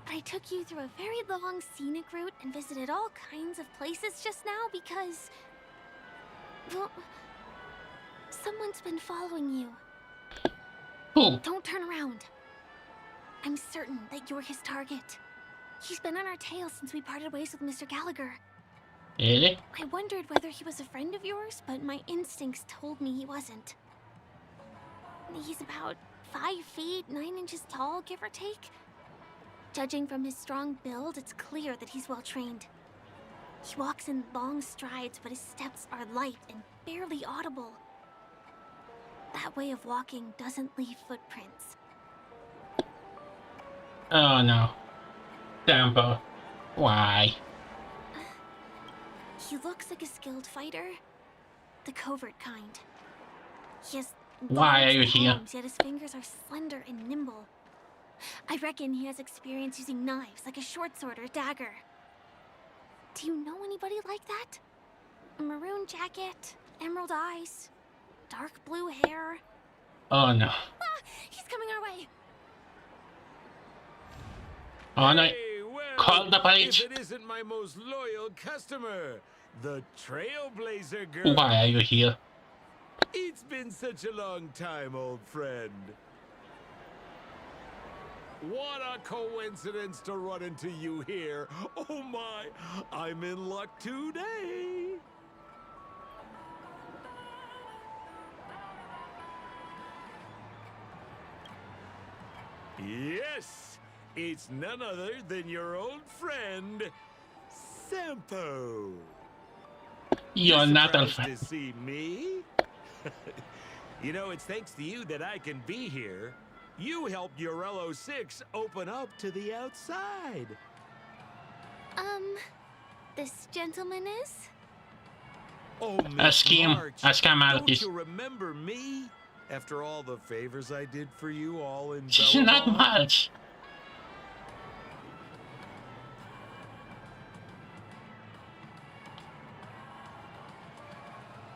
but I took you through a very long scenic route and visited all kinds of places just now because... well, someone's been following you. Who? Don't turn around. I'm certain that you're his target. He's been on our tail since we parted ways with Mr. Gallagher. Really? I wondered whether he was a friend of yours, but my instincts told me he wasn't. He's about 5 feet, 9 inches tall, give or take. Judging from his strong build, it's clear that he's well trained. He walks in long strides, but his steps are light and barely audible. That way of walking doesn't leave footprints. Oh no. Dumbo. Why? He looks like a skilled fighter. The covert kind. He has Why are you large here? palms, yet his fingers are slender and nimble. I reckon he has experience using knives, like a short sword or dagger. Do you know anybody like that? A maroon jacket, emerald eyes, dark blue hair. Oh no. Ah, he's coming our way. Oh no. well, Call the police. if it isn't my most loyal customer, the Trailblazer girl. Why are you here? It's been such a long time, old friend. What a coincidence to run into you here. Oh my, I'm in luck today. Yes, it's none other than your old friend, Sampo. You're not a Surprised to see me? You know, it's thanks to you that I can be here. You helped Urello 6 open up to the outside. This gentleman is? Oh, Ask him. March, Ask him, don't Marcus. you remember me? After all the favors I did for you all in She's not Belleville? much.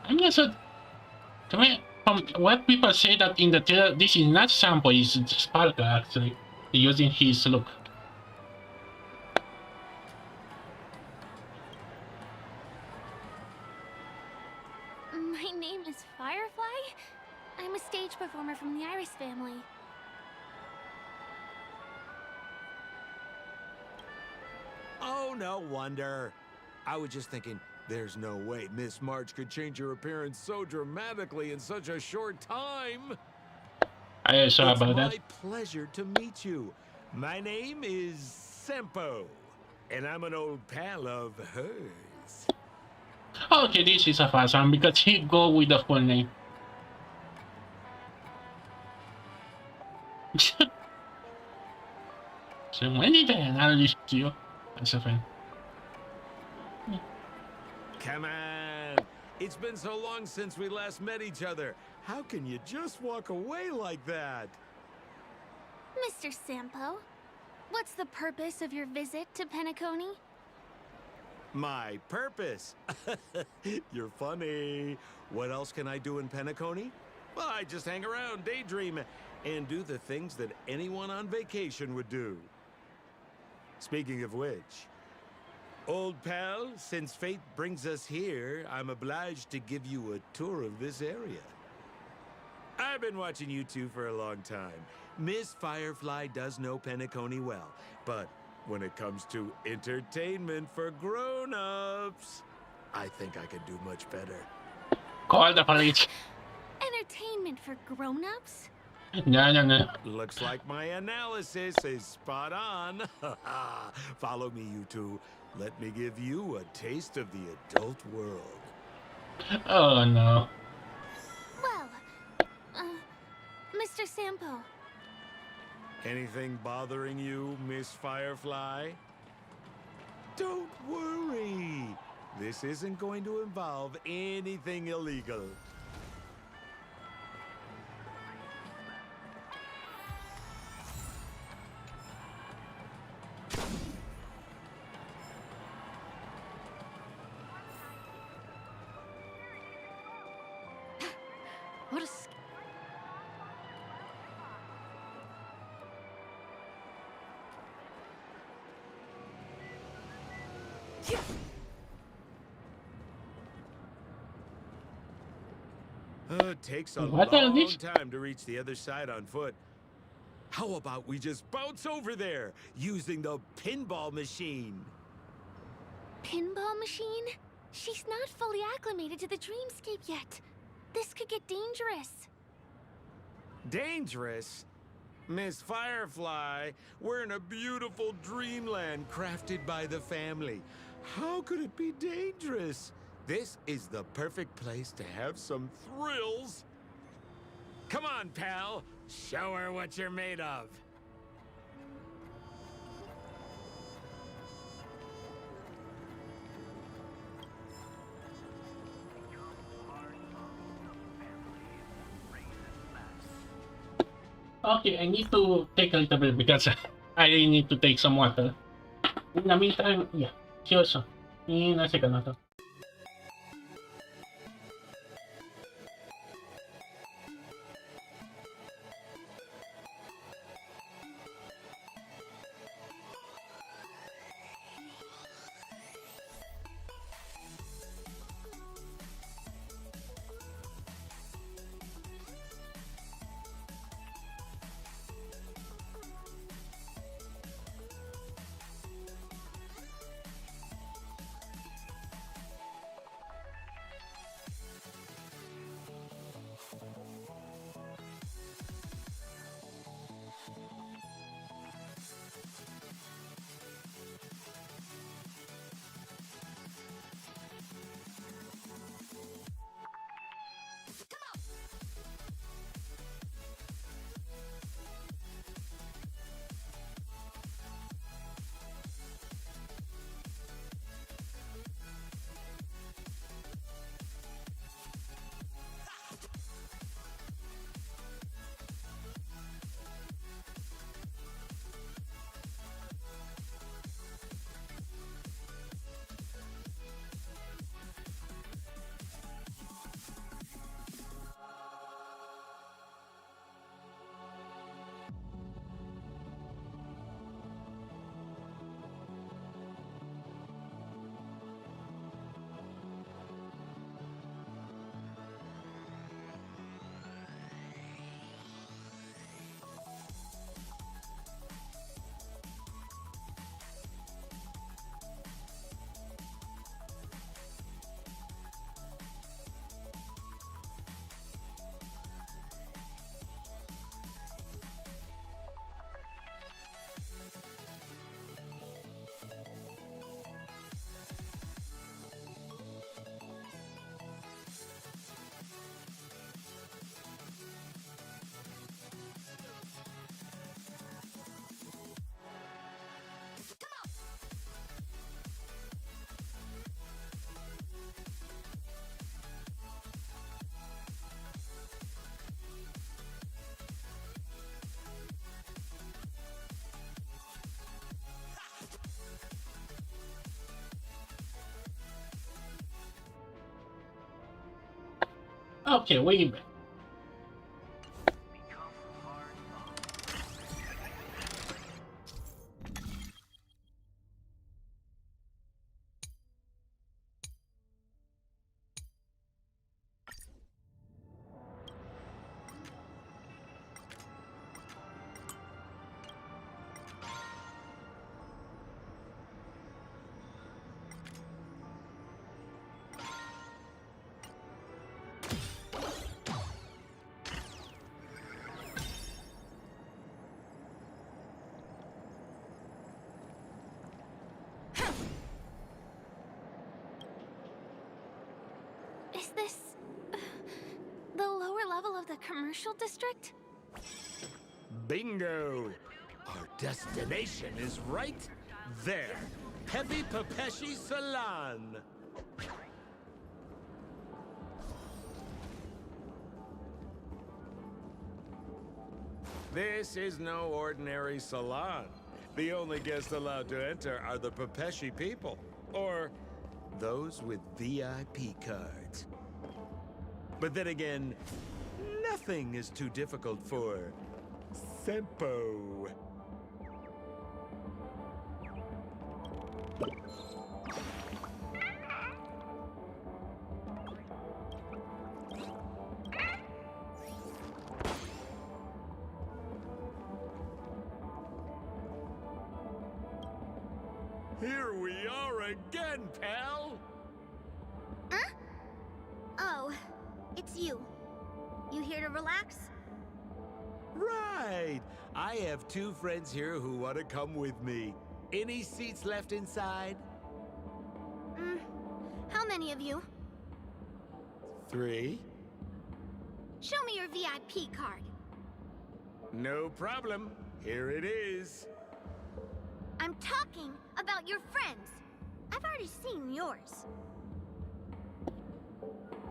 I'm not so. From what people say that in the trailer, this is not Sampo, it's Sparkle actually, using his look. My name is Firefly. I'm a stage performer from the Iris family. Oh, no wonder. I was just thinking, there's no way Miss March could change her appearance so dramatically in such a short time. I saw about that. It's my pleasure to meet you. My name is Sampo, and I'm an old pal of hers. Okay, this is a fast one because he go with the full name. So when did I introduce you as a friend? Come on. It's been so long since we last met each other. How can you just walk away like that? Mr. Sampo, what's the purpose of your visit to Penacony? My purpose? You're funny. What else can I do in Penacony? Well, I just hang around, daydream, and do the things that anyone on vacation would do. Speaking of which, old pal, since fate brings us here, I'm obliged to give you a tour of this area. I've been watching you two for a long time. Miss Firefly does know Penacony well, but when it comes to entertainment for grown-ups, I think I could do much better. Call the police. Entertainment for grown-ups? No. Looks like my analysis is spot on. Follow me, you two. Let me give you a taste of the adult world. Oh no. Well, Mr. Sampo. Anything bothering you, Miss Firefly? Don't worry. This isn't going to involve anything illegal. What a It takes a What are long these? time to reach the other side on foot. How about we just bounce over there using the pinball machine? Pinball machine? She's not fully acclimated to the dreamscape yet. This could get dangerous. Dangerous? Miss Firefly, we're in a beautiful dreamland crafted by the family. How could it be dangerous? This is the perfect place to have some thrills. Come on, pal. Show her what you're made of. Okay, I need to take a little bit because I really need to take some water. In the meantime, yeah, seryoso. Inasik ko na to. Okay, way back. Is this the lower level of the commercial district? Bingo! Our destination is right there. Pepe Papeshi Salon. This is no ordinary salon. The only guests allowed to enter are the Papeshi people, or those with VIP cards. But then again, nothing is too difficult for Sempo. Here we are again, pal! Huh? Oh, it's you. You here to relax? Right! I have two friends here who want to come with me. Any seats left inside? How many of you? 3. Show me your VIP card. No problem. Here it is. I'm talking about your friends. I've already seen yours.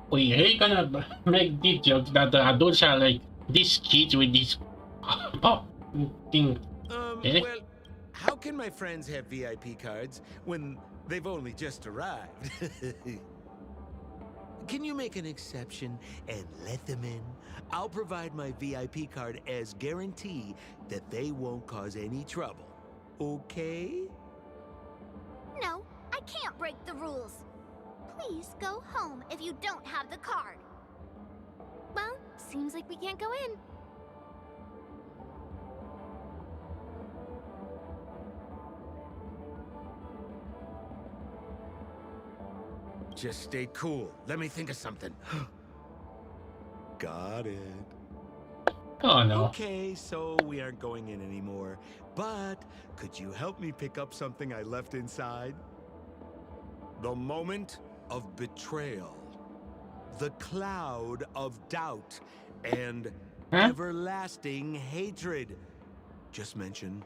We ain't gonna make these jokes that the adults are like these kids with these pop thing. Eh? Well, how can my friends have VIP cards when they've only just arrived? Can you make an exception and let them in? I'll provide my VIP card as guarantee that they won't cause any trouble. Okay? No, I can't break the rules. Please go home if you don't have the card. Well, seems like we can't go in. Just stay cool. Let me think of something. Got it. Oh no. Okay, so we aren't going in anymore. But could you help me pick up something I left inside? The moment of betrayal. The cloud of doubt. And everlasting hatred. Just mention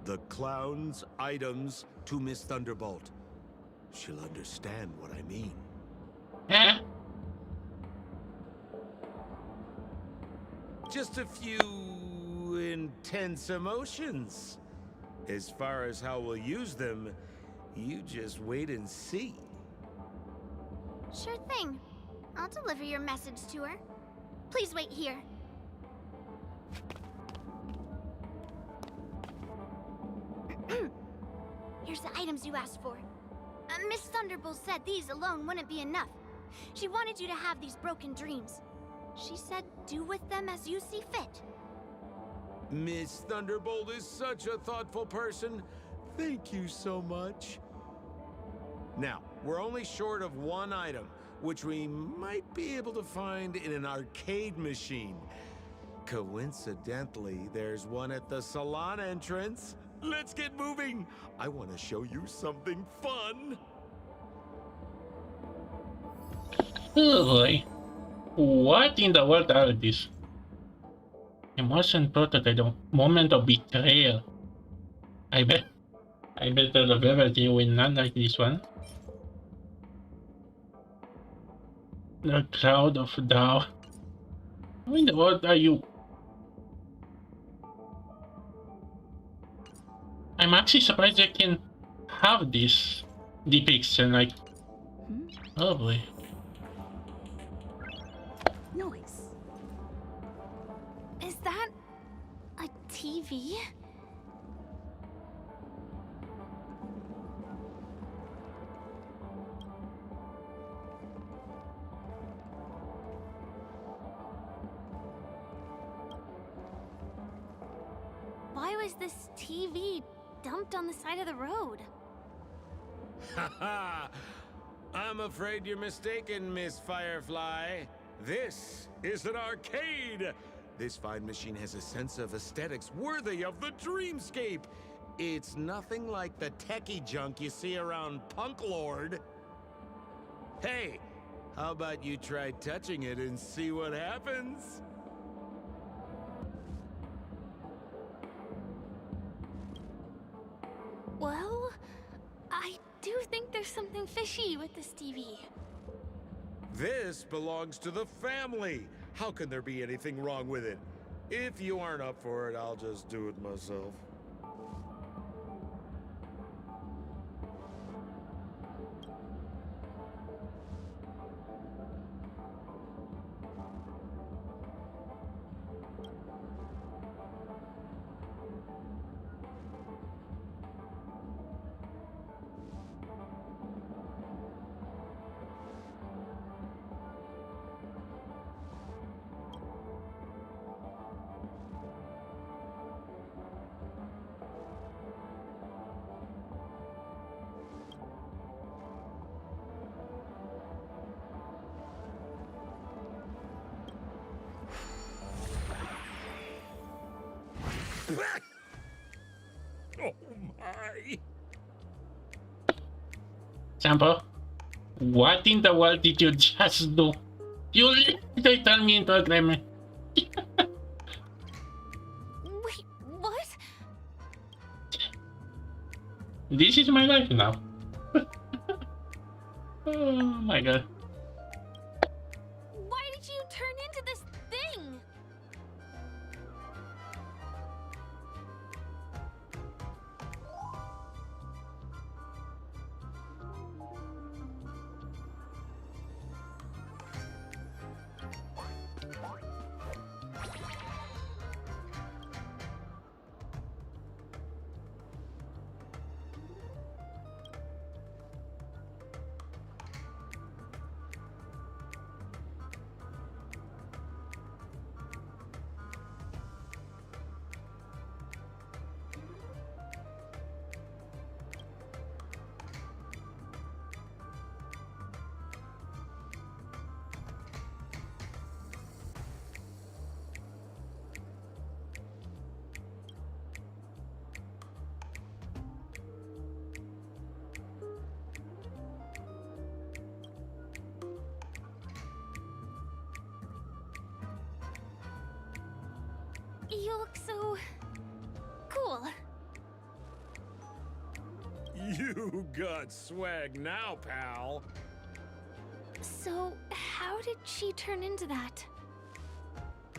the clown's items to Miss Thunderbolt. She'll understand what I mean. Just a few intense emotions. As far as how we'll use them, you just wait and see. Sure thing. I'll deliver your message to her. Please wait here. Here's the items you asked for. Miss Thunderbolt said these alone wouldn't be enough. She wanted you to have these broken dreams. She said do with them as you see fit. Miss Thunderbolt is such a thoughtful person. Thank you so much. Now, we're only short of one item, which we might be able to find in an arcade machine. Coincidentally, there's one at the salon entrance. Let's get moving. I want to show you something fun. Oh boy. What in the world are these? Emotion prototype, the moment of betrayal. I bet the Verity will not like this one. The cloud of doubt. How in the world are you? I'm actually surprised I can have this depiction, like, oh boy. noise. Is that a TV? Why was this TV dumped on the side of the road? Haha! I'm afraid you're mistaken, Miss Firefly. This is an arcade! This fine machine has a sense of aesthetics worthy of the dreamscape. It's nothing like the techie junk you see around Punk Lord. Hey, how about you try touching it and see what happens? Well, I do think there's something fishy with this TV. This belongs to the family. How can there be anything wrong with it? If you aren't up for it, I'll just do it myself. Oh my! Sampo, what in the world did you just do? You literally turned me into a gremlin. Wait, what? This is my life now. Oh my god. Why did you turn into this thing? You look so cool. You got swag now, pal. So, how did she turn into that?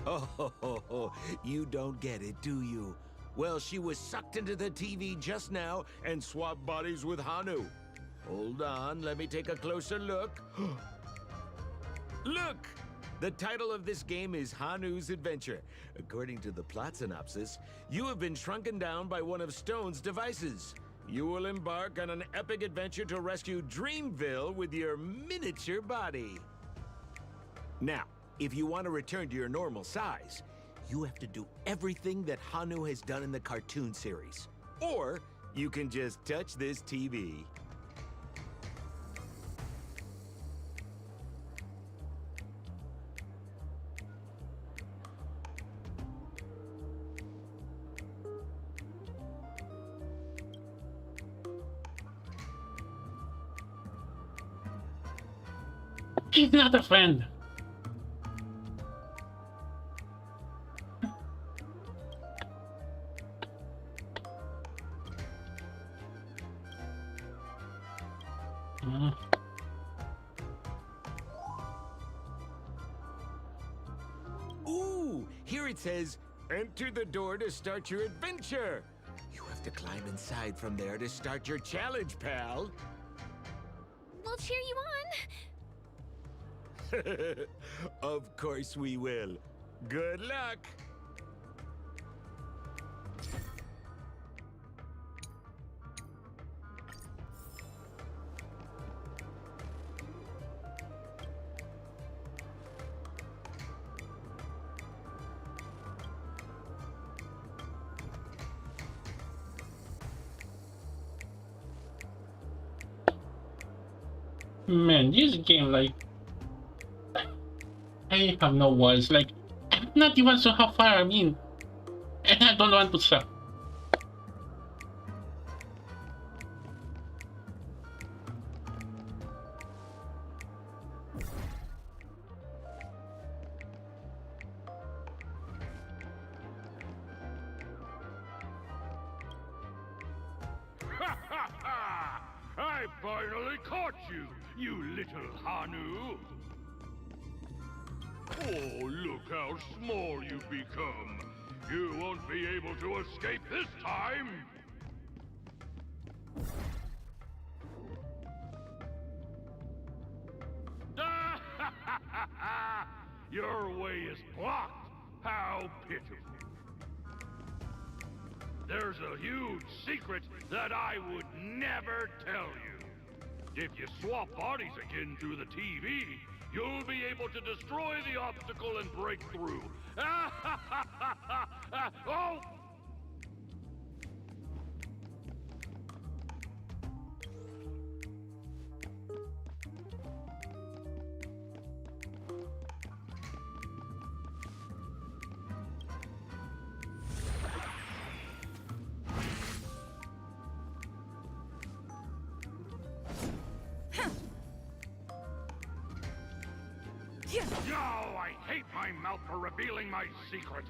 Oh, you don't get it, do you? Well, she was sucked into the TV just now and swapped bodies with Hanu. Hold on, let me take a closer look. Look! The title of this game is Hanu's Adventure. According to the plot synopsis, you have been shrunken down by one of Stone's devices. You will embark on an epic adventure to rescue Dreamville with your miniature body. Now, if you want to return to your normal size, you have to do everything that Hanu has done in the cartoon series. Or you can just touch this TV. He's not a friend. Ooh, here it says, enter the door to start your adventure. You have to climb inside from there to start your challenge, pal. We'll cheer you Of course we will. Good luck. Man, this game, like, I have no words. Like, I'm not even sure how far I'm in, and I don't want to stop. I finally caught you, you little Hanu! Oh, look how small you've become. You won't be able to escape this time! Your way is blocked! How pitiful! There's a huge secret that I would never tell you. If you swap bodies again through the TV, you'll be able to destroy the obstacle and break through. Oh! No, I hate my mouth for revealing my secret.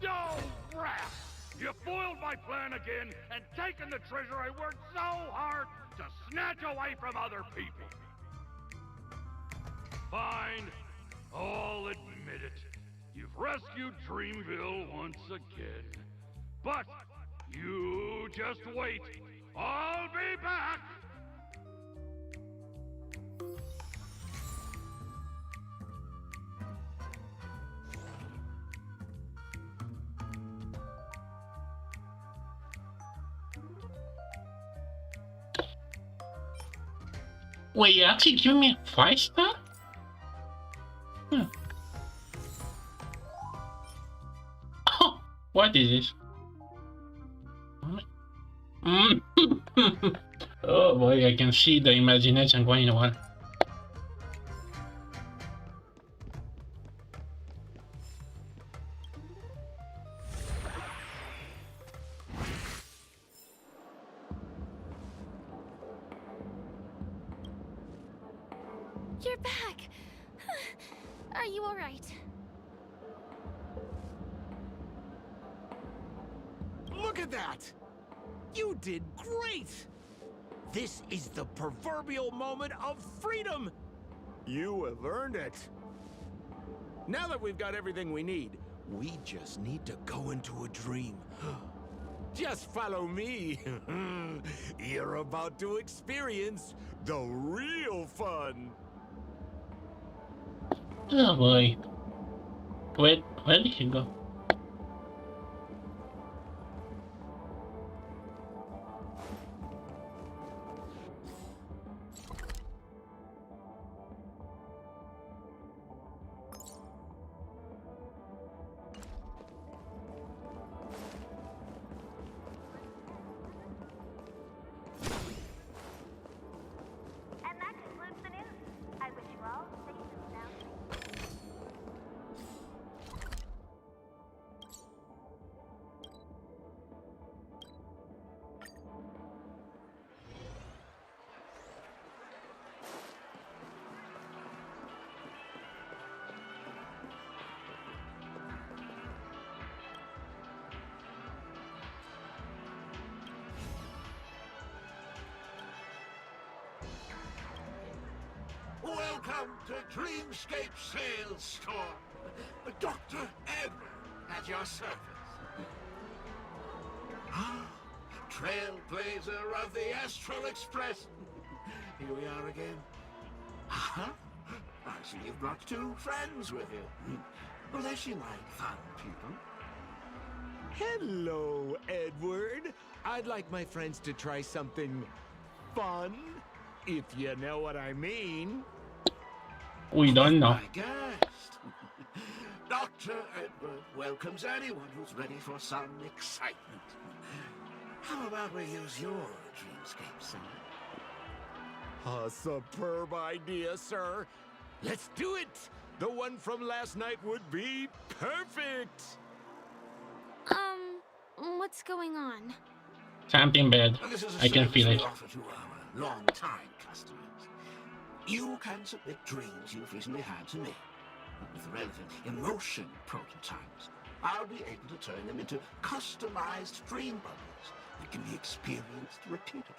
Oh, rat! You foiled my plan again and taken the treasure I worked so hard to snatch away from other people. Fine. I'll admit it. You've rescued Dreamville once again. But you just wait. I'll be back! Wait, you actually give me a 5-star? Oh, what is this? Oh boy, I can see the imagination going on. You're back! Are you alright? Look at that! You did great! This is the proverbial moment of freedom! You have earned it. Now that we've got everything we need, we just need to go into a dream. Just follow me. You're about to experience the real fun. Oh boy. Wait, where did she go? And that concludes the news. I wish you all safe and sound. Welcome to Dreamscape Sales Store. Dr. Edward at your service. Trailblazer of the Astral Express. Here we are again. I see you've brought two friends with you. Well, they seem like fun people. Hello, Edward. I'd like my friends to try something fun, if you know what I mean. We don't know. My guest. Dr. Edward welcomes anyone who's ready for some excitement. How about we use your dreamscape, sir? A superb idea, sir. Let's do it. The one from last night would be perfect. What's going on? Something bad. This is a I can service feel we it. offer to our long-time customers. You can submit dreams you've recently had to me. With the relevant emotion prototypes, I'll be able to turn them into customized dream bubbles that can be experienced repeatedly.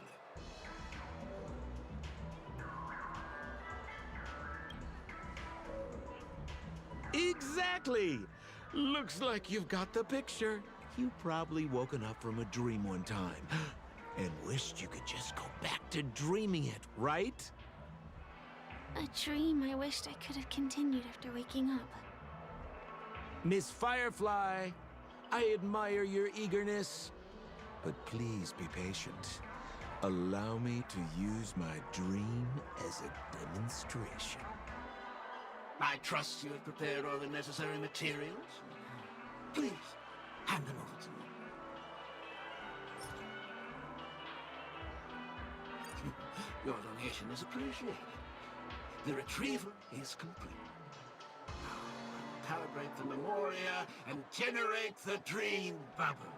Exactly. Looks like you've got the picture. You probably woken up from a dream one time and wished you could just go back to dreaming it, right? A dream I wished I could have continued after waking up. Miss Firefly, I admire your eagerness, but please be patient. Allow me to use my dream as a demonstration. I trust you have prepared all the necessary materials. Please, hand them over to me. Your donation is appreciated. The retrieval is complete. Now, I will calibrate the memoria and generate the dream bubble.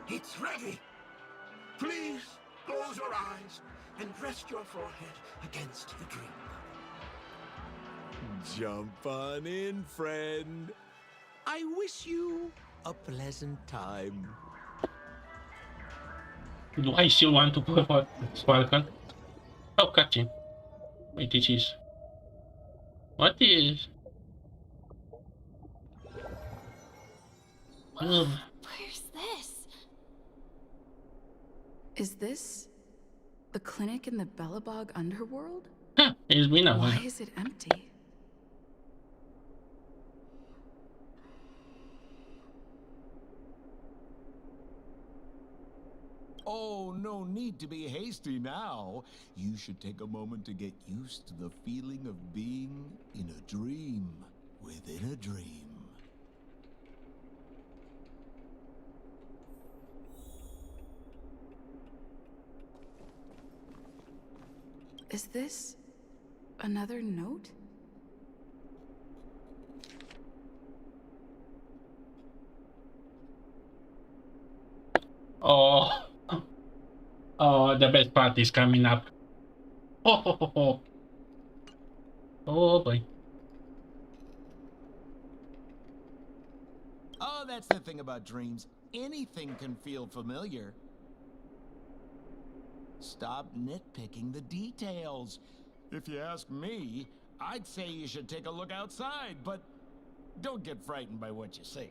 It's ready. Please close your eyes and rest your forehead against the dream bubble. Jump on in, friend. I wish you a pleasant time. Do I still want to play for Sparkle? Oh, cutscene. Wait, this is... What is... Where's this? Is this the clinic in the Bellabog underworld? Huh, it's been a while. Why is it empty? Oh, no need to be hasty now. You should take a moment to get used to the feeling of being in a dream within a dream. Is this another note? Oh. Oh, the best part is coming up. Oh boy. Oh, that's the thing about dreams. Anything can feel familiar. Stop nitpicking the details. If you ask me, I'd say you should take a look outside, but don't get frightened by what you see.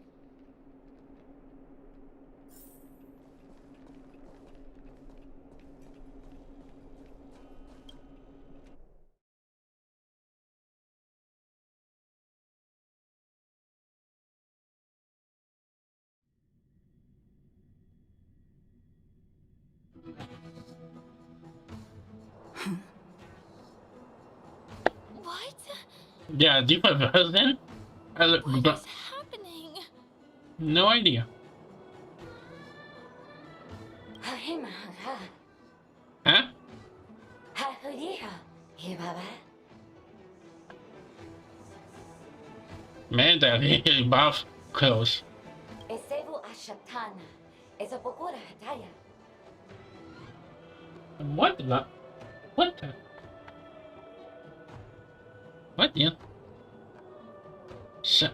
What? Yeah, different version? What is happening? No idea. Huh? Man, that really buff clothes. What the? What the? What the? Shut.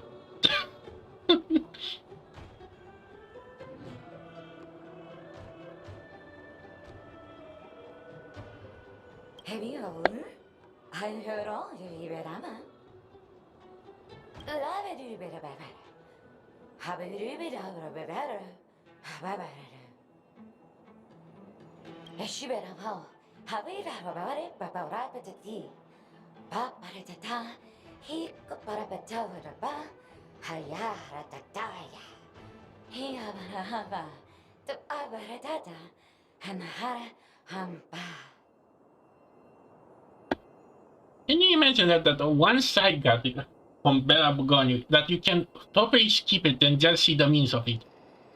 Can you imagine that one side got it from Bella Bugoni that you can totally skip it and just see the means of it?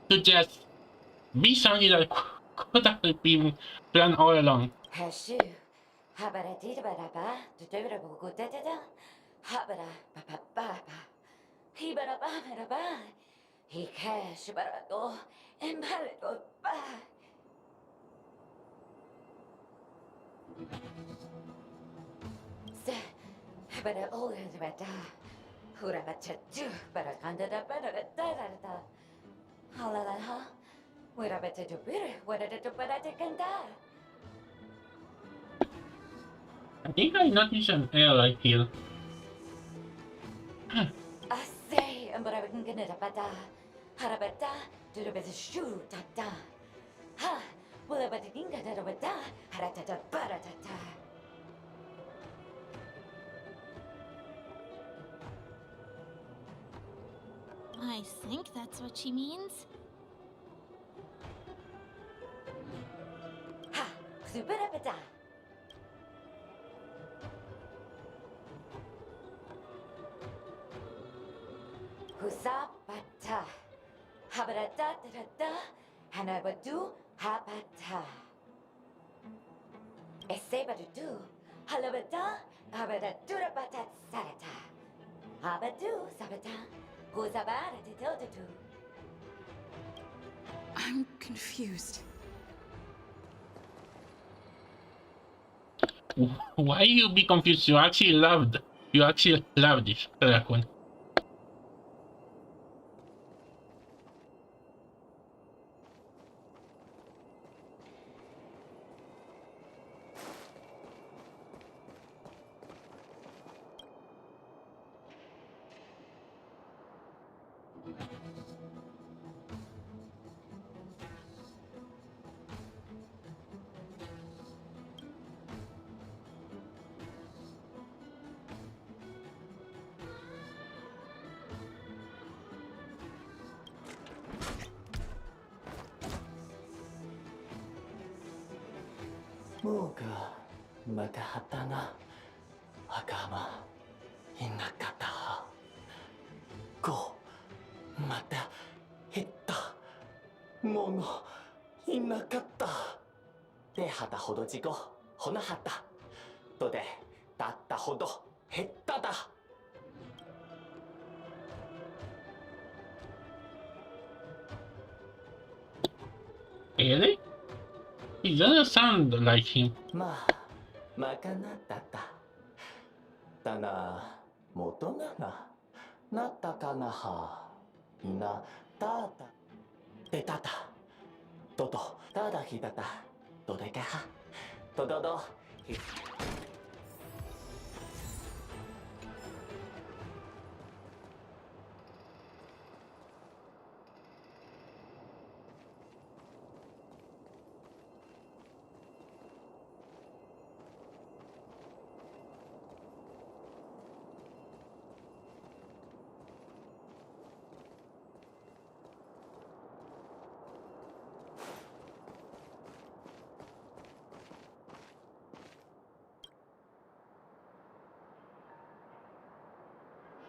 To just be something that could have been planned all along. I think I noticed an L, I feel. I think that's what she means. I'm confused. Why you be confused? You actually loved this raccoon. Moga matahatana agama hinakata go mata hitta mono hinakata de hata hodo jigo honahata to de datta hodo hetta da. Really? He doesn't sound like him. Makanatata. Tana motona na natakanaha. ina tata de tata toto tada hitata dodekaha dododo.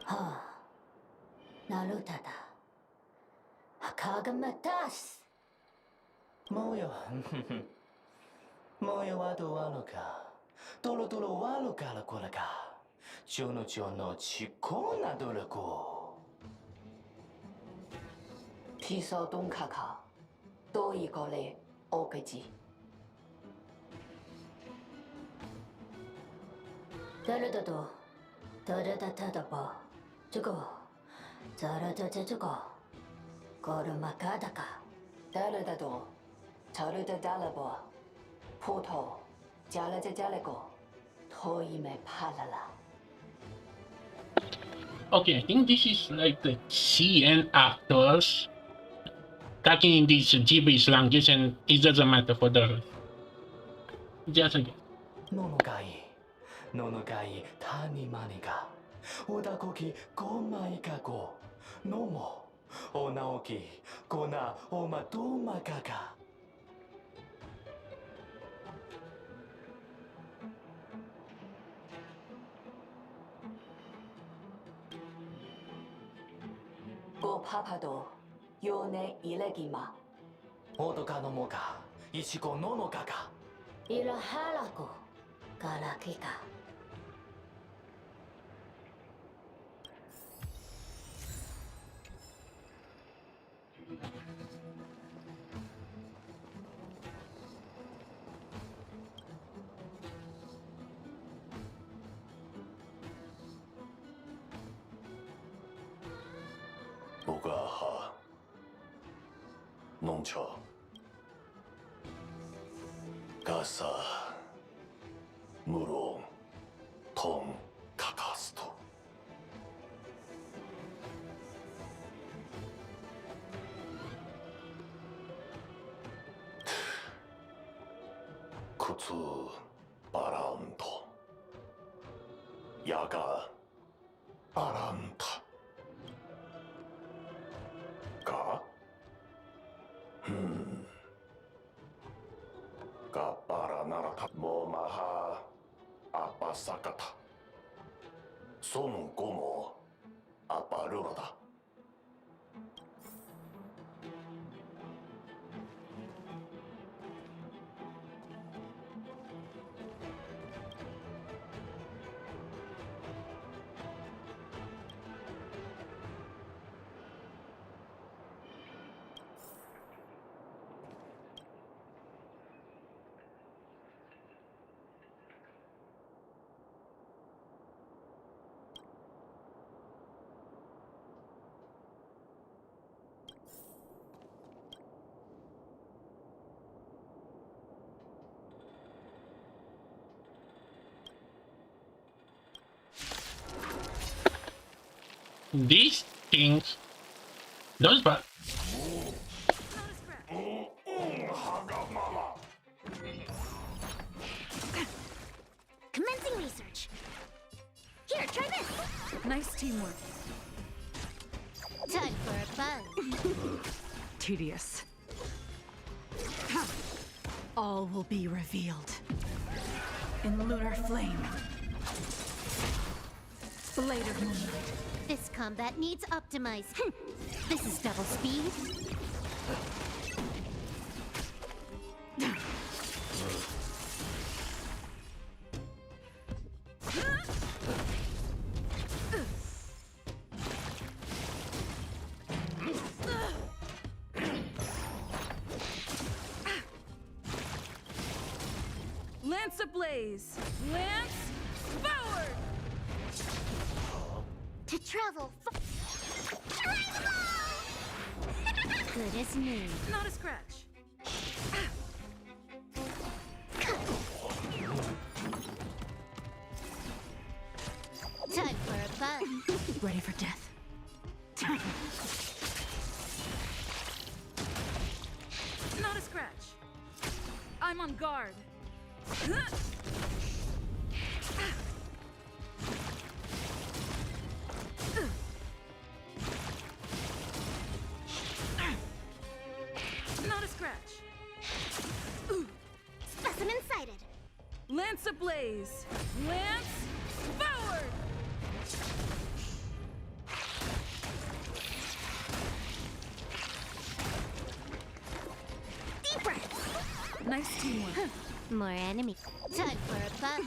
Ha, nalutada. Hakagamatas. Moyo. Moyo wado wano ka. Tolo tolo walo kala kola ka. Chono chono chikona dolako. Piso dong kaka. Do一个嘞，OK ji。誰だと？誰だただば。这个，誰だ这个。これまかだか。誰だと？誰だ誰ば。葡萄，加了这加了个，头一没怕了啦。Okay, I think this is like the CN actors talking in these gibberish language, and it doesn't matter for the rest. Just a guess. Nonogai, tani maniga. Odakoki, komai kako. Nomo. Onaoki, kona, omatoma kaka. Go papado, yone ilegima. Odoka no moka, ichiko nono kaka. Ira halako, karakika. Bugaha. Noncho. Gasa. Muro. Tom. Kakasto. Kutsu. Baranto. Yaga. Baranta. Ga? Ga baranarata. Momaha. Apasakata. Son gomo. Aparurada. These things, those but Commencing research. Here, try this. Nice teamwork. Time for a fun. Tedious. All will be revealed. In lunar flame. Blade of moonlight. This combat needs optimized. This is double speed. Lance ablaze! Lance forward! To travel. Try the ball! good as new. Not a scratch. Time for a bug. Ready for death. Not a scratch. I'm on guard. Not a scratch. Specimen sighted. Lance ablaze. Lance forward. Deep breath. Nice teamwork. More enemy. Time for a bug.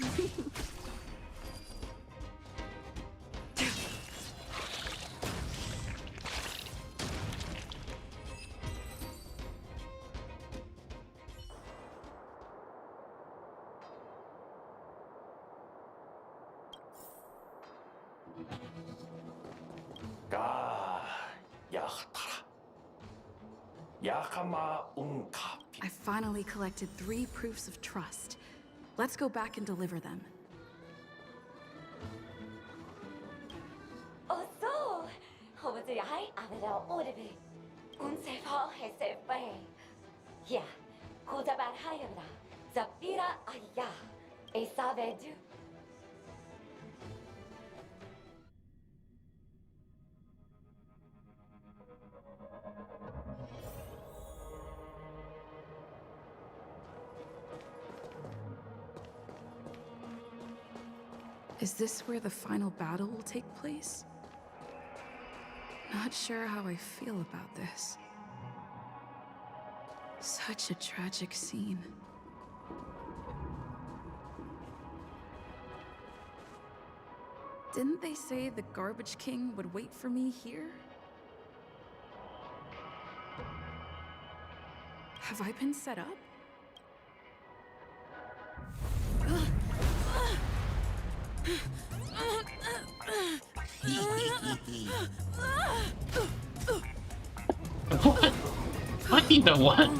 I finally collected 3 proofs of trust. Let's go back and deliver them. 어서 허브지 하이 아베라 오르비 운세파 헤세페 야 고자반 하이브라 자피라 아야 에사베두 Is this where the final battle will take place? Not sure how I feel about this. Such a tragic scene. Didn't they say the Garbage King would wait for me here? Have I been set up? What? What in the what?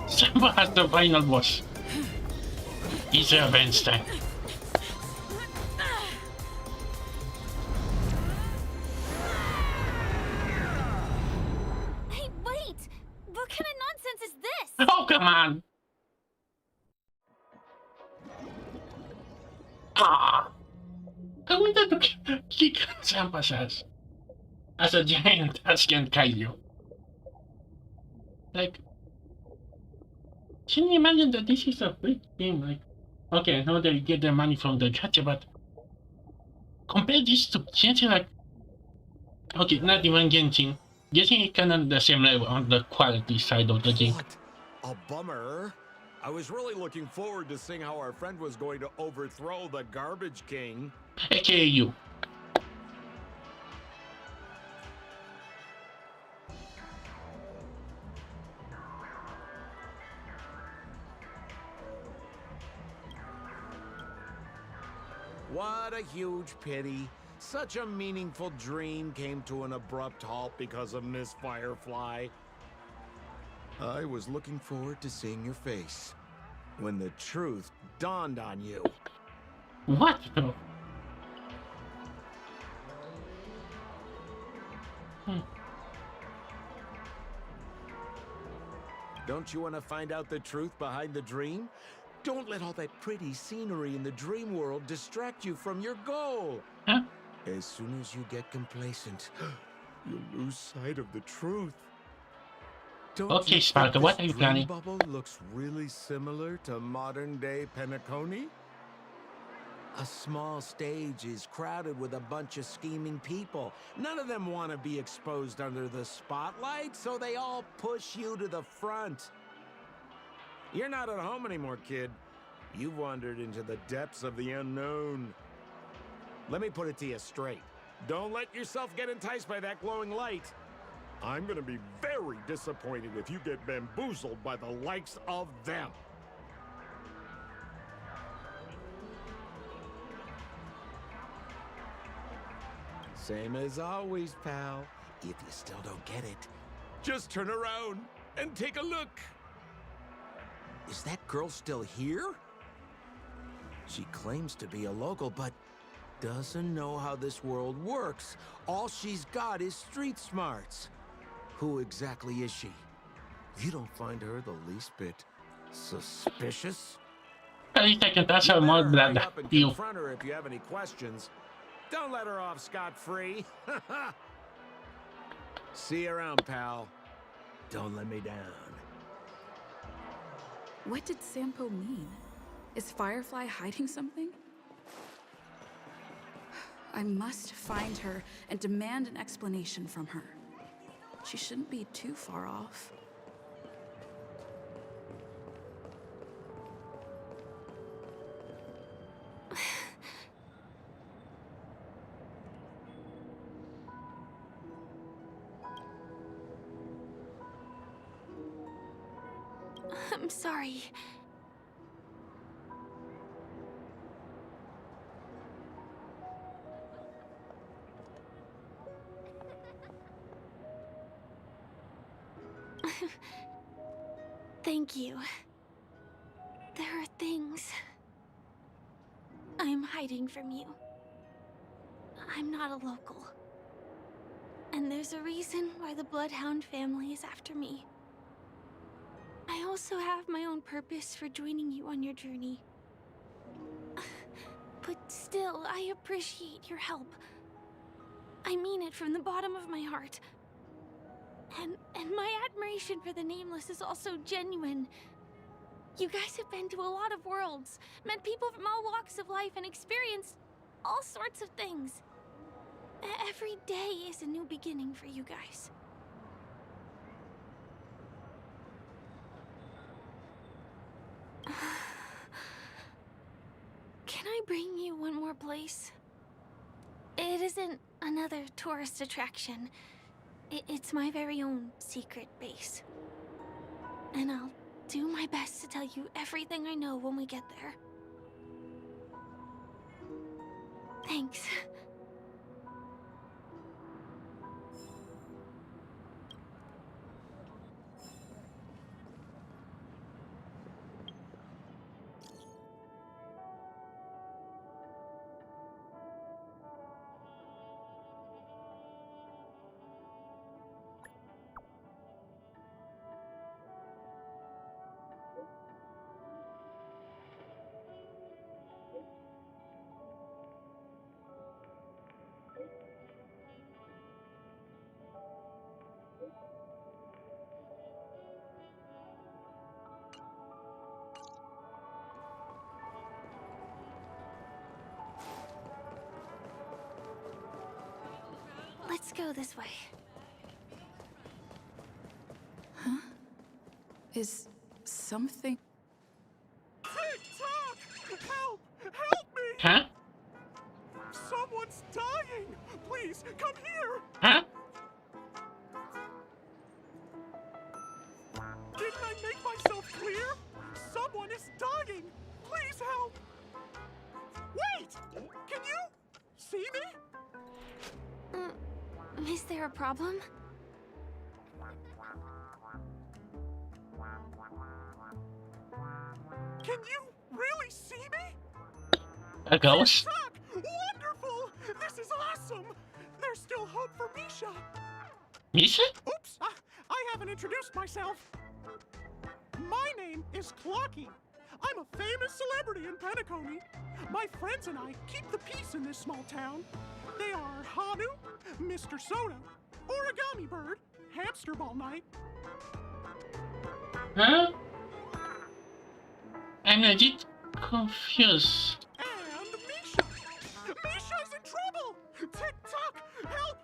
Samba has the final boss. He's a revenge time. Hey, wait! What kind of nonsense is this? Oh, come on! Ah! I wanted to kick Sampa's ass as a giant Tuscan Kaiju. Like, can you imagine that this is a free game? Like, okay, I know they get their money from the gacha, but compare this to Genshin, like, okay, not even Genshin. Genshin is kind of the same level on the quality side of the game. What? A bummer. I was really looking forward to seeing how our friend was going to overthrow the Garbage King. AKA you. What a huge pity. Such a meaningful dream came to an abrupt halt because of Miss Firefly. I was looking forward to seeing your face when the truth dawned on you. What though? Don't you want to find out the truth behind the dream? Don't let all that pretty scenery in the dream world distract you from your goal. Huh? As soon as you get complacent, you'll lose sight of the truth. Don't Okay, you Sparta, think what this are you dream planning? bubble looks really similar to modern-day Penacony? A small stage is crowded with a bunch of scheming people. None of them want to be exposed under the spotlight, so they all push you to the front. You're not at home anymore, kid. You've wandered into the depths of the unknown. Let me put it to you straight. Don't let yourself get enticed by that glowing light. I'm gonna be very disappointed if you get bamboozled by the likes of them. Same as always, pal. If you still don't get it, just turn around and take a look. Is that girl still here? She claims to be a local, but doesn't know how this world works. All she's got is street smarts. Who exactly is she? You don't find her the least bit suspicious? At least I can pass her You more better blood. hurry up and You. confront her if you have any questions. Don't let her off scot-free. See you around, pal. Don't let me down. What did Sampo mean? Is Firefly hiding something? I must find her and demand an explanation from her. She shouldn't be too far off. I'm sorry. Thank you. There are things I'm hiding from you. I'm not a local. And there's a reason why the Bloodhound family is after me. I also have my own purpose for joining you on your journey. But still, I appreciate your help. I mean it from the bottom of my heart. And my admiration for the Nameless is also genuine. You guys have been to a lot of worlds, met people from all walks of life, and experienced all sorts of things. Every day is a new beginning for you guys. Can I bring you one more place? It isn't another tourist attraction. It's my very own secret base. And I'll do my best to tell you everything I know when we get there. Thanks. Let's go this way. Huh? Is something... Tick-tock! Help! Help me! Huh? Someone's dying! Please, come here! Huh? Didn't I make myself clear? Someone is dying! Please help! Wait! Can you see me? Is there a problem? Can you really see me? A ghost? Tick-tock! Wonderful! This is awesome! There's still hope for Misha! Misha? Oops! I haven't introduced myself. My name is Clocky. I'm a famous celebrity in Penacony. My friends and I keep the peace in this small town. They are Hanu, Mr. Soda, Origami Bird, Hamster Ball Night. Huh? I'm legit confused. And Misha! Misha's in trouble! Tick-tock! Help!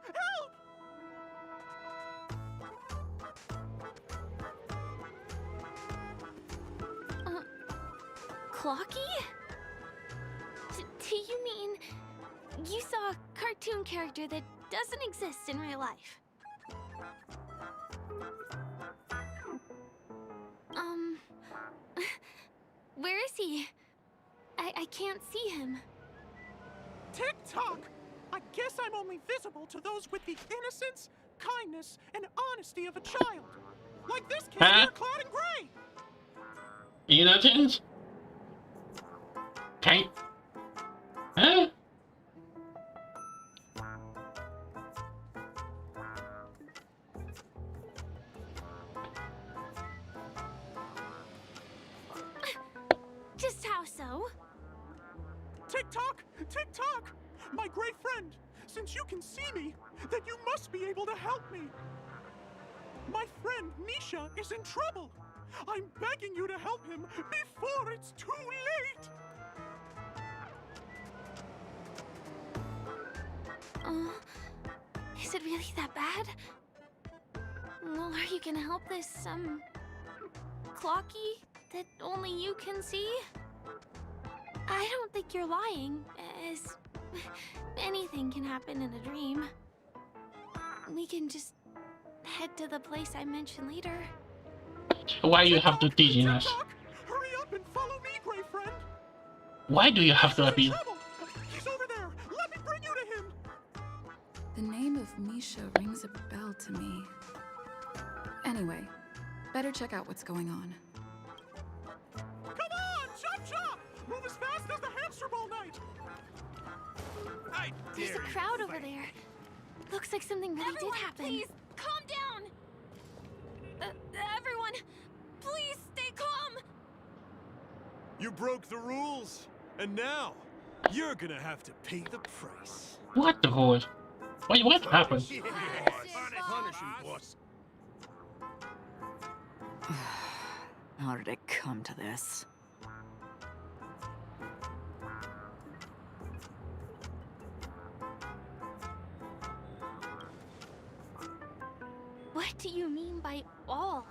Help! Clocky? Do you mean you saw a cartoon character that doesn't exist in real life? he? I can't see him. Tick-tock! I guess I'm only visible to those with the innocence, kindness, and honesty of a child. Like this kid here clad in gray. Innocence? Kind? Huh? Just how so? Tick-tock! Tick-tock! My gray friend, since you can see me, then you must be able to help me. My friend Misha is in trouble. I'm begging you to help him before it's too late. Is it really that bad? Well, are you gonna help this, Clocky that only you can see? I don't think you're lying, as anything can happen in a dream. We can just head to the place I mentioned later. Why you have to teach us? Hurry up and follow me, gray friend. Why do you have to appeal? He's over there. Let me bring you to him. The name of Misha rings a bell to me. Anyway, better check out what's going on. Come on, chop chop! Move as fast as the hamster ball night. There's a crowd over there. Looks like something really did happen. Please, calm down! Everyone, please stay calm! You broke the rules, and now you're gonna have to pay the price. What the horse? Wait, what happened? Punish him, boss. How did it come to this? What do you mean by all?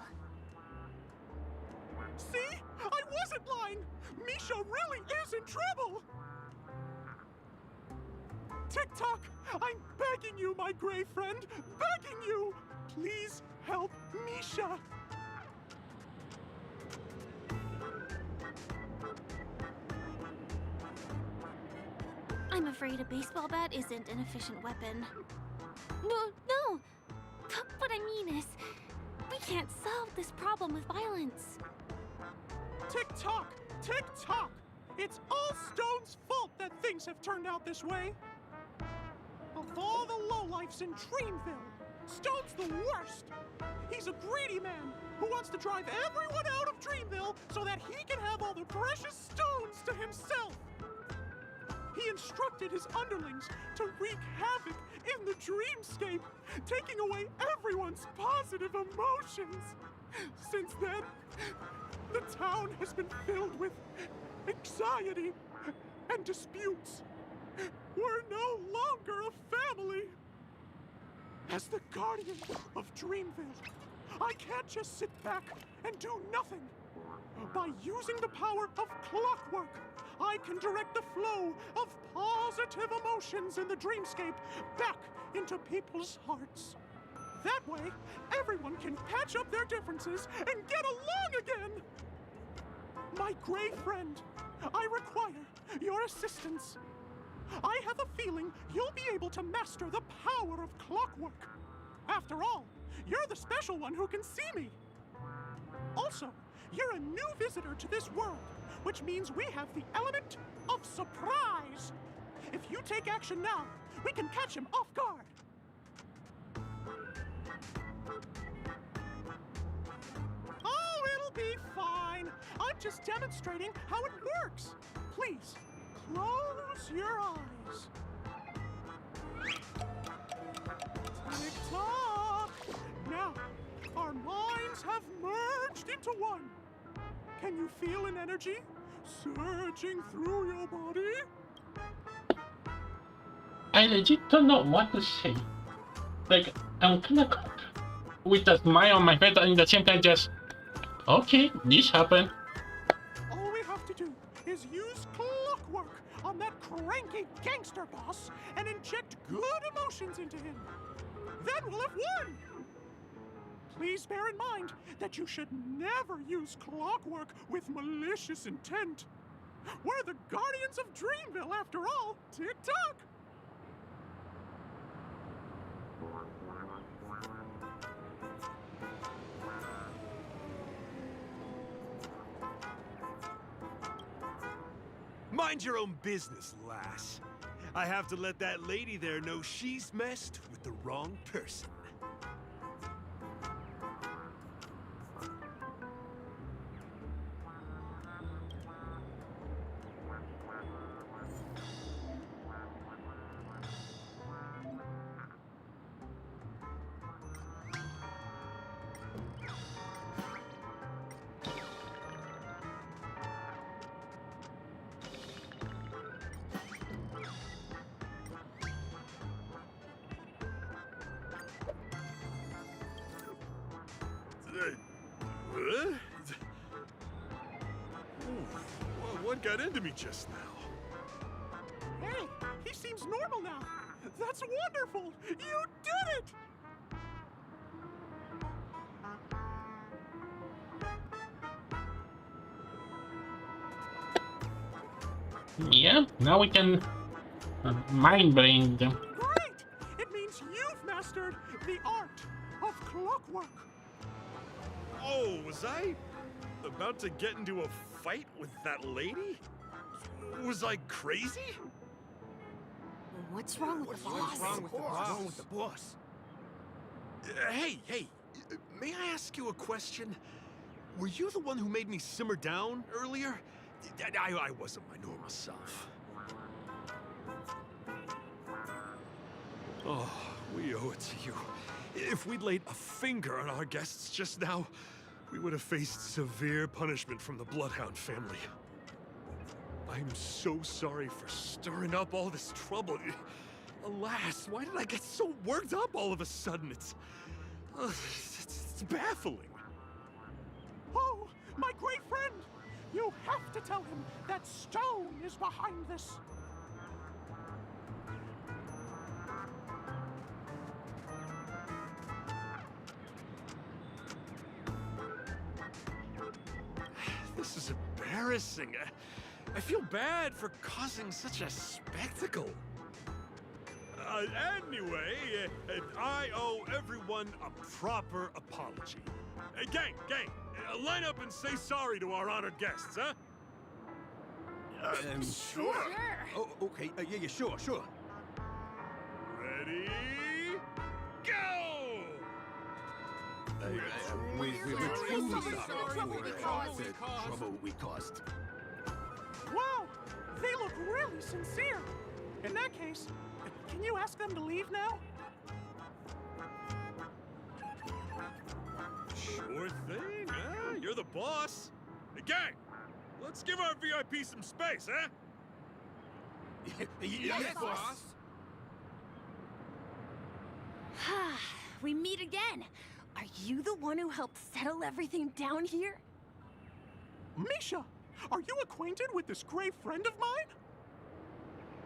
See? I wasn't lying. Misha really is in trouble. Tick-tock, I'm begging you, my gray friend, begging you. Please help Misha. I'm afraid a baseball bat isn't an efficient weapon. No. What I mean is, we can't solve this problem with violence. Tick-tock, tick-tock. It's all Stone's fault that things have turned out this way. Of all the lowlifes in Dreamville, Stone's the worst. He's a greedy man who wants to drive everyone out of Dreamville so that he can have all the precious stones to himself. He instructed his underlings to wreak havoc in the dreamscape, taking away everyone's positive emotions. Since then, the town has been filled with anxiety and disputes. We're no longer a family. As the guardian of Dreamville, I can't just sit back and do nothing. By using the power of clockwork, I can direct the flow of positive emotions in the dreamscape back into people's hearts. That way, everyone can patch up their differences and get along again. My gray friend, I require your assistance. I have a feeling you'll be able to master the power of clockwork. After all, you're the special one who can see me. Also, you're a new visitor to this world, which means we have the element of surprise. If you take action now, we can catch him off guard. Oh, it'll be fine. I'm just demonstrating how it works. Please, close your eyes. Tick-tock! Now, our minds have merged into one. Can you feel an energy surging through your body? I legit don't know what to say. Like, I'm kinda with a smile on my face and at the same time just, okay, this happened. All we have to do is use clockwork on that cranky gangster boss and inject good emotions into him. Then we'll have won! Please bear in mind that you should never use clockwork with malicious intent. We're the Guardians of Dreamville, after all. Tick-tock! Mind your own business, lass. I have to let that lady there know she's messed with the wrong person. What got into me just now? Hey, he seems normal now. That's wonderful. You did it! Yeah, now we can mind brain them. Great! It means you've mastered the art of clockwork. Oh, was I about to get into a fight with that lady? Was I crazy? What's wrong with the boss? What's wrong with the boss? Hey, may I ask you a question? Were you the one who made me simmer down earlier? I wasn't my normal self. Oh, we owe it to you. If we'd laid a finger on our guests just now, we would have faced severe punishment from the Bloodhound family. I'm so sorry for stirring up all this trouble. Alas, why did I get so worked up all of a sudden? It's baffling. Oh, my great friend! You have to tell him that Stone is behind this. This is embarrassing. I feel bad for causing such a spectacle. Anyway, I owe everyone a proper apology. Gang, line up and say sorry to our honored guests, huh? Sure. Oh, okay. Yeah, sure. Ready? Go! We're truly sorry for the trouble we caused. Wow, they look really sincere. In that case, can you ask them to leave now? Sure thing, huh? You're the boss. Hey, gang, let's give our VIP some space, huh? Yes, boss. We meet again. Are you the one who helped settle everything down here? Misha, are you acquainted with this great friend of mine?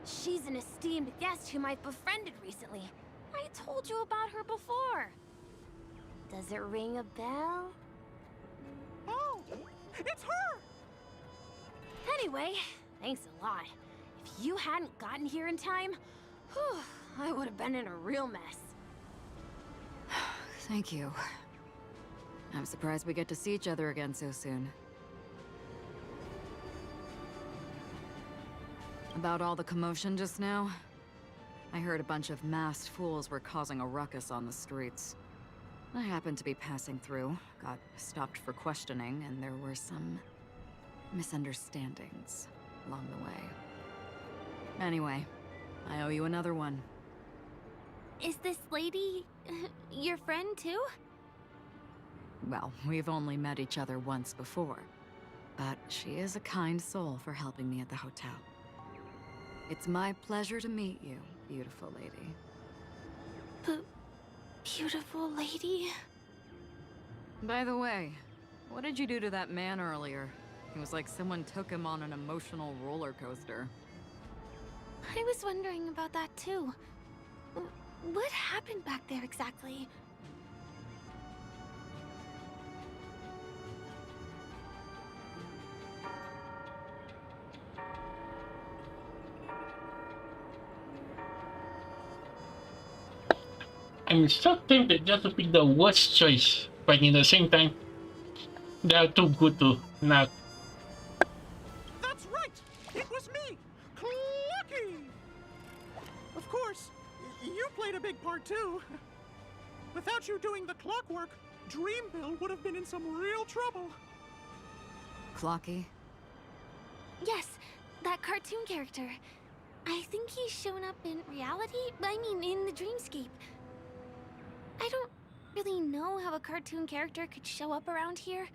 She's an esteemed guest whom I've befriended recently. I told you about her before. Does it ring a bell? Oh, it's her! Anyway, thanks a lot. If you hadn't gotten here in time, whew, I would have been in a real mess. Thank you. I'm surprised we get to see each other again so soon. About all the commotion just now? I heard a bunch of masked fools were causing a ruckus on the streets. I happened to be passing through, got stopped for questioning, and there were some misunderstandings along the way. Anyway, I owe you another one. Is this lady your friend too? Well, we've only met each other once before, but she is a kind soul for helping me at the hotel. It's my pleasure to meet you, beautiful lady. Beautiful lady? By the way, what did you do to that man earlier? It was like someone took him on an emotional roller coaster. I was wondering about that too. What happened back there exactly? I'm so tempted just to pick the worst choice, but in the same time, they are too good to not. That's right! It was me, Clucky! Of course, you played a big part too. Without you doing the clockwork, Dreamville would have been in some real trouble. Clocky? Yes, that cartoon character. I think he's shown up in reality. I mean, in the dreamscape. I don't really know how a cartoon character could show up around here,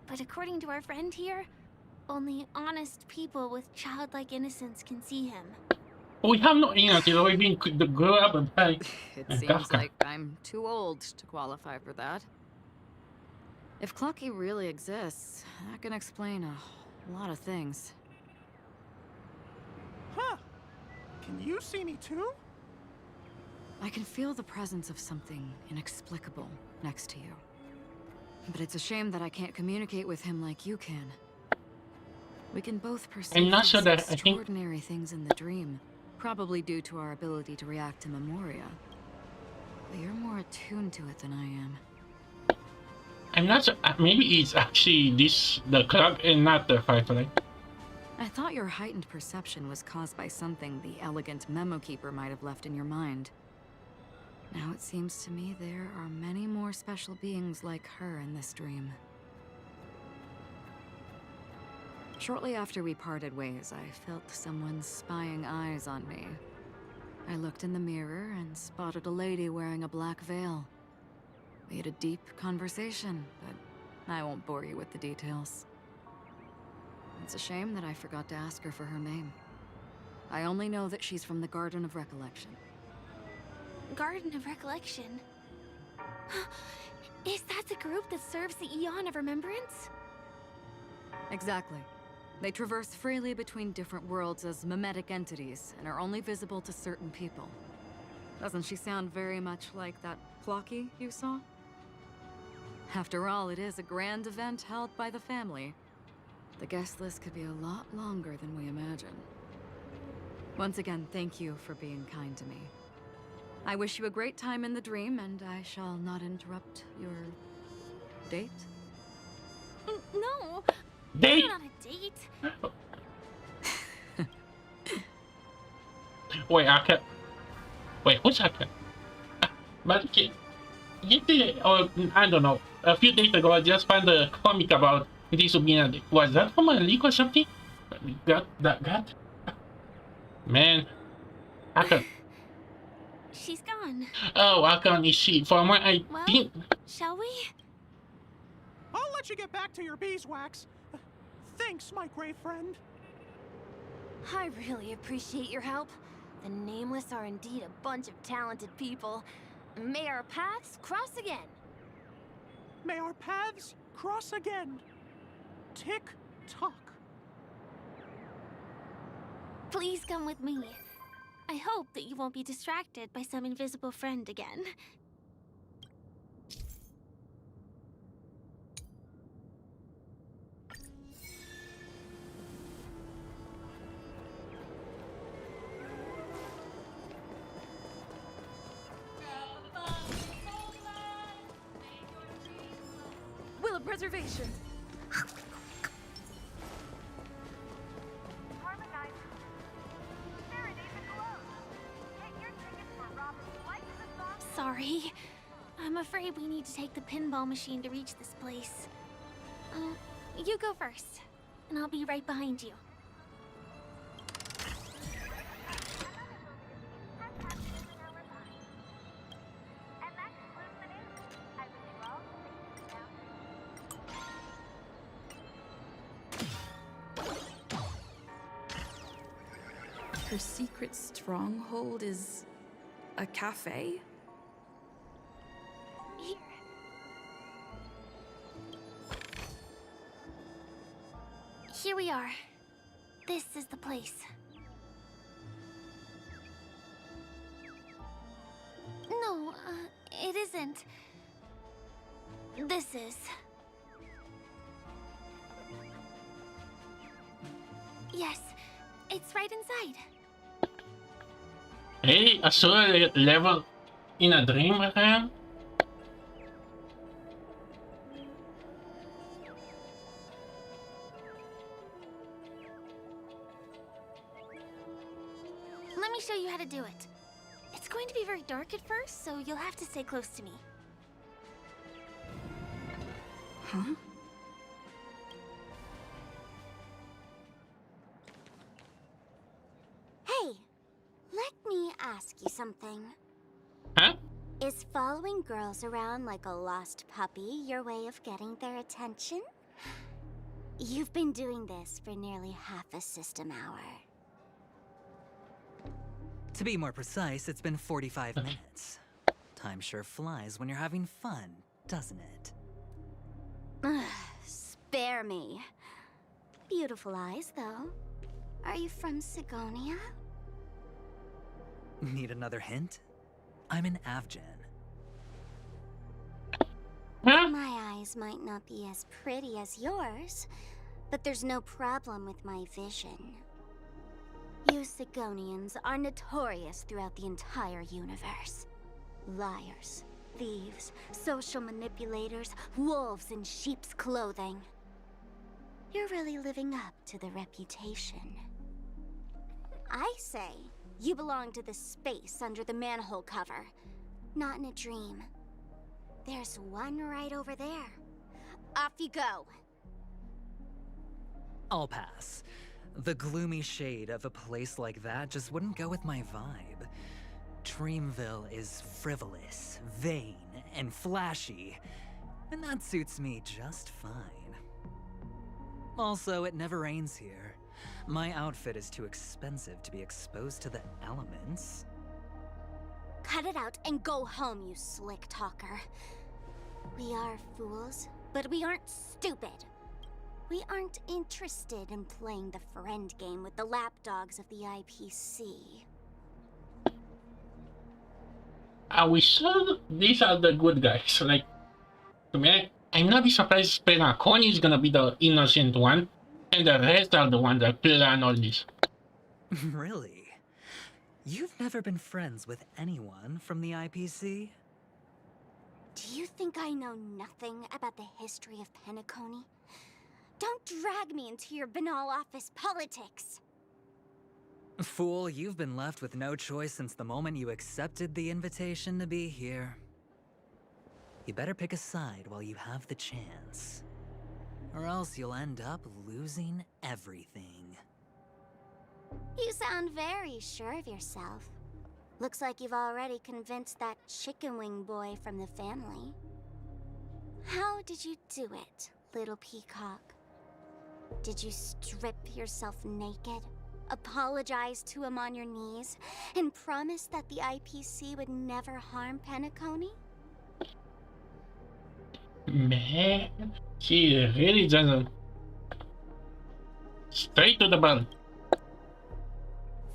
but according to our friend here, only honest people with childlike innocence can see him. We have no innocence. We've been grow up and die. It seems like I'm too old to qualify for that. If Clocky really exists, that can explain a lot of things. Huh. Can you see me too? I can feel the presence of something inexplicable next to you. But it's a shame that I can't communicate with him like you can. We can both perceive I'm not sure that extraordinary things in the dream, probably due to our ability to react to memoria. But you're more attuned to it than I am. I'm not sure. Maybe it's actually the clock and not the firefly. I thought your heightened perception was caused by something the elegant memo keeper might have left in your mind. Now it seems to me there are many more special beings like her in this dream. Shortly after we parted ways, I felt someone's spying eyes on me. I looked in the mirror and spotted a lady wearing a black veil. We had a deep conversation, but I won't bore you with the details. It's a shame that I forgot to ask her for her name. I only know that she's from the Garden of Recollection. Garden of Recollection? Is that the group that serves the Eon of Remembrance? Exactly. They traverse freely between different worlds as mimetic entities and are only visible to certain people. Doesn't she sound very much like that Clocky you saw? After all, it is a grand event held by the family. The guest list could be a lot longer than we imagine. Once again, thank you for being kind to me. I wish you a great time in the dream, and I shall not interrupt your date. No! Date? We're not a date. Wait, Wait, who's Aka? But or I don't know. A few days ago, I just found a comic about this being was that from a leak or something? Got. Man, Aka. She's gone. Oh, Aka is she? From what I think. Shall we? I'll let you get back to your beeswax. Thanks, my gray friend. I really appreciate your help. The Nameless are indeed a bunch of talented people. May our paths cross again. May our paths cross again. Tick-tock. Please come with me. I hope that you won't be distracted by some invisible friend again. Will of preservation. Sorry. I'm afraid we need to take the pinball machine to reach this place. You go first, and I'll be right behind you. Her secret stronghold is a cafe? Here we are. This is the place. No, it isn't. This is. Yes, it's right inside. Hey, a solar level In a dream realm? Let me show you how to do it. It's going to be very dark at first, so you'll have to stay close to me. Huh? Hey, let me ask you something. Huh? Is following girls around like a lost puppy your way of getting their attention? You've been doing this for nearly half a system hour. To be more precise, it's been 45 minutes. Time sure flies when you're having fun, doesn't it? Spare me. Beautiful eyes, though. Are you from Sigonia? Need another hint? I'm an Avgen. My eyes might not be as pretty as yours, but there's no problem with my vision. You Sigonians are notorious throughout the entire universe. Liars, thieves, social manipulators, wolves in sheep's clothing. You're really living up to the reputation. I say, you belong to the space under the manhole cover, not in a dream. There's one right over there. Off you go. I'll pass. The gloomy shade of a place like that just wouldn't go with my vibe. Dreamville is frivolous, vain, and flashy, and that suits me just fine. Also, it never rains here. My outfit is too expensive to be exposed to the elements. Cut it out and go home, you slick talker. We are fools, but we aren't stupid. We aren't interested in playing the friend game with the lapdogs of the IPC. Are we sure these are the good guys? Like, to me, I'm not be surprised Penacony is gonna be the innocent one, and the rest are the ones that plan all this. Really? You've never been friends with anyone from the IPC? Do you think I know nothing about the history of Penacony? Don't drag me into your banal office politics. Fool, you've been left with no choice since the moment you accepted the invitation to be here. You better pick a side while you have the chance. Or else you'll end up losing everything. You sound very sure of yourself. Looks like you've already convinced that chicken wing boy from the family. How did you do it, little peacock? Did you strip yourself naked, apologize to him on your knees, and promise that the IPC would never harm Penacony? Man, she really doesn't. Straight to the bone.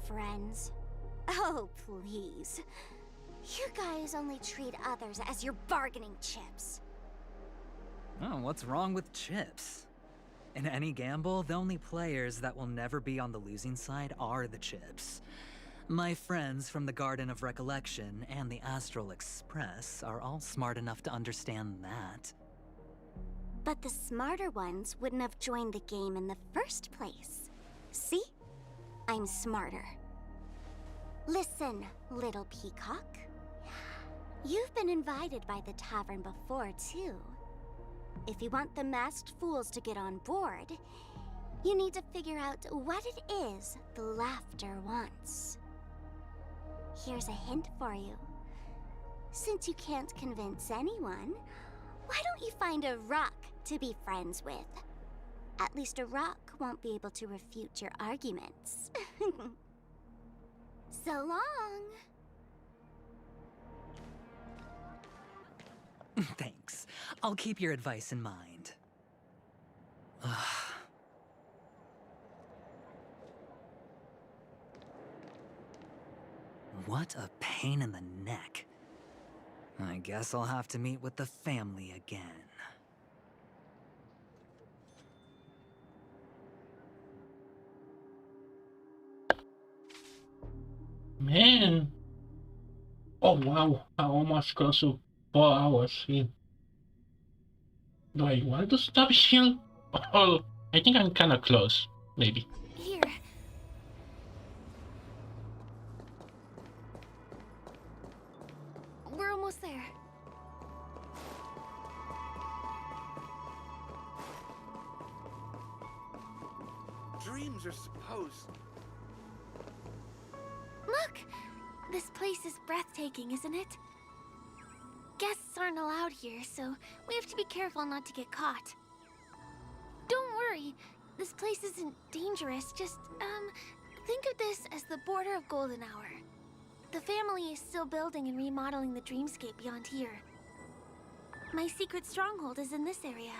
Friends? Oh, please. You guys only treat others as your bargaining chips. Oh, what's wrong with chips? In any gamble, the only players that will never be on the losing side are the chips. My friends from the Garden of Recollection and the Astral Express are all smart enough to understand that. But the smarter ones wouldn't have joined the game in the first place. See? I'm smarter. Listen, little peacock. You've been invited by the tavern before, too. If you want the masked fools to get on board, you need to figure out what it is the laughter wants. Here's a hint for you. Since you can't convince anyone, why don't you find a rock to be friends with? At least a rock won't be able to refute your arguments. So long. Thanks. I'll keep your advice in mind. What a pain in the neck. I guess I'll have to meet with the family again. Man. Oh wow, I'm almost close to 4 hours in. Do I want to stop here? Oh, I think I'm kinda close, maybe. Here. We're almost there. Dreams are supposed... Look! This place is breathtaking, isn't it? Guests aren't allowed here, so we have to be careful not to get caught. Don't worry, this place isn't dangerous, just, think of this as the border of Golden Hour. The family is still building and remodeling the dreamscape beyond here. My secret stronghold is in this area.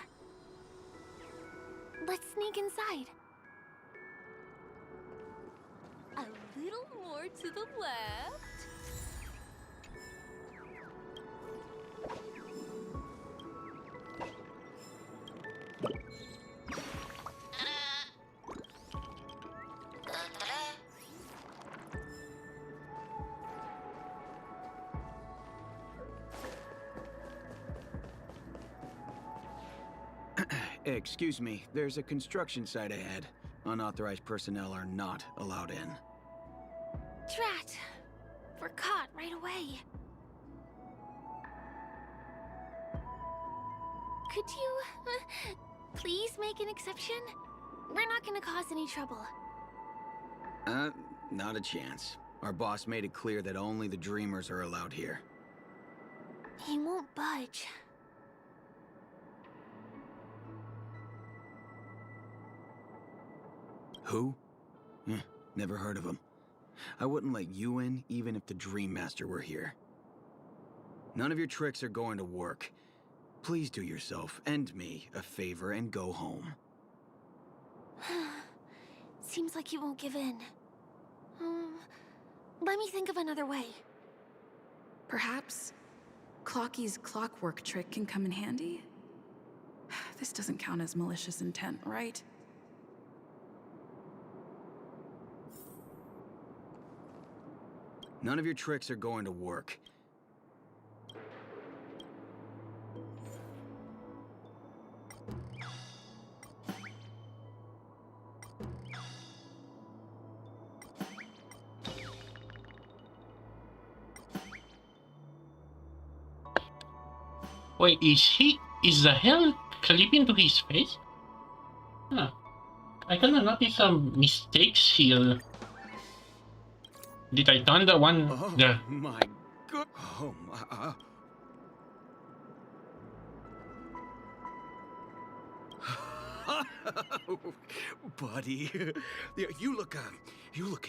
Let's sneak inside. A little more to the left. Excuse me, there's a construction site ahead. Unauthorized personnel are not allowed in. Drat! We're caught right away. Could you, please make an exception? We're not gonna cause any trouble. Not a chance. Our boss made it clear that only the dreamers are allowed here. He won't budge. Who? Never heard of him. I wouldn't let you in, even if the Dream Master were here. None of your tricks are going to work. Please do yourself and me a favor and go home. Seems like you won't give in. Let me think of another way. Perhaps Clocky's clockwork trick can come in handy? This doesn't count as malicious intent, right? None of your tricks are going to work. Wait, is the hair clipping to his face? Huh. I kinda noticed some mistakes here. Did I turn the one the... my god. Oh my... Buddy, you look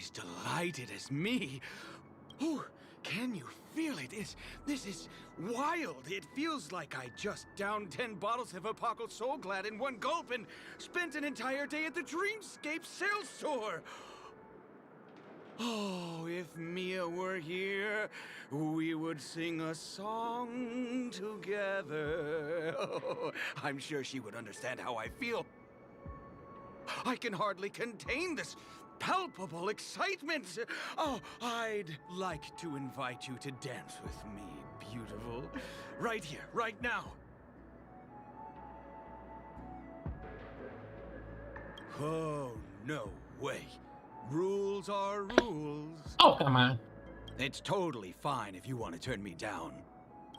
as delighted as me. Oh, can you feel it? This is wild. It feels like I just downed 10 bottles of Apocalypse Soul Glad in one gulp and spent an entire day at the Dreamscape sales store. Oh, if Mia were here, we would sing a song together. Oh, I'm sure she would understand how I feel. I can hardly contain this palpable excitement. Oh, I'd like to invite you to dance with me, beautiful. Right here, right now. Oh, no way. Rules are rules. Oh, come on. It's totally fine if you want to turn me down.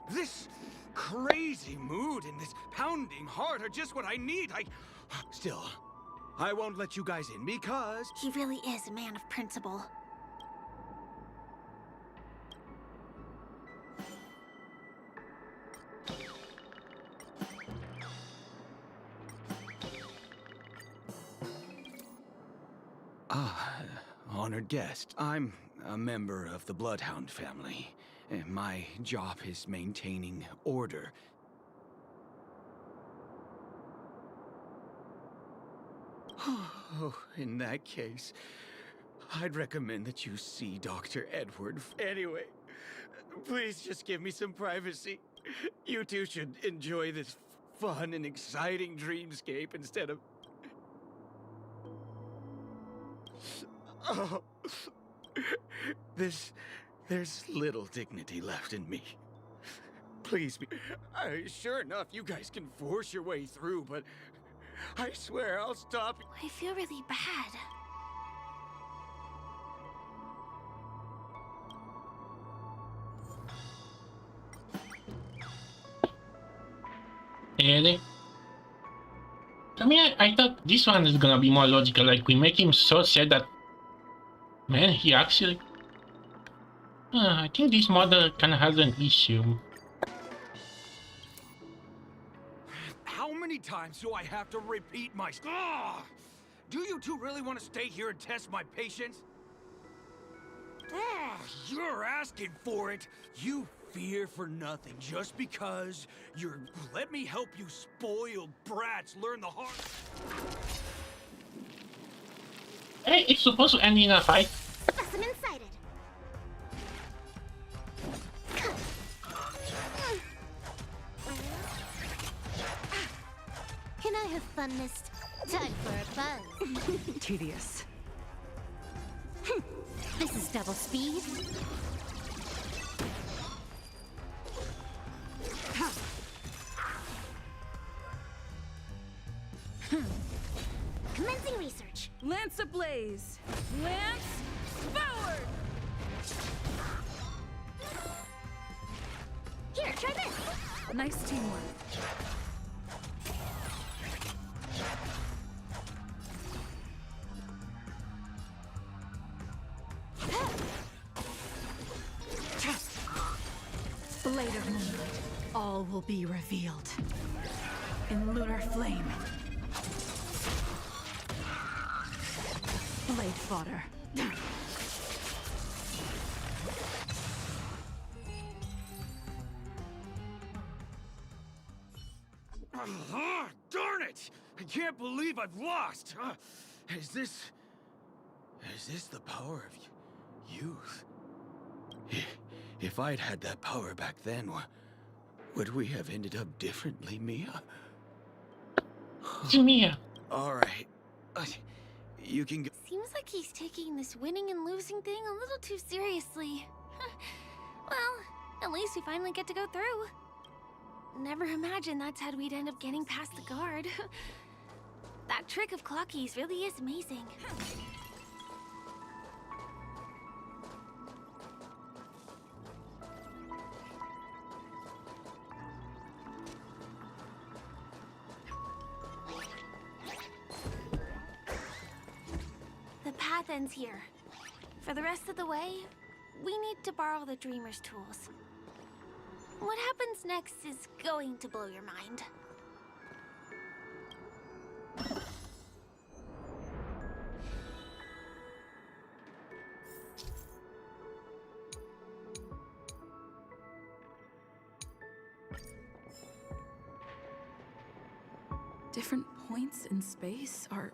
This crazy mood and this pounding heart are just what I need. Still, I won't let you guys in because... He really is a man of principle. Honored guest. I'm a member of the Bloodhound family. My job is maintaining order. Oh, in that case, I'd recommend that you see Dr. Edward. Anyway, please just give me some privacy. You two should enjoy this fun and exciting dreamscape instead of... Oh, this There's little dignity left in me. Please be. Sure enough, you guys can force your way through, but I swear I'll stop. I feel really bad. Really? I mean, I thought this one is gonna be more logical, like we make him so sad that... Man, he actually... I think this model kinda has an issue. How many times do I have to repeat my... Ugh! Do you two really want to stay here and test my patience? Ugh, you're asking for it. You fear for nothing just because you're... Let me help you spoiled brats learn the hard... Hey, it's supposed to end in a fight. Specimen sighted. Can I have fun this time for a buzz? Tedious. This is double speed. Commencing research. Lance ablaze. Lance forward. Here, try this. Nice teamwork. Blade of moonlight. All will be revealed. In lunar flame. Blade fodder. Darn it! I can't believe I've lost! Is this the power of youth? If I'd had that power back then, would we have ended up differently, Mia? Mia. Alright. You can go. Seems like he's taking this winning and losing thing a little too seriously. Well, at least we finally get to go through. Never imagined that's how we'd end up getting past the guard. That trick of Clocky's really is amazing. The path ends here. For the rest of the way, we need to borrow the Dreamer's tools. What happens next is going to blow your mind. Different points in space are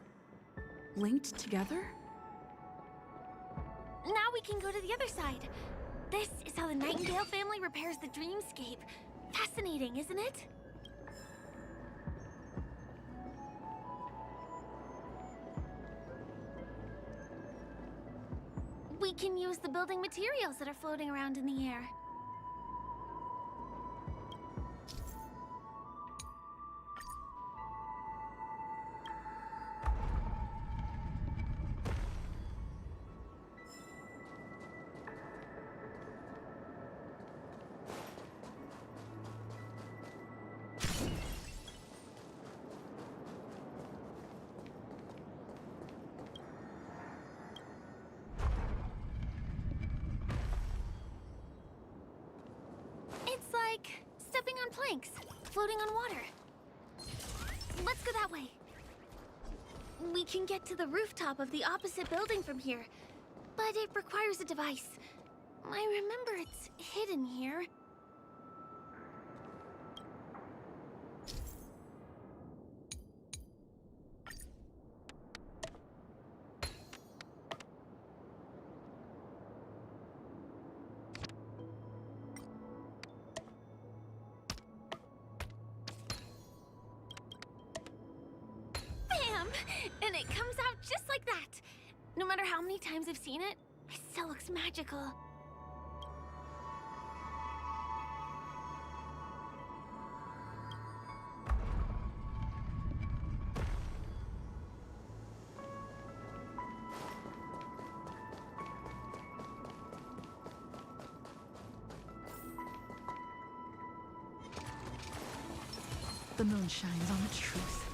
linked together? Now we can go to the other side. This is how the Nightingale family repairs the dreamscape. Fascinating, isn't it? We can use the building materials that are floating around in the air. It's like stepping on planks, floating on water. Let's go that way. We can get to the rooftop of the opposite building from here, but it requires a device. I remember it's hidden here. And it comes out just like that. No matter how many times I've seen it, it still looks magical. The moon shines on the truth.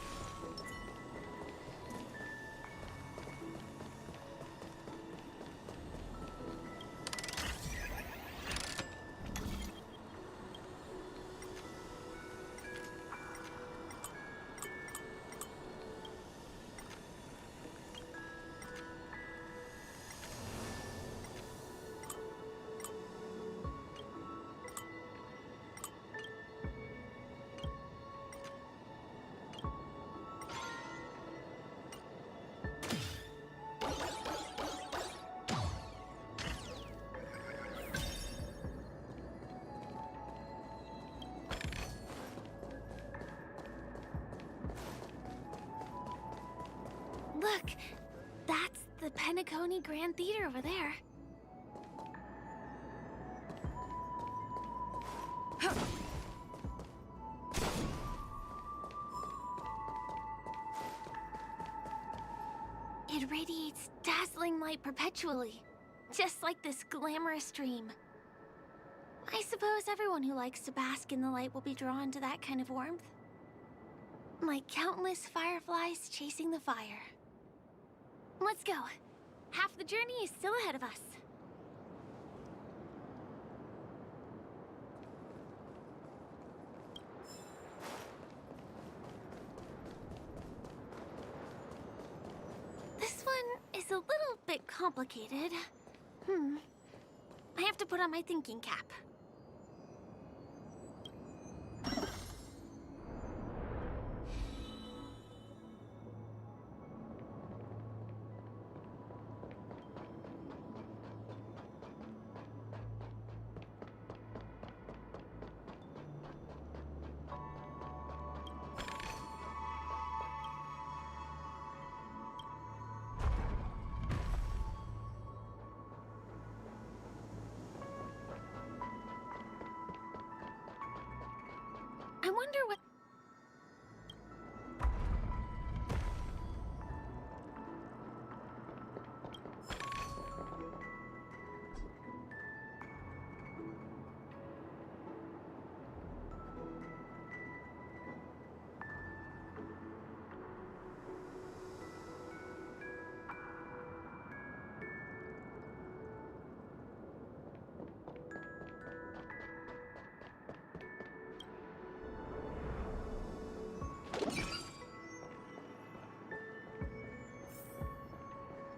Look, that's the Penacony Grand Theater over there. It radiates dazzling light perpetually, just like this glamorous dream. I suppose everyone who likes to bask in the light will be drawn to that kind of warmth. Like countless fireflies chasing the fire. Let's go. Half the journey is still ahead of us. This one is a little bit complicated. I have to put on my thinking cap. I wonder what...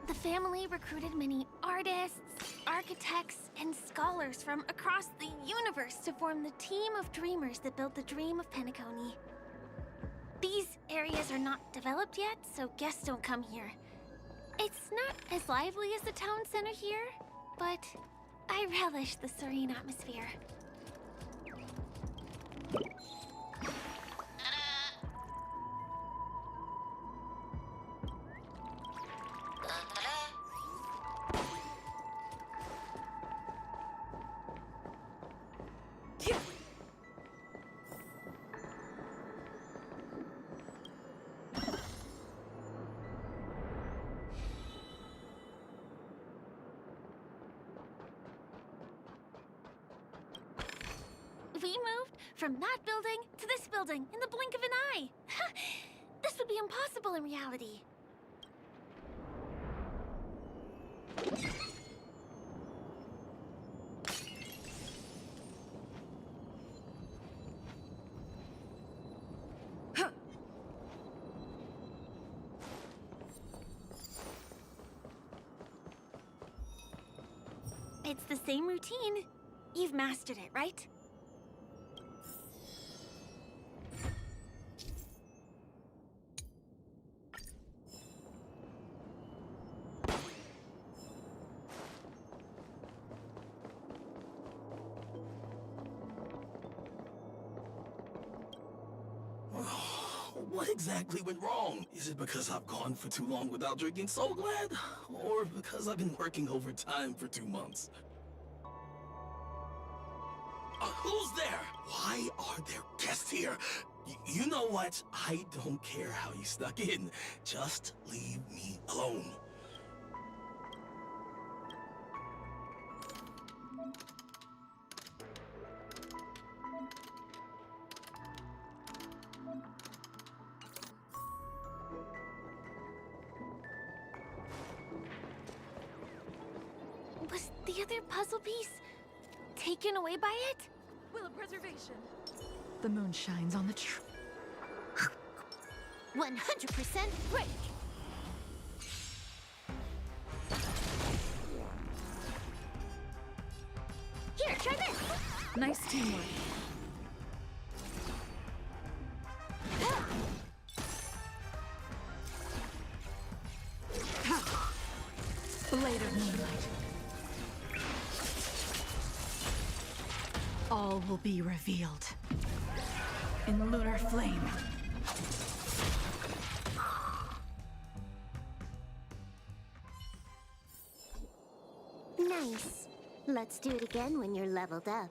The family recruited many artists, architects, and scholars from across the universe to form the team of dreamers that built the dream of Penacony. These areas are not developed yet, so guests don't come here. It's not as lively as the town center here, but I relish the serene atmosphere. We moved from that building to this building in the blink of an eye. This would be impossible in reality. It's the same routine. You've mastered it, right? What exactly went wrong? Is it because I've gone for too long without drinking So Glad? Or because I've been working overtime for 2 months? Who's there? Why are there guests here? You know what? I don't care how you snuck in. Just leave me alone. the other puzzle piece taken away by it? Will of preservation. The moon shines on the tree. 100% break. Here, try this. Nice teamwork. Blade of moonlight. All will be revealed in lunar flame. Nice. Let's do it again when you're leveled up.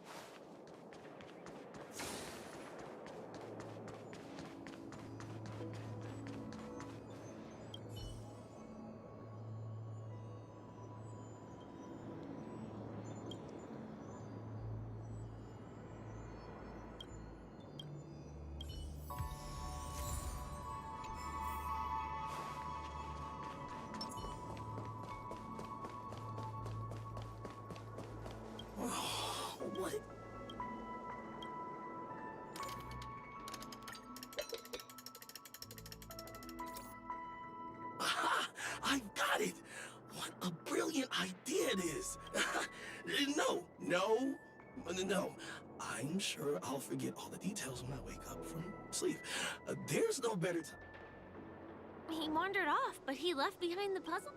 What? Aha! I got it! What a brilliant idea it is! No. I'm sure I'll forget all the details when I wake up from sleep. There's no better time. He wandered off, but he left behind the puzzle.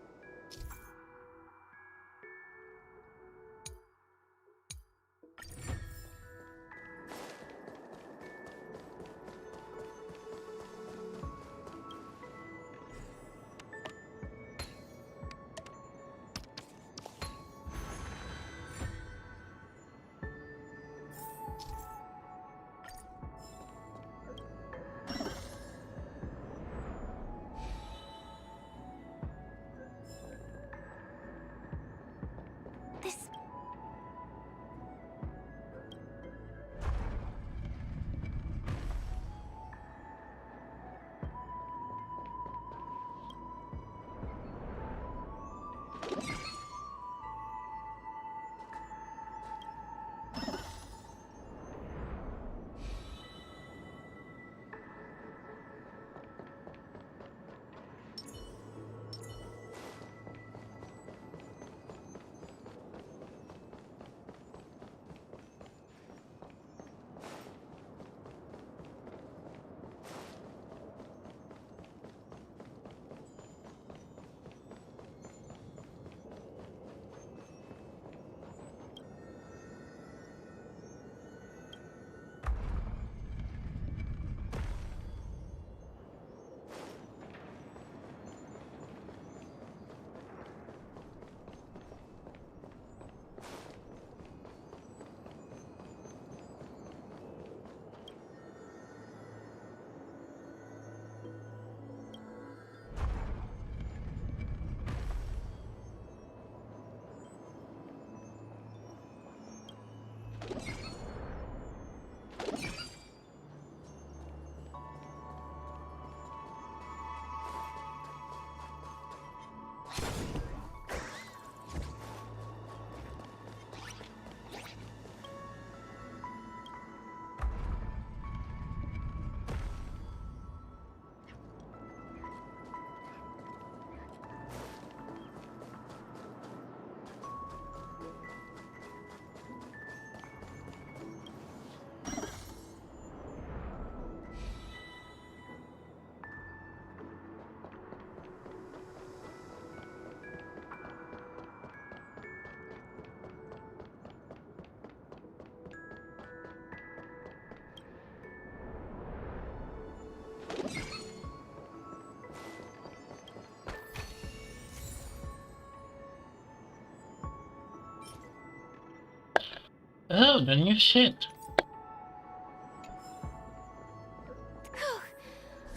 Oh, the new shit.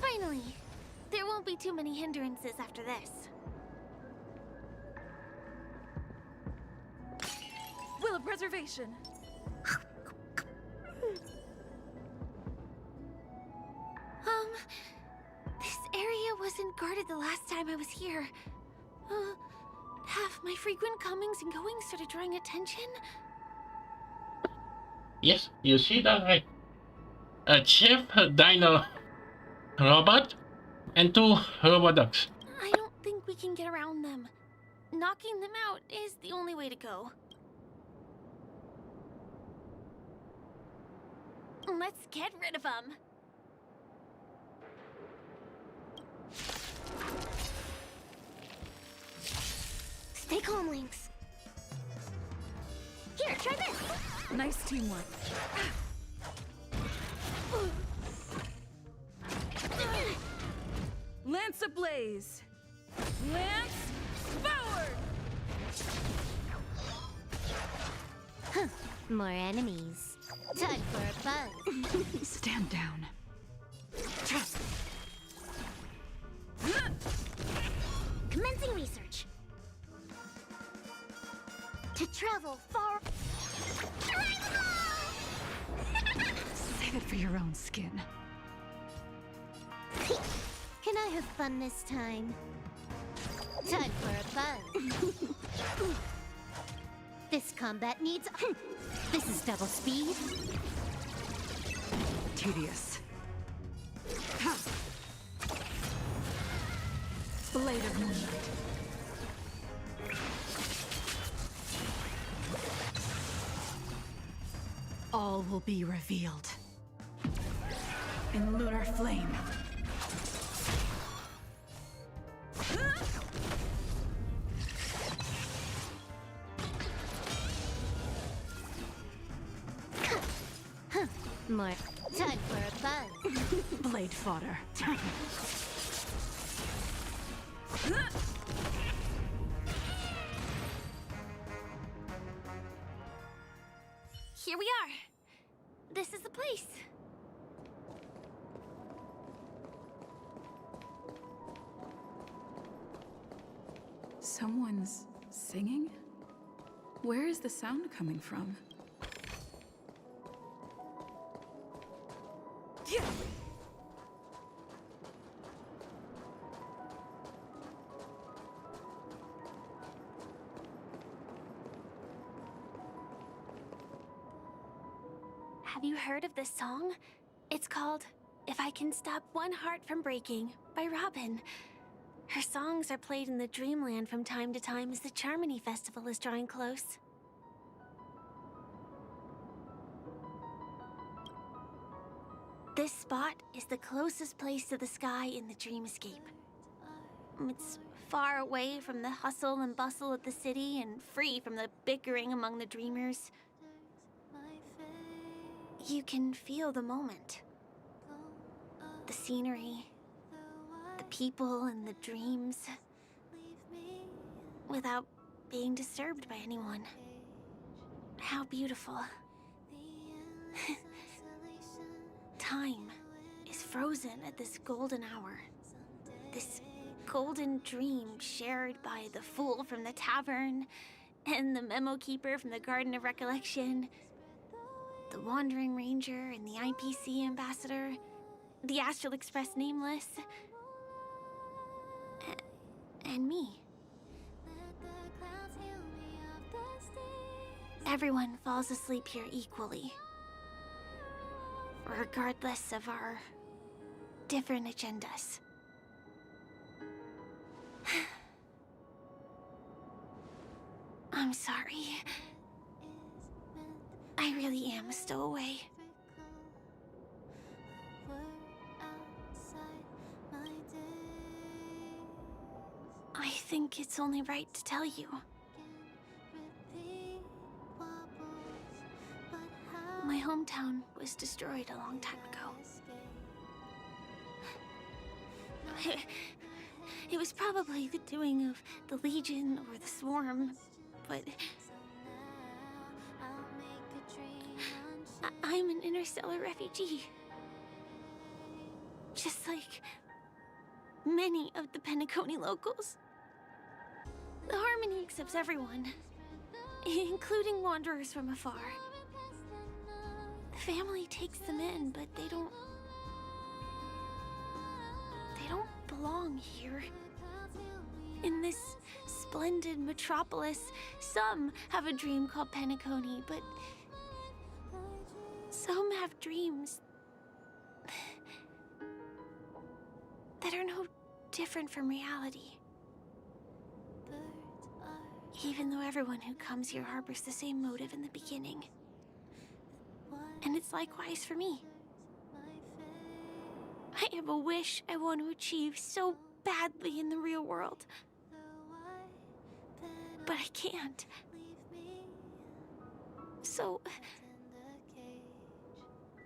Finally. There won't be too many hindrances after this. Will of preservation. This area wasn't guarded the last time I was here. Have My frequent comings and goings started drawing attention. Yes, you see that right. A chief dino robot and 2 roboducks. I don't think we can get around them. Knocking them out is the only way to go. Let's get rid of them. Stay calm, Lynx. Here, try this. Nice teamwork. Lance ablaze! Lance forward! More enemies. Time for a buzz. Stand down. Commencing research. To travel far. Save it for your own skin. Can I have fun this time? Time for a buzz. This combat needs. This is double speed. Tedious. Blade of Moonlight. All will be revealed. In lunar flame. More. Time for a buzz. Blade fodder. Here we are. This is the place. Someone's singing? Where is the sound coming from? Have you heard of this song? It's called If I Can Stop One Heart from Breaking by Robin. Her songs are played in the Dreamland from time to time as the Charmony Festival is drawing close. This spot is the closest place to the sky in the dreamscape. It's far away from the hustle and bustle of the city and free from the bickering among the dreamers. You can feel the moment. The scenery, the people and the dreams, without being disturbed by anyone. How beautiful. Time is frozen at this golden hour. This golden dream shared by the fool from the tavern and the memo keeper from the Garden of Recollection, the Wandering Ranger and the IPC ambassador, the Astral Express Nameless, and me. Everyone falls asleep here equally, regardless of our different agendas. I'm sorry. I really am a stowaway. I think it's only right to tell you. My hometown was destroyed a long time ago. It was probably the doing of the Legion or the Swarm, but I'm an interstellar refugee. Just like many of the Penacony locals. The Harmony accepts everyone, including wanderers from afar. The family takes them in, but they don't belong here. In this splendid metropolis, some have a dream called Penacony, but some have dreams that are no different from reality. Even though everyone who comes here harbors the same motive in the beginning. And it's likewise for me. I have a wish I want to achieve so badly in the real world. But I can't. So,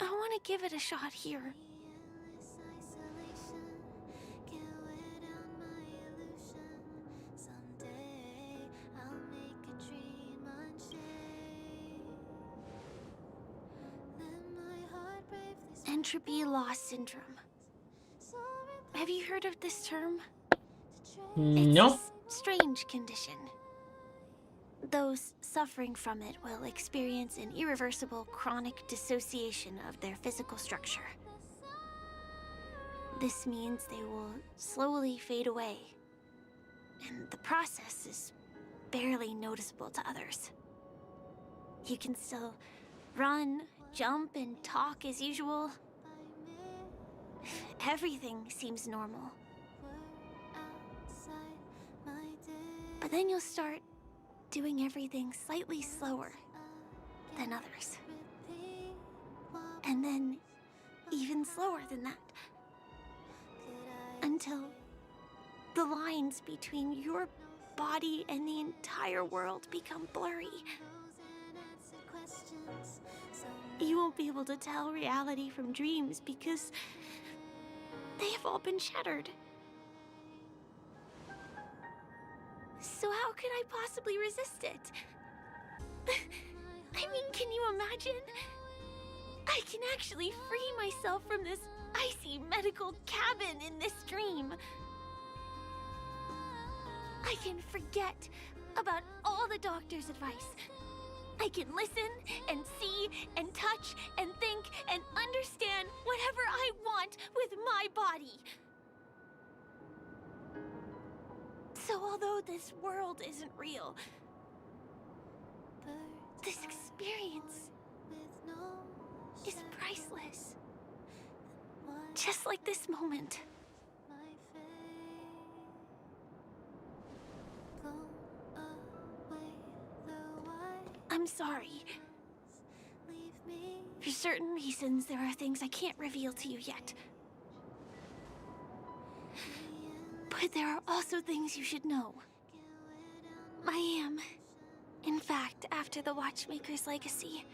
I want to give it a shot here. Entropy loss syndrome. Have you heard of this term? No. It's a strange condition. Those suffering from it will experience an irreversible chronic dissociation of their physical structure. This means they will slowly fade away, and the process is barely noticeable to others. You can still run, jump, and talk as usual. Everything seems normal. But then you'll start doing everything slightly slower than others. And then even slower than that. Until the lines between your body and the entire world become blurry. You won't be able to tell reality from dreams because they have all been shattered. So how could I possibly resist it? I mean, can you imagine? I can actually free myself from this icy medical cabin in this dream. I can forget about all the doctor's advice. I can listen and see and touch and think and understand whatever I want with my body. So although this world isn't real, this experience is priceless. Just like this moment. I'm sorry. For certain reasons, there are things I can't reveal to you yet. But there are also things you should know. I am, in fact, after the Watchmaker's legacy.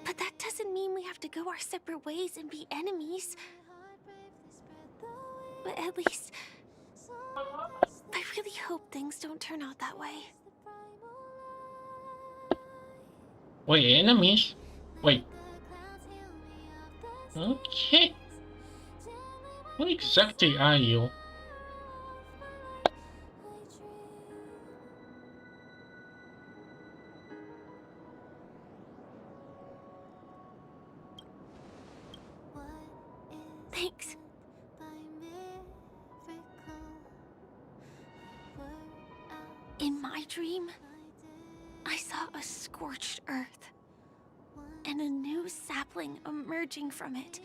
But that doesn't mean we have to go our separate ways and be enemies. But at least, I really hope things don't turn out that way. Wait, enemies? Wait. Okay. What exactly are you? Thanks. In my dream, I saw a scorched earth and a new sapling emerging from it.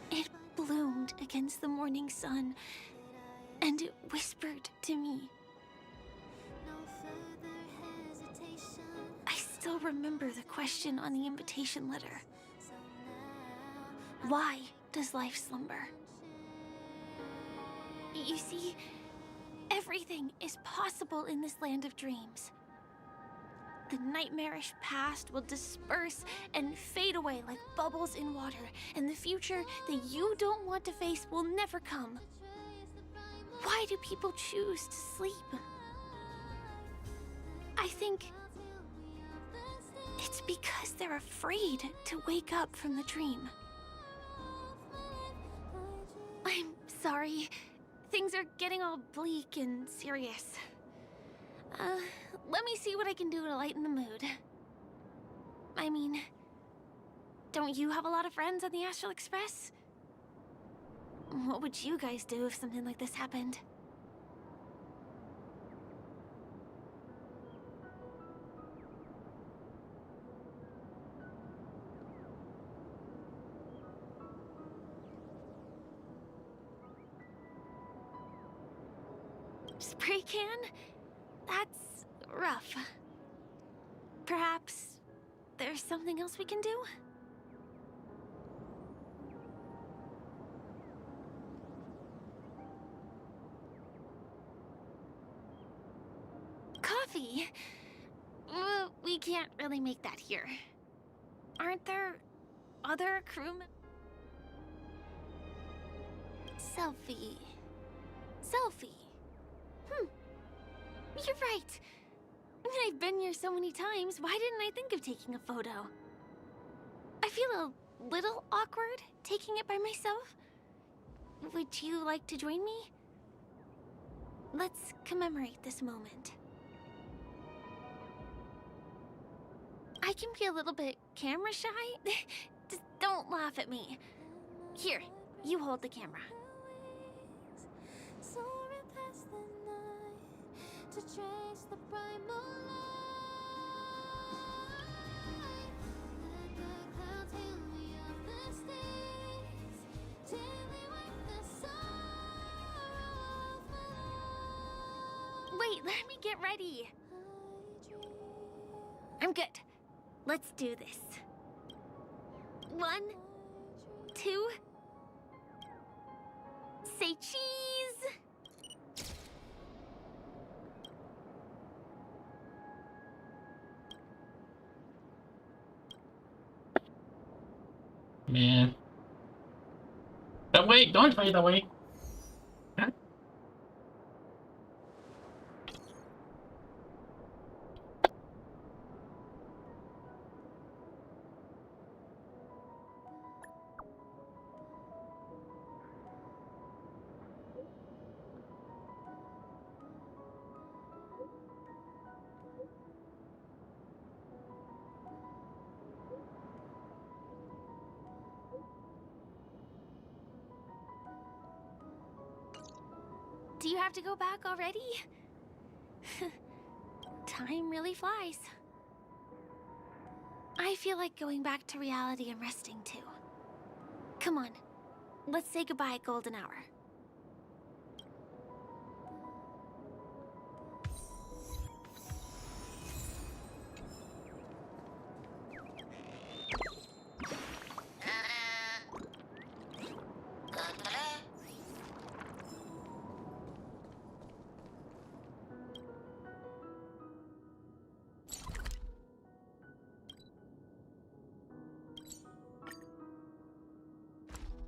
It bloomed against the morning sun, and it whispered to me. I still remember the question on the invitation letter. Why does life slumber? You see, everything is possible in this land of dreams. The nightmarish past will disperse and fade away like bubbles in water, and the future that you don't want to face will never come. Why do people choose to sleep? I think it's because they're afraid to wake up from the dream. I'm sorry. Things are getting all bleak and serious. Let me see what I can do to lighten the mood. I mean, don't you have a lot of friends on the Astral Express? What would you guys do if something like this happened? Spray can? That's rough. Perhaps there's something else we can do? Coffee? We can't really make that here. Aren't there other crewmen? Selfie. You're right. I've been here so many times, why didn't I think of taking a photo? I feel a little awkward taking it by myself. Would you like to join me? Let's commemorate this moment. I can be a little bit camera shy. Just don't laugh at me. Here, you hold the camera. To trace the primal Wait, let me get ready. I'm good. Let's do this. 1, 2. Say cheese. Man. That way, don't fade away. Huh? Do you have to go back already? Time really flies. I feel like going back to reality and resting too. Come on, let's say goodbye at golden hour.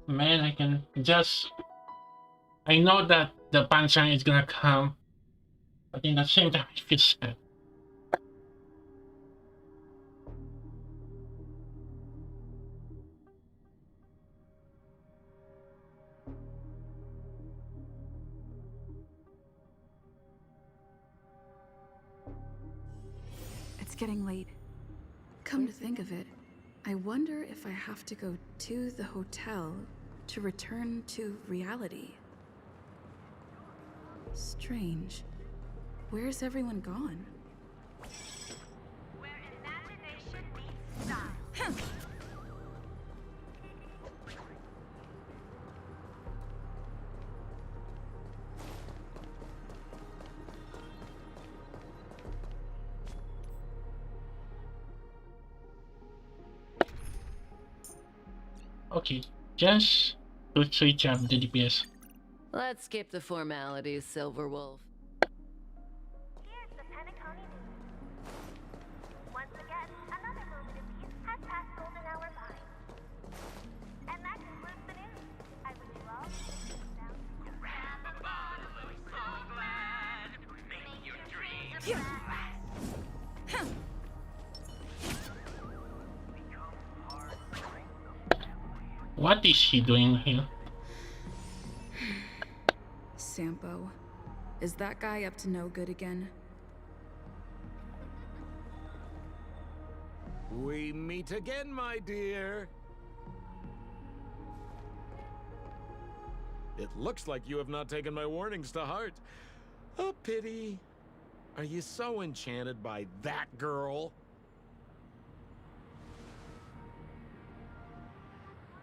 Man, I can just... I know that the punchline is gonna come, but in the same time, I feel sad. It's getting late. Come to think of it, I wonder if I have to go to the hotel to return to reality. Strange. Where's everyone gone? Where imagination meets style. Okay, just to switch up the DPS. Let's skip the formalities, Silver Wolf. Here's the Penacony news. Once again, another moment of peace has passed golden hour by. And that concludes the news. I wish you all down. So glad. Make your dreams. What is she doing here? Sampo. Is that guy up to no good again? We meet again, my dear. It looks like you have not taken my warnings to heart. A pity. Are you so enchanted by that girl?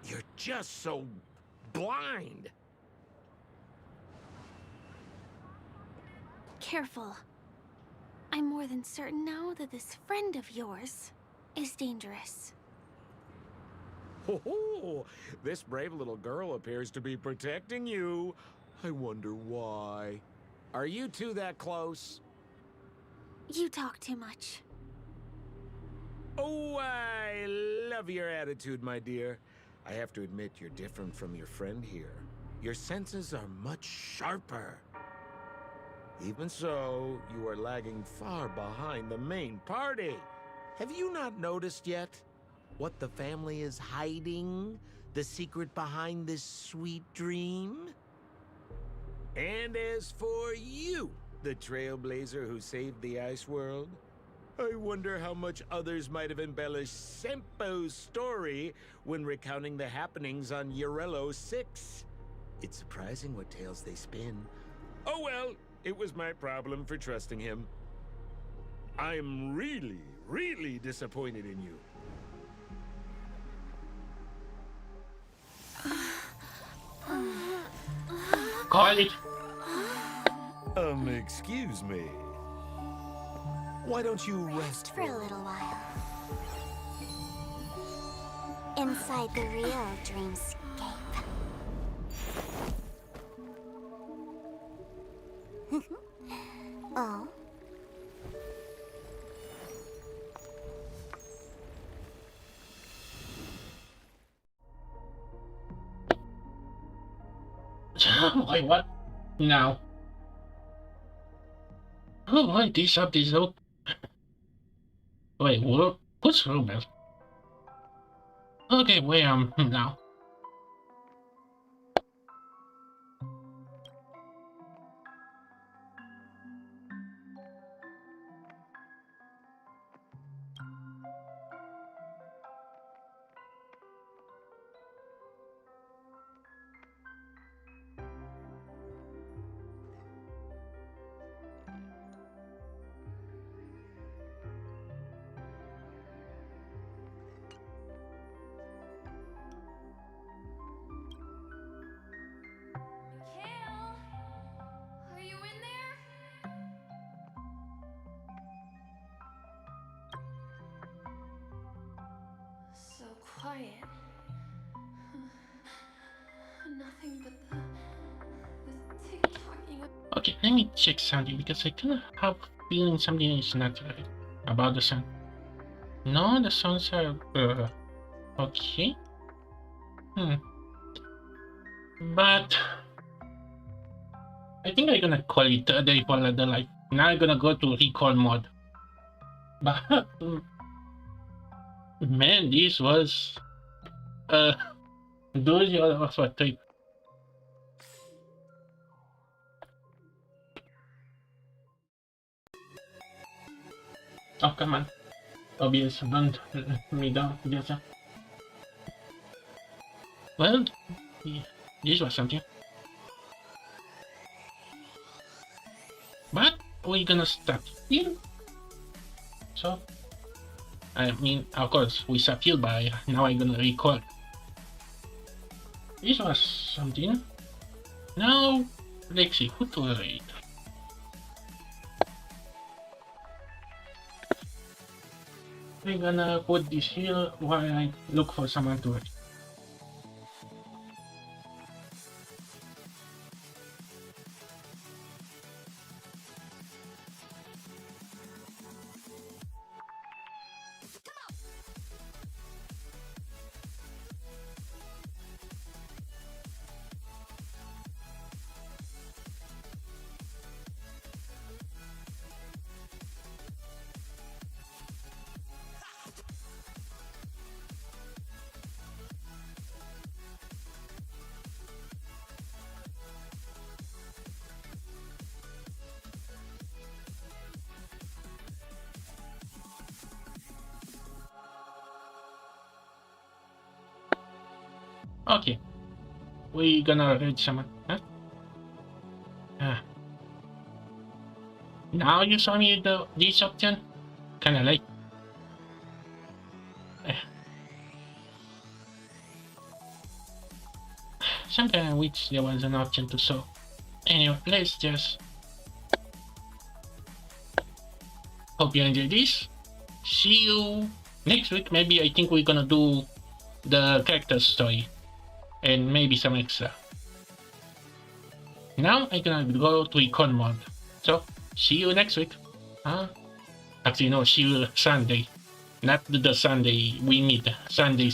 You're just so blind. Careful. I'm more than certain now that this friend of yours is dangerous. Oh, this brave little girl appears to be protecting you. I wonder why. Are you two that close? You talk too much. Oh, I love your attitude, my dear. I have to admit you're different from your friend here. Your senses are much sharper. Even so, you are lagging far behind the main party. Have you not noticed yet what the family is hiding? The secret behind this sweet dream? And as for you, the trailblazer who saved the ice world, I wonder how much others might have embellished Sempo's story when recounting the happenings on Urello 6. It's surprising what tales they spin. Oh well, it was my problem for trusting him. I'm really, really disappointed in you. Call it. Excuse me. Why don't you rest For a little while. Inside the real dreamscape. Oh? Wait, what? Now. Oh, wait, this up is out. Wait, what? What's wrong, man? Okay, where am I now? Mikhail! Are you in there? So quiet. Nothing but the tick-tocking. Okay, let me check something because I kind of have a feeling something is not right about the sound. No, the sounds are okay. But I think I'm gonna call it the default of the life. Now I'm gonna go to recall mode. But man, this was those was a trip. Oh come on. OBS, don't let me down. Yes. Well, yeah, this was something. But we're gonna start here. So, I mean, of course, we start here, but now I'm gonna record. This was something. Now, let's see who to rate. We're gonna put this here while I look for someone to rate. Okay. we gonna read someone, huh? Ah. Now you saw me this option? Kinda late. Sometimes I wish there was an option to solve. Anyway, let's just... Hope you enjoyed this. See you next week. Maybe I think we're gonna do the character story. And maybe some extra. Now I'm gonna go to econ mode. So, see you next week. Actually, no, see you Sunday. Not the Sunday we meet. Sunday.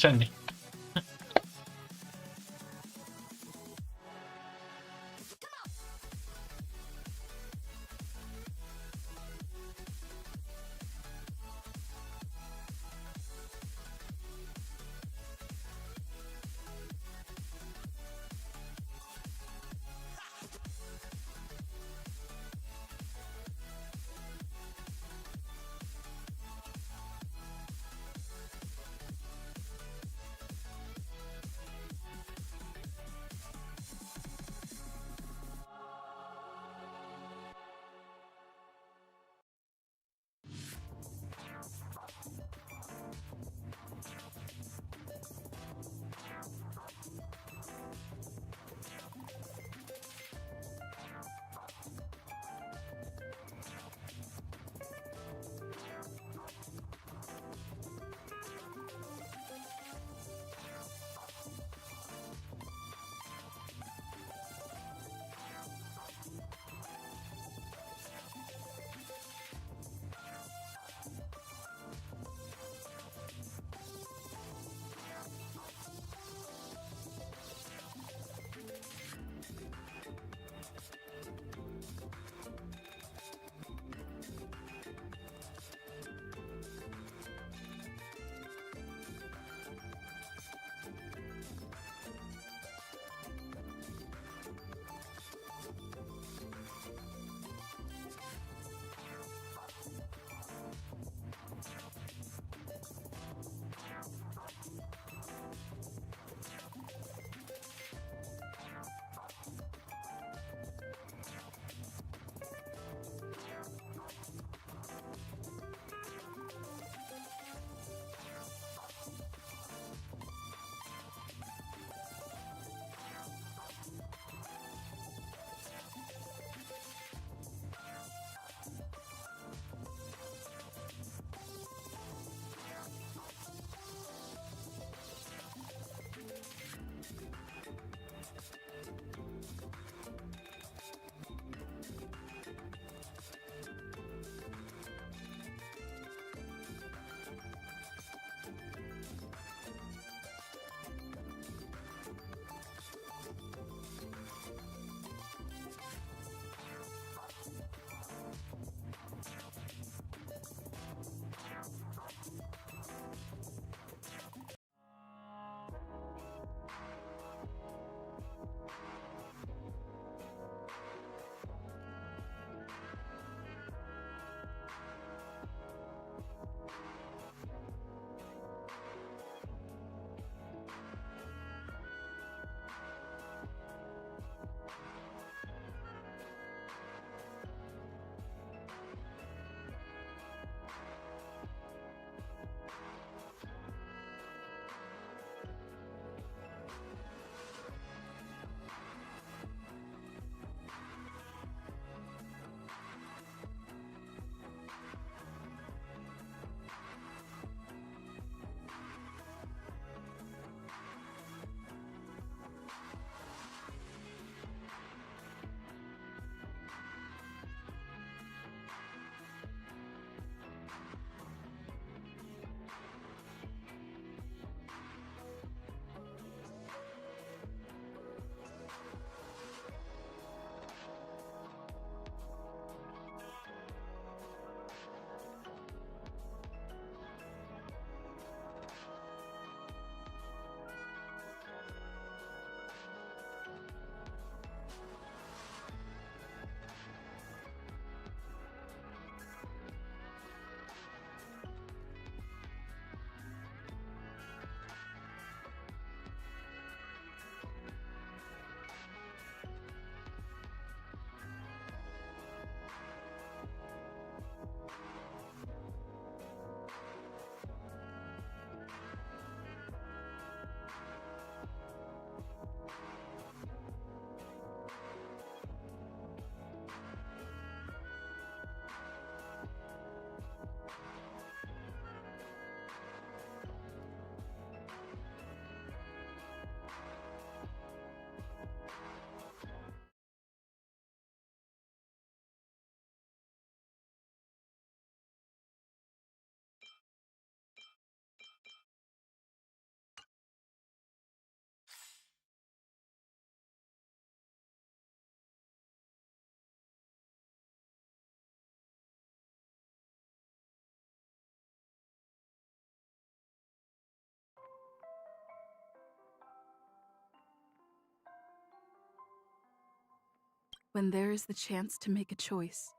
When there is the chance to make a choice,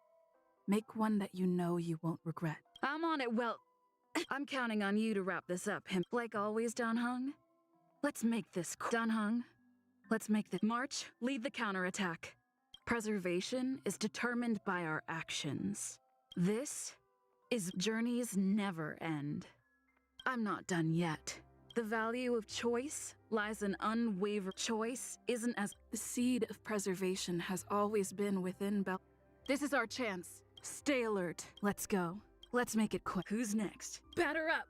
make one that you know you won't regret. I'm on it. Well, I'm counting on you to wrap this up. Like always, Dan Hung. Let's make this. Dan Hung, let's make the march. Lead the counterattack. Preservation is determined by our actions. This is journeys never end. I'm not done yet. The value of choice lies in unwavering choice isn't as the seed of preservation has always been within Bel. This is our chance. Stay alert. Let's go. Let's make it quick. Who's next? Batter up.